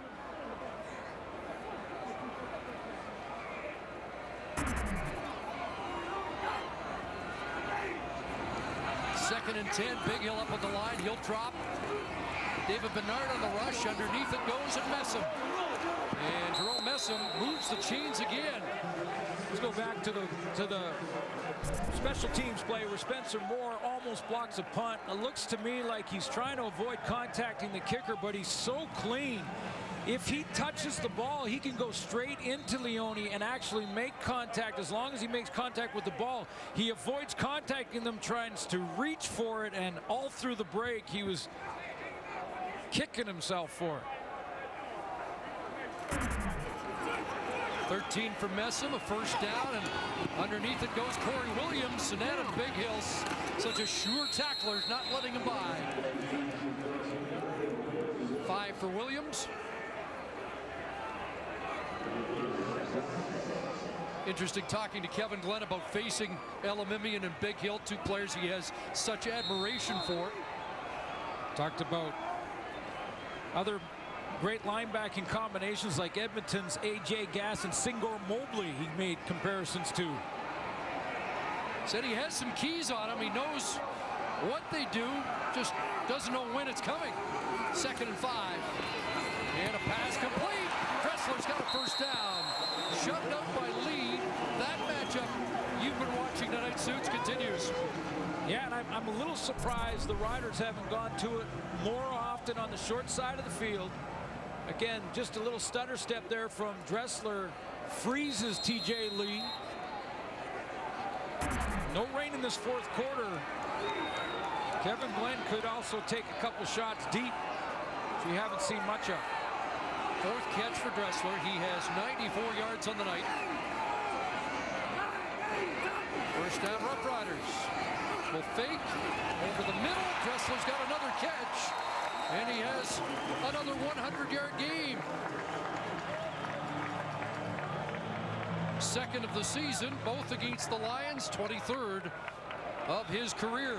Second and 10. Big Hill up on the line. He'll drop. David Bernard on the rush. Underneath it goes and Messam. And Jerome Messam moves the chains again. Let's go back to the special teams play where Spencer Moore almost blocks a punt. It looks to me like he's trying to avoid contacting the kicker, but he's so clean. If he touches the ball, he can go straight into Leone and actually make contact. As long as he makes contact with the ball, he avoids contacting them, tries to reach for it, and all through the break, he was kicking himself for it. 13 for Messam, a first down, and underneath it goes Corey Williams, and Adam Big Hill's such a sure tackler, not letting him by. 5 for Williams. Interesting talking to Kevin Glenn about facing Elimimian and Big Hill, 2 players he has such admiration for. Talked about other great linebacking combinations like Edmonton's A.J. Gass and Singor Mobley he made comparisons to. Said he has some keys on him. He knows what they do, just doesn't know when it's coming. 2nd and 5. And a pass complete. Dressler's got a first down. Shoved out by Lee. That matchup you've been watching tonight, Suits, continues. Yeah, and I'm a little surprised the Riders haven't gone to it more often on the short side of the field. Again, just a little stutter step there from Dressler. Freezes T.J. Lee. No rain in this 4th quarter. Kevin Glenn could also take a couple shots deep, which we haven't seen much of. 4th catch for Dressler. He has 94 yards on the night. First down, Roughriders. Will fake over the middle. Dressler's got another catch, and he has another 100-yard game. 2nd of the season, both against the Lions, 23rd of his career.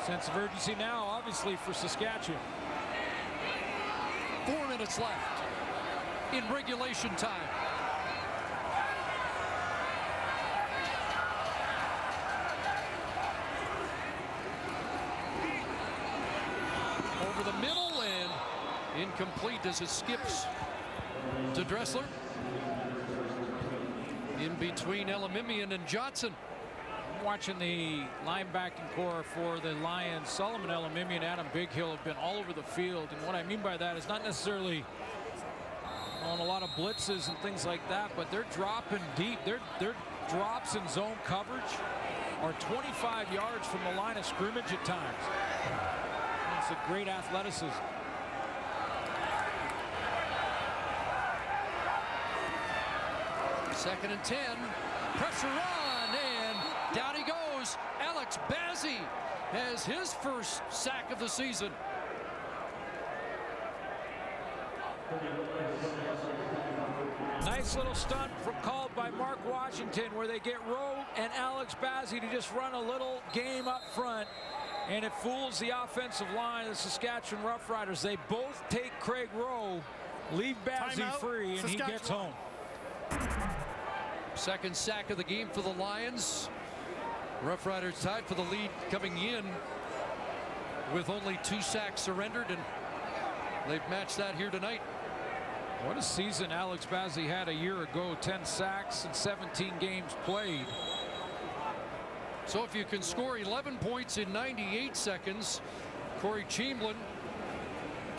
Sense of urgency now, obviously, for Saskatchewan. 4 minutes left in regulation time. Over the middle and incomplete as it skips to Dressler. In between Elimimian and Johnson. Watching the linebacking core for the Lions, Solomon Elimimian and Adam Bighill have been all over the field. And what I mean by that is not necessarily on a lot of blitzes and things like that, but they're dropping deep. Their drops in zone coverage are 25 yards from the line of scrimmage at times. It's a great athleticism. Second and 10. Pressure on, and down he goes. Alex Bazzi has his first sack of the season. Nice little stunt called by Mark Washington where they get Rowe and Alex Bazzi to just run a little game up front, and it fools the offensive line of the Saskatchewan Roughriders. They both take Craig Rowe, leave Bazzi free, and he gets home. Second sack of the game for the Lions. Roughriders tied for the lead coming in with only 2 sacks surrendered, and they've matched that here tonight. What a season Alex Bazzi had a year ago. 10 sacks and 17 games played. So if you can score 11 points in 98 seconds, Corey Chamberlain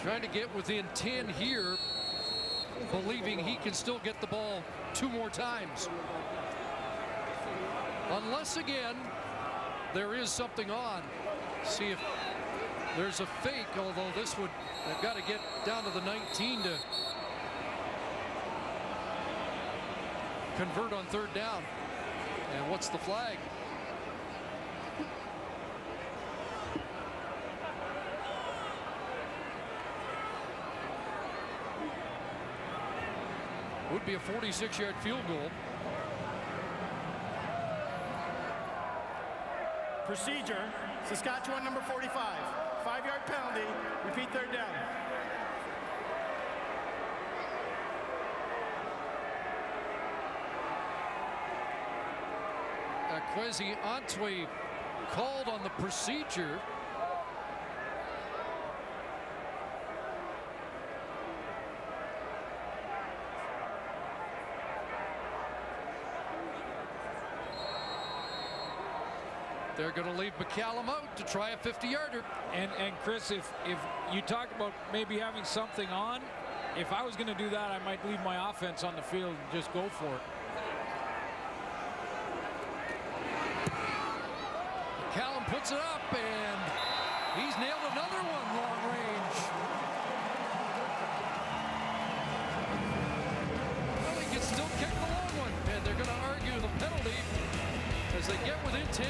trying to get within 10 here, believing he can still get the ball 2 more times. Unless, again, there is something on. See if there's a fake, although this would, they've got to get down to the 19 to convert on 3rd down. And what's the flag? Would be a 46-yard field goal. Procedure, Saskatchewan number 45. 5-yard penalty, repeat 3rd down. Kwesi Antwi called on the procedure. They're going to leave McCallum out to try a 50-yarder. And Chris, if you talk about maybe having something on, if I was going to do that, I might leave my offense on the field and just go for it. McCallum puts it up, and he's nailed another one long range. Well, he can still kick the long one, and they're going to argue the penalty as they get within 10.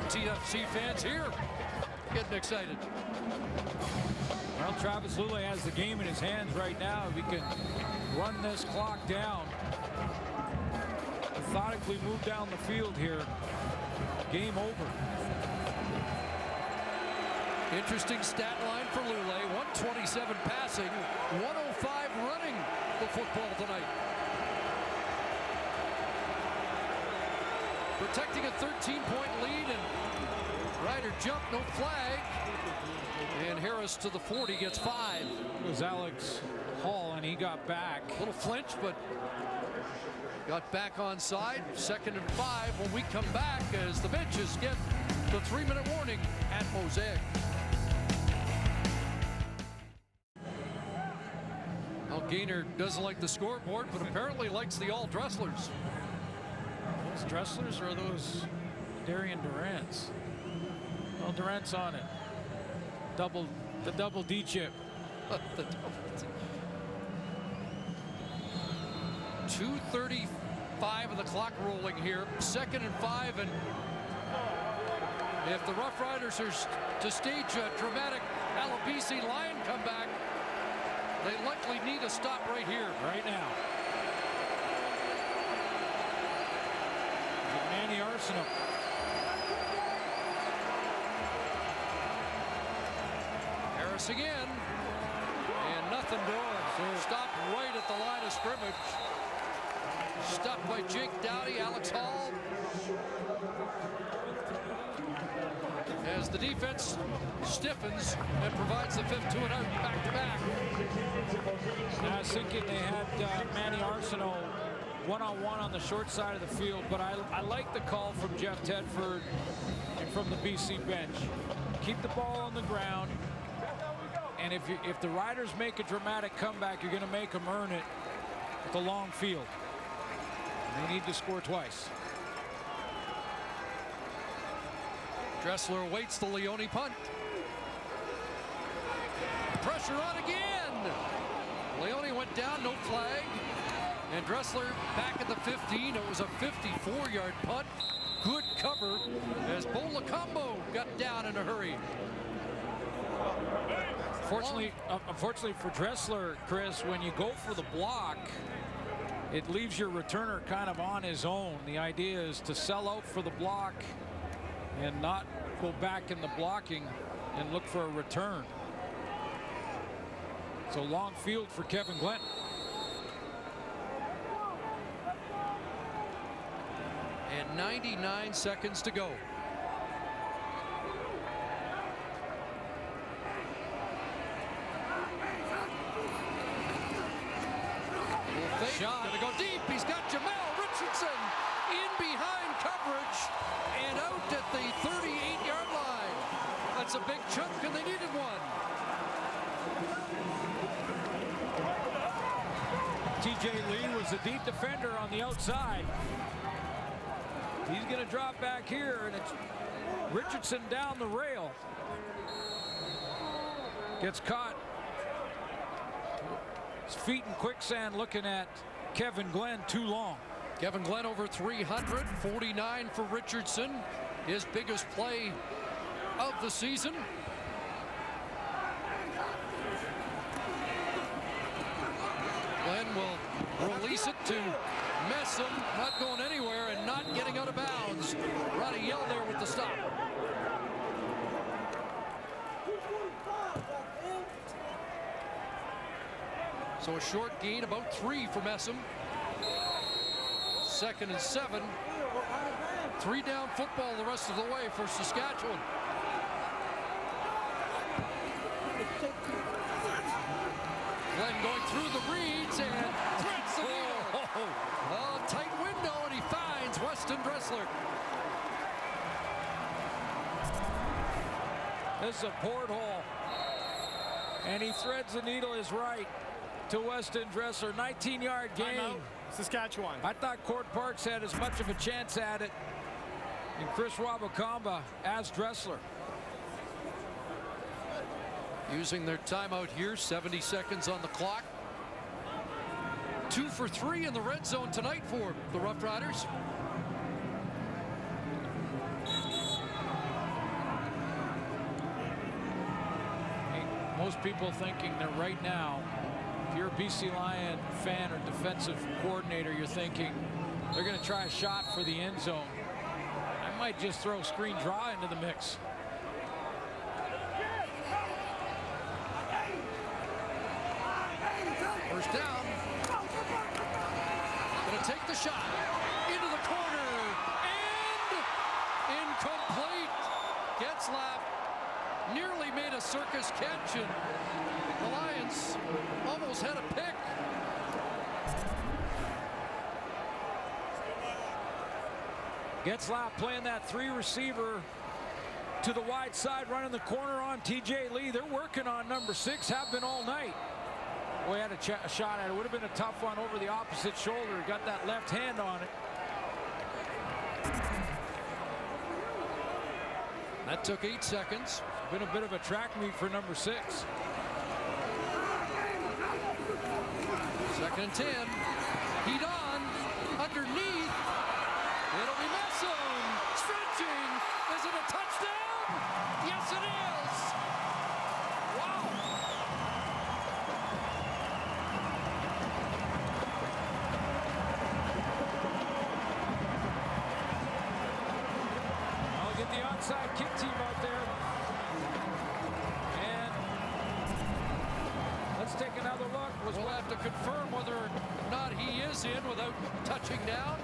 TFC fans here getting excited. Well, Travis Lule has the game in his hands right now. If he can run this clock down, methodically move down the field here, game over. Interesting stat line for Lule. 127 passing, 105 running the football tonight. Protecting a 13-point lead, and Ryder jump, no flag. And Harris to the 40 gets 5. It was Alex Hall, and he got back. A little flinch, but got back on side. 2nd and 5 when we come back as the benches get the 3-minute warning at Mosaic. Well, Gaynor doesn't like the scoreboard, but apparently likes the all Dresslers. Those Dresslers or those Darian Durant's? Well, Durant's on it. The double D chip. The double D. 2:35 of the clock rolling here. 2nd and 5, and if the Roughriders are to stage a dramatic Alabisi Lion comeback, they likely need a stop right here. Right now. Manny Arsenault. Harris again. And nothing doing. Stopped right at the line of scrimmage. Stopped by Jake Dowdy, Alex Hall. As the defense stiffens and provides the 5th 2 and out back to back. I was thinking they had Manny Arsenault one-on-one on the short side of the field, but I like the call from Jeff Tedford and from the BC bench. Keep the ball on the ground, and if the Riders make a dramatic comeback, you're going to make them earn it with the long field. They need to score twice. Dressler awaits the Leone punt. Pressure on again. Leone went down, no flag. And Dressler back at the 15. It was a 54-yard punt. Good cover as Bolacombo got down in a hurry. Unfortunately for Dressler, Chris, when you go for the block, it leaves your returner kind of on his own. The idea is to sell out for the block and not go back in the blocking and look for a return. So long field for Kevin Glenn. And 99 seconds to go. Shot. Gonna go deep. He's got Jamal Richardson in behind coverage and out at the 38-yard line. That's a big chunk, and they needed one. TJ Lee was a deep defender on the outside. He's going to drop back here, and it's Richardson down the rail. Gets caught. His feet in quicksand looking at Kevin Glenn too long. Kevin Glenn over 300, 49 for Richardson. His biggest play of the season. Glenn will release it to Messam, not going anywhere and not getting out of bounds. Roddy Yell there with the stop. So a short gain, about 3 for Messam. 2nd and 7. 3 down football the rest of the way for Saskatchewan. Glenn going through the reads and threads the needle. Oh, tight window, and he finds Weston Dressler. This is a porthole. And he threads the needle is right to Weston Dressler. 19-yard gain. Timeout, Saskatchewan. I thought Court Parks had as much of a chance at it in Chris Wabakamba as Dressler. Using their timeout here, 70 seconds on the clock. 2 for 3 in the red zone tonight for the Roughriders. Most people thinking that right now, if you're a BC Lion fan or defensive coordinator, you're thinking they're going to try a shot for the end zone. I might just throw screen draw into the mix. First down. Gonna take the shot. Into the corner. And incomplete. Getzlaff nearly made a circus catch, and the Lions almost had a pick. Getzlaff playing that 3 receiver to the wide side, running the corner on TJ Lee. They're working on number 6, have been all night. Boy, had a shot at it. Would have been a tough one over the opposite shoulder. Got that left hand on it. That took 8 seconds. Been a bit of a track meet for number 6. 2nd and 10. Heat on. Underneath. It'll be Messon. Stretching. Is it a touchdown? Yes, it is. Wow. I'll get the onside kick team out there. And let's take another look. We'll have to confirm whether or not he is in without touching down.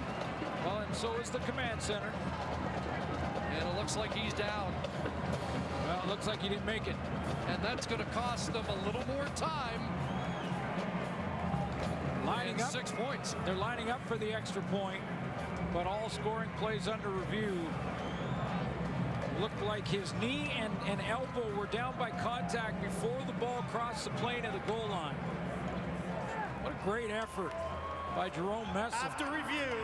Well, and so is the command center. And it looks like he's down. Well, it looks like he didn't make it. And that's going to cost them a little more time. Lining up. 6 points. They're lining up for the extra point, but all scoring plays under review. Looked like his knee and elbow were down by contact before the ball crossed the plane of the goal line. What a great effort by Jerome Messon. After review,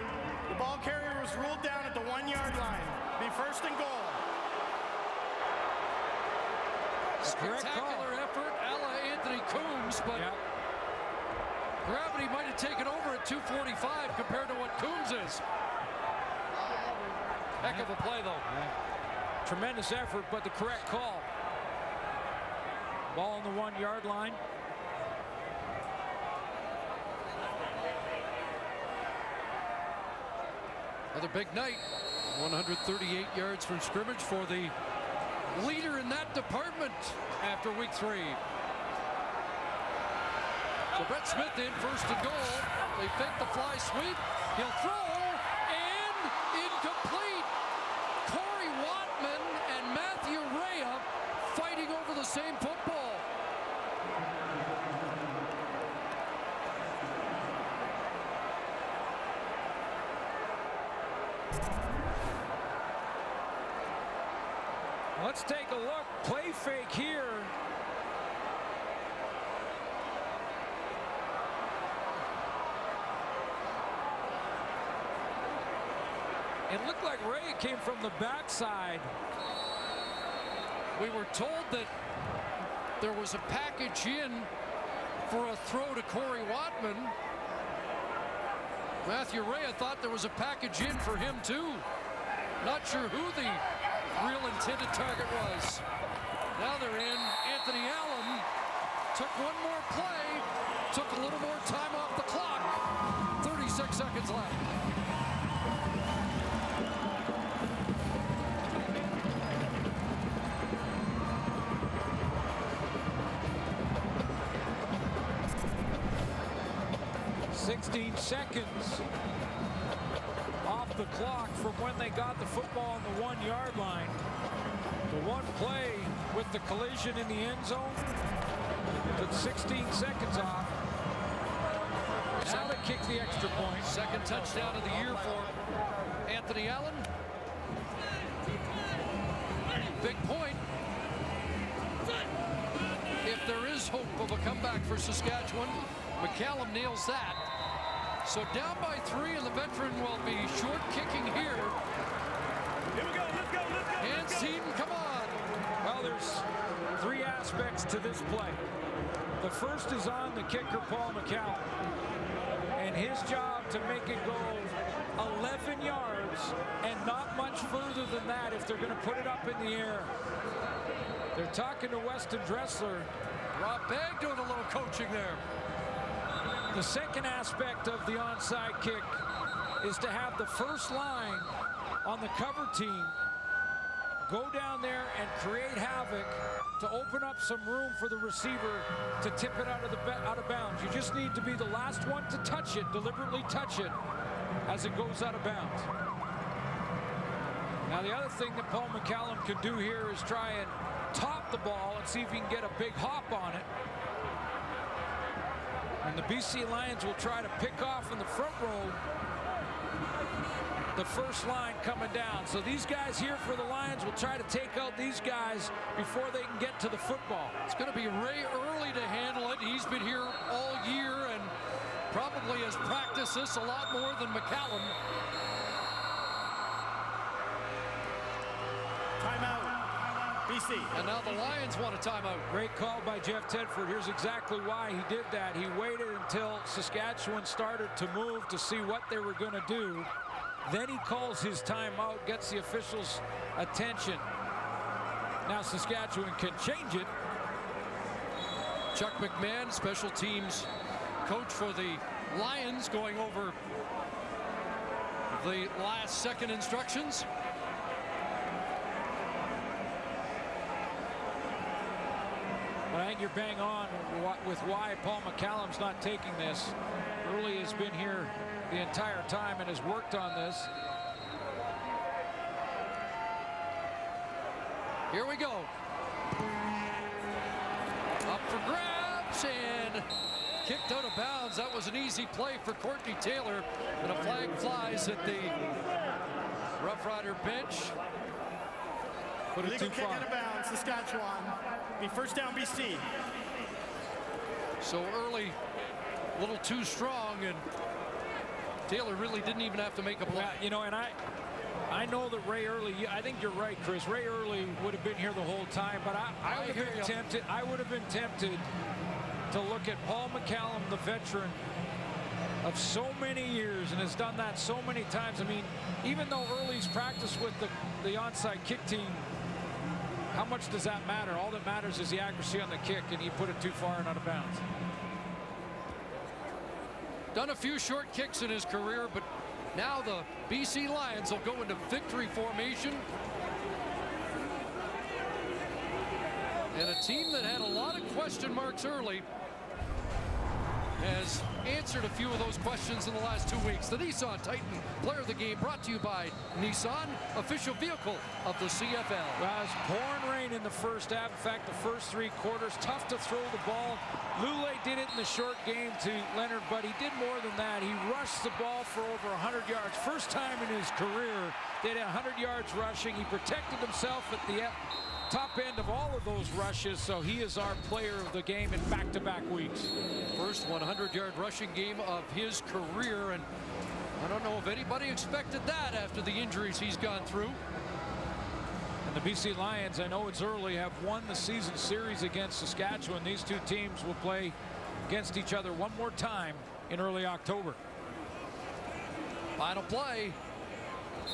the ball carrier was ruled down at the 1-yard line. Be 1st and goal. Spectacular effort, a la Anthony Coombs, but gravity might have taken over at 245 compared to what Coombs is. Heck of a play, though. Tremendous effort, but the correct call. Ball on the 1-yard line. Another big night. 138 yards from scrimmage for the leader in that department after week 3. So Brett Smith in 1st and goal. They fake the fly sweep. He'll throw, and incomplete. Corey Watman and Matthew Rea fighting over the same football. Let's take a look. Play fake here. It looked like Ray came from the backside. We were told that there was a package in for a throw to Corey Watman. Matthew Rea thought there was a package in for him too. Not sure who the real intended target was. Now they're in. Anthony Allen took one more play, took a little more time off the clock. 36 seconds left. Seconds off the clock from when they got the football on the 1-yard line. The one play with the collision in the end zone took 16 seconds off. Now they kick the extra point. Second touchdown of the year for Anthony Allen. Big point. If there is hope of a comeback for Saskatchewan, McCallum nails that. So down by 3, and the veteran will be short kicking here. Here we go, let's go, let's go. Hans Seaton, come on. Well, there's 3 aspects to this play. The first is on the kicker, Paul McCallum, and his job to make it go 11 yards and not much further than that if they're going to put it up in the air. They're talking to Weston Dressler. Rob Bagg doing a little coaching there. The second aspect of the onside kick is to have the first line on the cover team go down there and create havoc to open up some room for the receiver to tip it out of bounds. You just need to be the last one to touch it, deliberately touch it, as it goes out of bounds. Now the other thing that Paul McCallum could do here is try and top the ball and see if he can get a big hop on it. And the BC Lions will try to pick off in the front row the first line coming down. So these guys here for the Lions will try to take out these guys before they can get to the football. It's going to be Ray Early to handle it. He's been here all year and probably has practiced this a lot more than McCallum. Timeout, BC. And now the Lions want a timeout. Great call by Jeff Tedford. Here's exactly why he did that. He waited until Saskatchewan started to move to see what they were going to do. Then he calls his timeout, gets the officials' attention. Now Saskatchewan can change it. Chuck McMahon, special teams coach for the Lions, going over the last second instructions. But I think you're bang on with why Paul McCallum's not taking this. Early has been here the entire time and has worked on this. Here we go. Up for grabs and kicked out of bounds. That was an easy play for Courtney Taylor, and a flag flies at the Rough Rider bench. Put it Legal too kick far. out of bounds, Saskatchewan. Be first down, BC. So Early, a little too strong, and Taylor really didn't even have to make a play. Yeah, you know, and I know that Ray Early, I think you're right, Chris. Ray Early would have been here the whole time, but I would have been tempted. I would have been tempted to look at Paul McCallum, the veteran of so many years, and has done that so many times. I mean, even though Early's practiced with the onside kick team, how much does that matter? All that matters is the accuracy on the kick, and he put it too far and out of bounds. Done a few short kicks in his career, but now the BC Lions will go into victory formation. And a team that had a lot of question marks early has answered a few of those questions in the last 2 weeks. The Nissan Titan Player of the Game, brought to you by Nissan, official vehicle of the CFL. Well, it was pouring rain in the first half. In fact, the first 3 quarters, tough to throw the ball. Lule did it in the short game to Leonard, but he did more than that. He rushed the ball for over 100 yards. First time in his career, they had 100 yards rushing. He protected himself at the top end of all of those rushes, so he is our player of the game in back-to-back weeks. First 100-yard rushing game of his career, and I don't know if anybody expected that after the injuries he's gone through. And the BC Lions, I know it's early, have won the season series against Saskatchewan. These two teams will play against each other one more time in early October. Final play.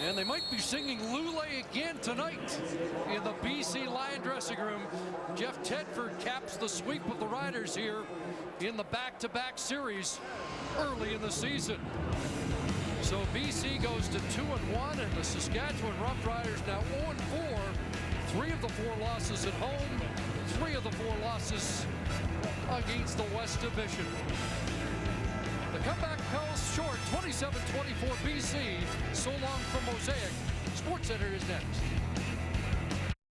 And they might be singing Lule again tonight in the BC Lion dressing room. Jeff Tedford caps the sweep of the Riders here in the back-to-back series early in the season. So BC goes to 2-1, and the Saskatchewan Roughriders now 0-4. 3 of the 4 losses at home, 3 of the 4 losses against the West Division. The comeback falls short, 27-24 BC. So long from Mosaic. SportsCenter is next.